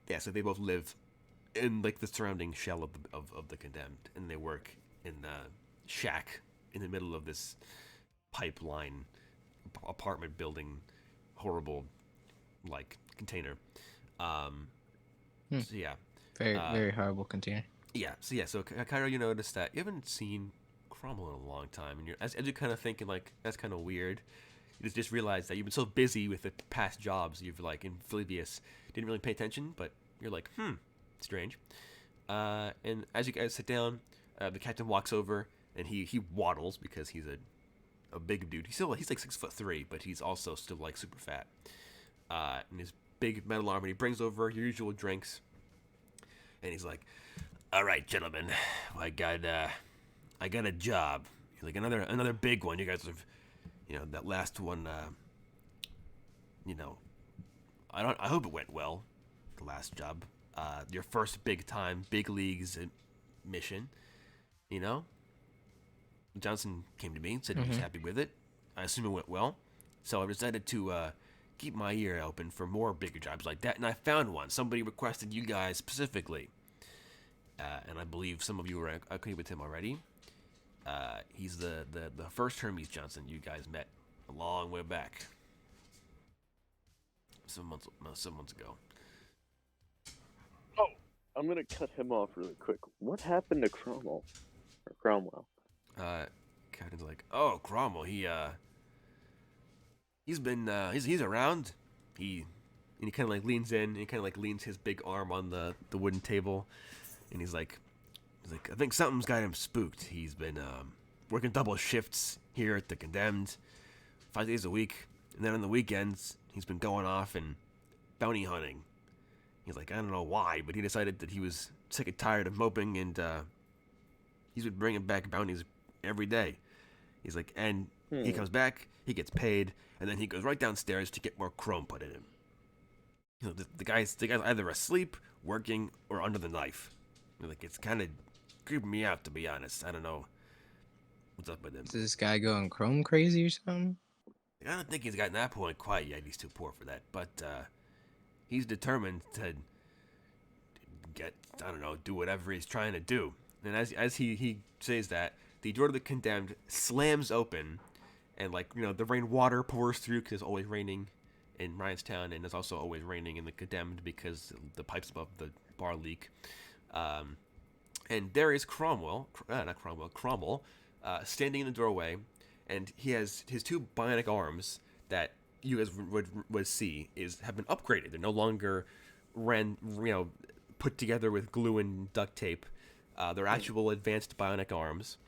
yeah, so they both live in like the surrounding shell of the Condemned, and they work in a shack in the middle of this pipeline apartment building, horrible like container. So yeah, very horrible container. Yeah, so Cairo, you noticed that you haven't seen Cromwell in a long time, and as you're kind of thinking like that's kind of weird. You just realized that you've been so busy with the past jobs, you've like in Flavius didn't really pay attention, but you're like, strange. And as you guys sit down, the captain walks over and he waddles because he's a big dude. He's like 6'3", but he's also still like super fat. And his big metal arm, and he brings over your usual drinks, and he's like, all right, gentlemen, I got a job. Like another big one. You guys have, that last one. I hope it went well. The last job, your first big leagues mission. Johnson came to me and said he was happy with it. I assume it went well, so I decided to keep my ear open for more bigger jobs like that, and I found one. Somebody requested you guys specifically. And I believe some of you were acquainted with him already. He's the first Hermes Johnson you guys met a long way back. Some months ago. Oh, I'm gonna cut him off really quick. What happened to Cromwell? Captain's like, oh, Cromwell, he's around. He kind of like leans in, and he kind of like leans his big arm on the wooden table. And he's like, I think something's got him spooked. He's been working double shifts here at the Condemned, 5 days a week, and then on the weekends he's been going off and bounty hunting. He's like, I don't know why, but he decided that he was sick and tired of moping, and he's been bringing back bounties every day. He's like, and he comes back, he gets paid, and then he goes right downstairs to get more chrome put in him. The guy's either asleep, working, or under the knife. Like, it's kind of creeping me out, to be honest. I don't know what's up with him. Is this guy going chrome crazy or something? I don't think he's gotten that point quite yet. He's too poor for that. But he's determined to get, do whatever he's trying to do. And as he says that, the door to the Condemned slams open, and the rainwater pours through because it's always raining in Ryanstown, and it's also always raining in the Condemned because the pipes above the bar leak. And there is Cromwell, standing in the doorway, and he has his 2 bionic arms that you guys would see have been upgraded. They're no longer put together with glue and duct tape. They're actual advanced bionic arms,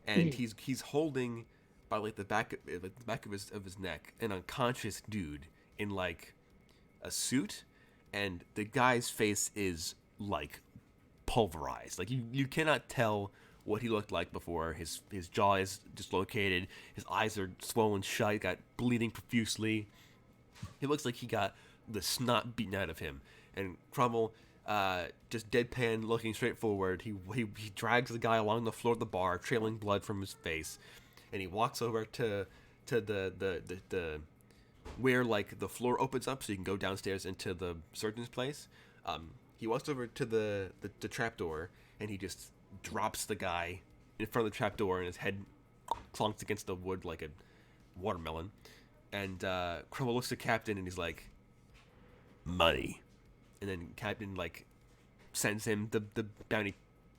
and he's holding by like the back of his neck, an unconscious dude in like a suit, and the guy's face is like pulverized. Like you cannot tell what he looked like before. His jaw is dislocated. His eyes are swollen shut. He got bleeding profusely. He looks like he got the snot beaten out of him. And Cromwell, just deadpan, looking straight forward, he drags the guy along the floor of the bar, trailing blood from his face, and he walks over to the where like the floor opens up so you can go downstairs into the surgeon's place. He walks over to the trapdoor, and he just drops the guy in front of the trapdoor, and his head clunks against the wood like a watermelon. And Cromwell looks at Captain, and he's like, money. And then Captain like sends him the bounty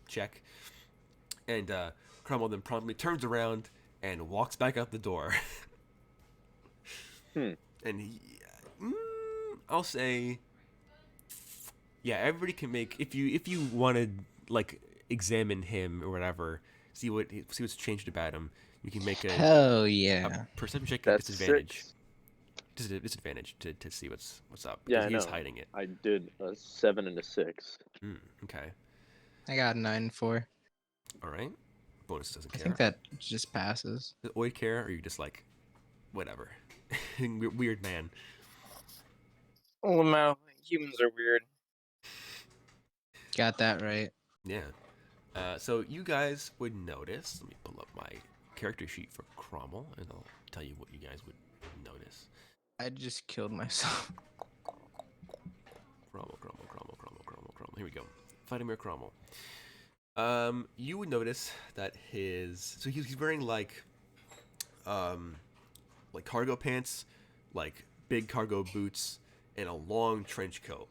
check, and Cromwell then promptly turns around and walks back out the door. And I'll say, yeah, everybody can make, if you want to like examine him or whatever, see what's changed about him. You can make Hell a yeah. perception check at That's disadvantage. 6. Disadvantage to see what's up. Yeah, Because I he's know. hiding it. I did a 7 and a 6. Okay. I got 9 and 4. All right. Bonus doesn't I care. think that just passes. Does Oi care, or are you just like, whatever? Weird man. Lamau, humans are weird. Got that right. Yeah. So you guys would notice. Let me pull up my character sheet for Cromwell, and I'll tell you what you guys would notice. I just killed myself. Cromwell. Here we go. Vladimir Cromwell. You would notice that he's wearing like cargo pants, like big cargo boots, and a long trench coat.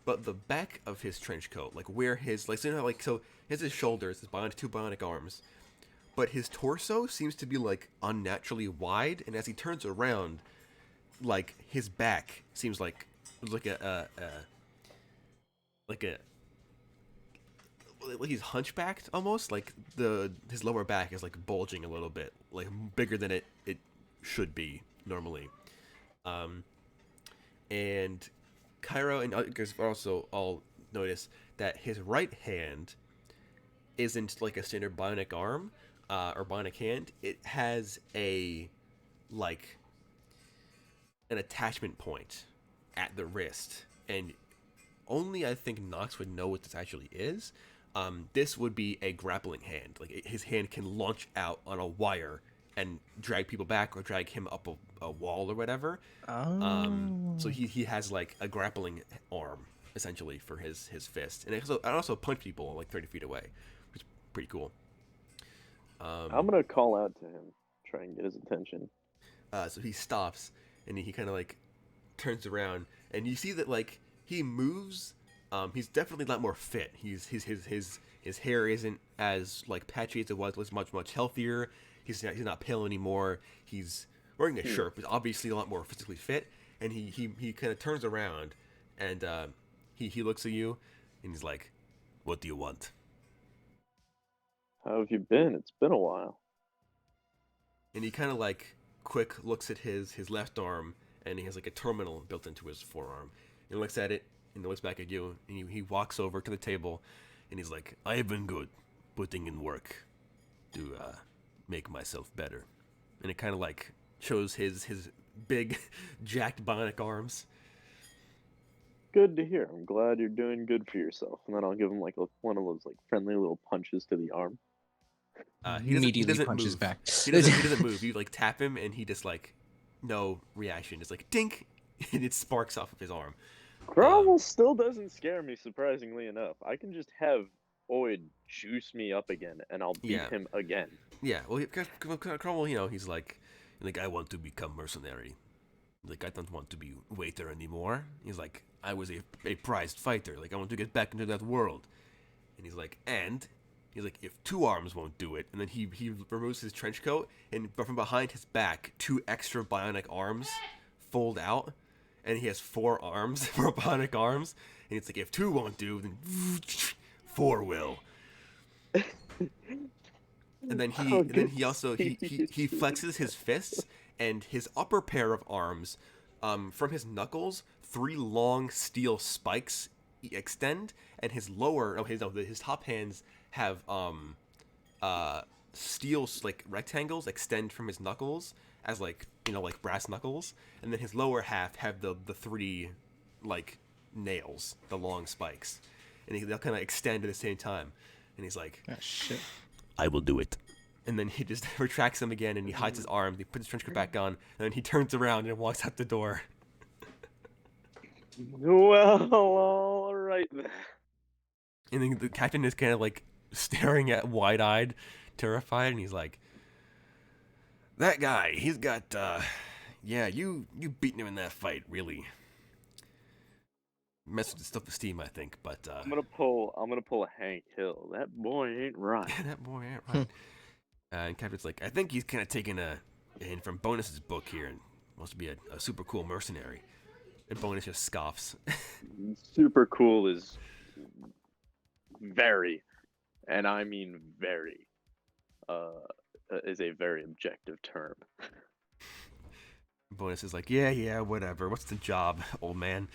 But the back of his trench coat, like where his so his shoulders, his two bionic arms, but his torso seems to be like unnaturally wide, and as he turns around, like his back seems like he's hunchbacked almost, like his lower back is like bulging a little bit, like bigger than it should be normally. And Cairo and others also all notice that his right hand isn't like a standard bionic arm or bionic hand. It has an attachment point at the wrist, and only I think Nox would know what this actually is. This would be a grappling hand. Like his hand can launch out on a wire and drag people back or drag him up a wall or whatever. So he has like a grappling arm essentially for his fist, and I also punch people like 30 feet away, which is pretty cool. I'm gonna call out to him, try and get his attention. So he stops, and he kind of like turns around, and you see that like he moves. He's definitely a lot more fit. His hair isn't as like patchy as it was. It's much healthier. He's not pale anymore. He's wearing a shirt, but obviously a lot more physically fit. And he kind of turns around, and he looks at you, and he's like, "What do you want?" How have you been? It's been a while. And he kind of like quick looks at his left arm, and he has like a terminal built into his forearm. And looks at it, and looks back at you, and he walks over to the table, and he's like, "I have been good, putting in work to make myself better." And it kind of like shows his big, jacked bionic arms. Good to hear. I'm glad you're doing good for yourself. And then I'll give him like one of those like friendly little punches to the arm. He Immediately doesn't punches move. back. He doesn't move. You like tap him, and he just like no reaction. It's like dink, and it sparks off of his arm. Cromwell still doesn't scare me, surprisingly enough. I can just have Oid juice me up again, and I'll beat him again. Yeah, well, Cromwell, he's like, I want to become mercenary. Like, I don't want to be waiter anymore. He's like, I was a prized fighter. Like, I want to get back into that world. And he's like, if 2 arms won't do it, and then he removes his trench coat, and from behind his back, 2 extra bionic arms fold out, and he has 4 arms, 4 bionic arms, and it's like, if 2 won't do, then 4 will. And then Oh, he also he flexes his fists, and his upper pair of arms, from his knuckles, 3 long steel spikes extend, and his lower his top hands have uh steel like rectangles extend from his knuckles as like like brass knuckles, and then his lower half have the 3 like nails, the long spikes, and they'll kind of extend at the same time, and he's like, Oh, shit. I will do it. And then he just retracts them again, and he hides his arms. He puts his trench coat back on, and then he turns around and walks out the door. Well, all right then. And then the captain is kind of like staring at wide-eyed, terrified, and he's like, "That guy, he's got, yeah, you beaten him in that fight, really messed with his self-esteem, I think. But I'm gonna pull a Hank Hill. That boy ain't right. that boy ain't right." And Captain's like, "I think he's kind of taking a hint from Bonus's book here, and wants to be a super cool mercenary." And Bonus just scoffs. Super cool is very, and I mean very, is a very objective term. Bonus is like, yeah, whatever. What's the job, old man?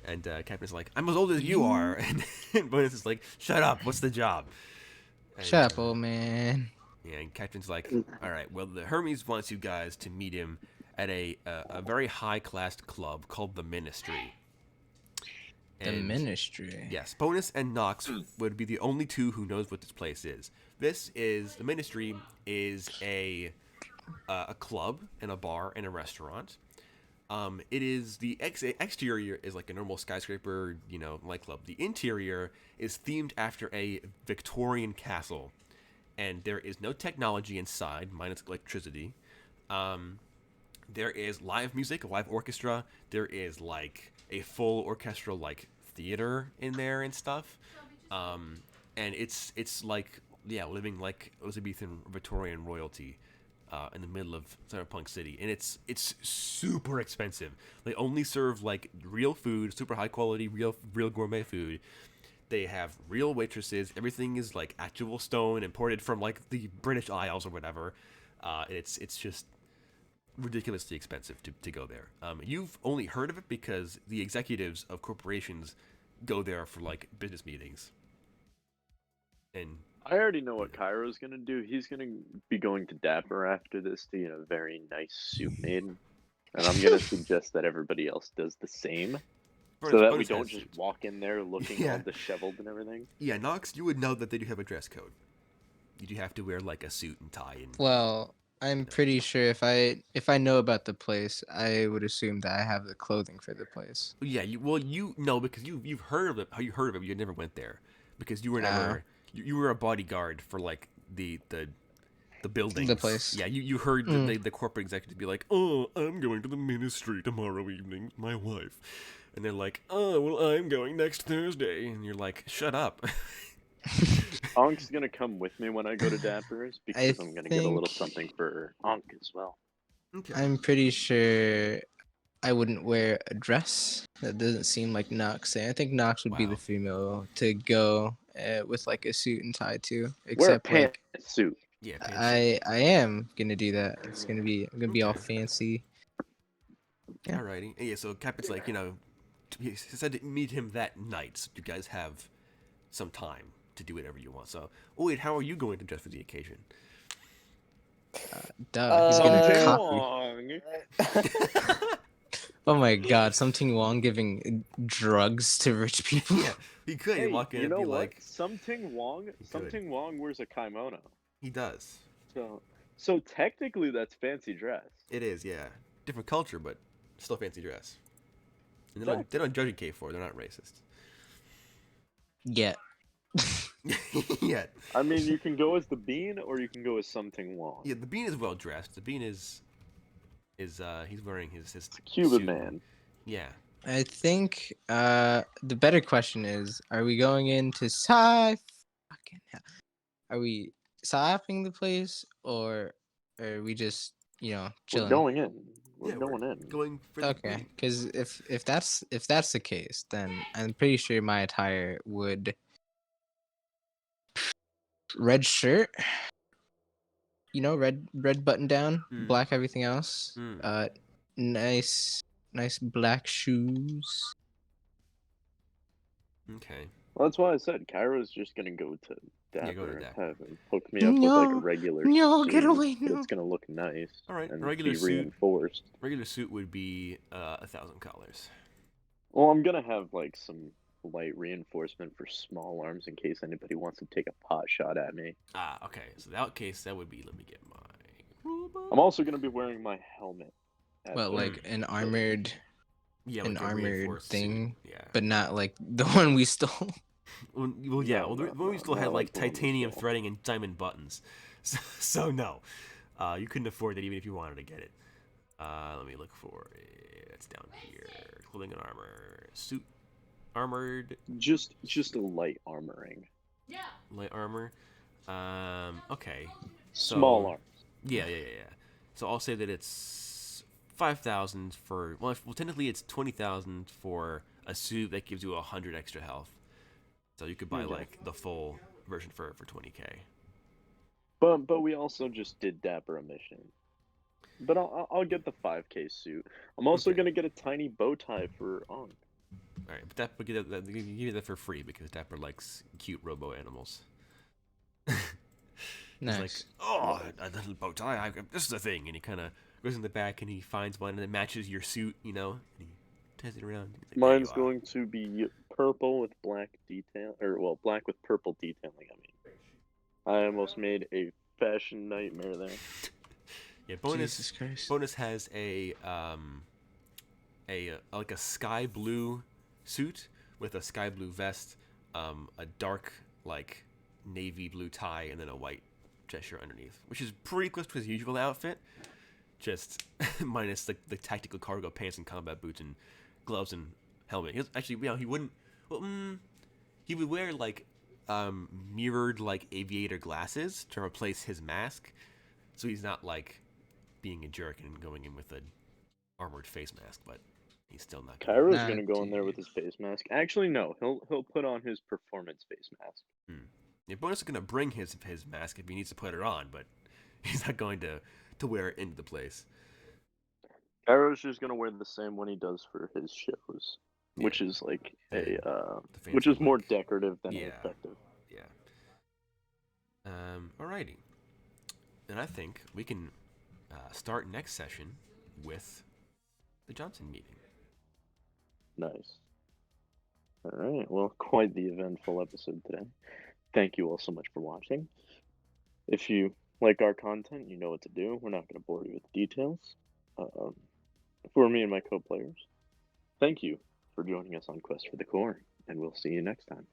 And Captain's like, I'm as old as you are. And Bonus is like, shut up. What's the job? And, Shut up, old man. Yeah, and Captain's like, all right, well, the Hermes wants you guys to meet him at a very high-class club called the Ministry. The Ministry. Yes, Bonus and Nox would be the only two who knows what this place is. The Ministry is a club and a bar and a restaurant. It is the exterior is like a normal skyscraper, nightclub. The interior is themed after a Victorian castle, and there is no technology inside, minus electricity. There is live music, a live orchestra. There is like a full orchestral like theater in there and stuff. And it's like living like Elizabethan Victorian royalty. In the middle of Cyberpunk City, and it's super expensive. They only serve like real food, super high quality, real gourmet food. They have real waitresses. Everything is like actual stone imported from like the British Isles or whatever. It's just ridiculously expensive to go there. You've only heard of it because the executives of corporations go there for like business meetings. And I already know what Cairo's gonna do. He's gonna be going to Dapper after this to get a very nice suit made. And I'm gonna suggest that everybody else does the same. So that we don't just walk in there looking all disheveled and everything. Yeah, Nox, you would know that they do have a dress code. You do have to wear like a suit and tie. And Well, I'm pretty sure if I know about the place, I would assume that I have the clothing for the place. Yeah, you know because you've heard of it. How you heard of it? You never went there because you were never. You were a bodyguard for like the buildings. The place. Yeah, you heard the corporate executives be like, "Oh, I'm going to the Ministry tomorrow evening with my wife," and they're like, "Oh, well, I'm going next Thursday," and you're like, "Shut up." Ank's gonna come with me when I go to Dapper's because I'm gonna get a little something for Ankh as well. Okay. I'm pretty sure I wouldn't wear a dress. That doesn't seem like Nox. I think Nox would be the female to go with like a suit and tie too. Except wear a like pantsuit. Yeah, I am gonna do that. I'm gonna be all fancy. Yeah. Alrighty. Yeah, so Captain's like, he said to meet him that night. So you guys have some time to do whatever you want. So, wait, how are you going to dress for the occasion? Duh, he's gonna copy. Oh my god, Something Wong giving drugs to rich people. Yeah, he could. Hey, walk in you and know be what? like, Something Wong wears a kimono. he does. So technically that's fancy dress. It is, yeah. Different culture, but still fancy dress. And they don't judge a K for it. They're not racist. Yeah. Yet. I mean, you can go as the Bean or you can go as Something Wong. Yeah, the Bean is well dressed. The Bean is he's wearing his Cuban suit. man. Yeah. I think the better question is, are we going into fucking hell. Are we psyoping the place or are we just, chilling? We're going in. We're going in. Going for the Okay, Bean. because if that's the case, then I'm pretty sure my attire would red shirt, red button down, Mm. black everything else. Mm. Nice black shoes. Well, Okay. that's why I said Cairo's just gonna go to Dapper, Yeah, go to Dapper. have him hook me up with like a No, regular no, suit get away, that's no. gonna look nice All right, and regular be suit. reinforced. Regular suit would be $1,000. Well, I'm gonna have like some light reinforcement for small arms in case anybody wants to take a pot shot at me. Ah, okay. So in that case, that would be. Let me get my rule book. I'm also gonna be wearing my helmet. at Well, the- like an armored Yeah, an like a armored reinforced thing, suit. Yeah. but not like the one we stole. Well, yeah. No, Well, the no, one we no, still had not like like the one we titanium stole. threading and diamond buttons. So no, you couldn't afford that even if you wanted to get it. Let me look for it. It's down here. Clothing and armor. Suit. Armored. Just a light armoring. Light armor. Okay. Small arms. Yeah. So I'll say that it's 5,000 for. Well, technically it's 20,000 for a suit that gives you 100 extra health. So you could buy Okay. like the full version for 20K. But we also just did Dapper a mission. But I'll get the 5K suit. I'm also Okay. gonna get a tiny bow tie for Ong. All right, but Dapper give you that for free because Dapper likes cute robo animals. He's like, Nice. oh, a little bow tie. This is a thing, and he kind of goes in the back and he finds one that matches your suit, and he ties it around. He's like, "There Mine's you are." going to be purple with black detail, or well, black with purple detailing. I almost made a fashion nightmare there. Yeah, bonus. Jesus Christ. Bonus has a like a sky blue suit with a sky blue vest, a dark like navy blue tie, and then a white dress shirt underneath, which is pretty close to his usual outfit, just minus the tactical cargo pants and combat boots and gloves and helmet. He wouldn't. Well, he would wear like mirrored like aviator glasses to replace his mask, so he's not like being a jerk and going in with an armored face mask, but he's still not. Cairo's Nah, gonna go in there dude. with his face mask. Actually, no, he'll put on his performance face mask. Yeah, Bonus is gonna bring his mask if he needs to put it on, but he's not going to wear it into the place. Cairo's just gonna wear the same one he does for his shows, Yeah. which is like The which fancy is more look. decorative than Yeah. effective. Yeah. Alrighty. And I think we can start next session with the Johnson meeting. Nice. All right. Well, quite the eventful episode today. Thank you all so much for watching. If you like our content, you know what to do. We're not going to bore you with details. For me and my co-players, thank you for joining us on Quest for the Core, and we'll see you next time.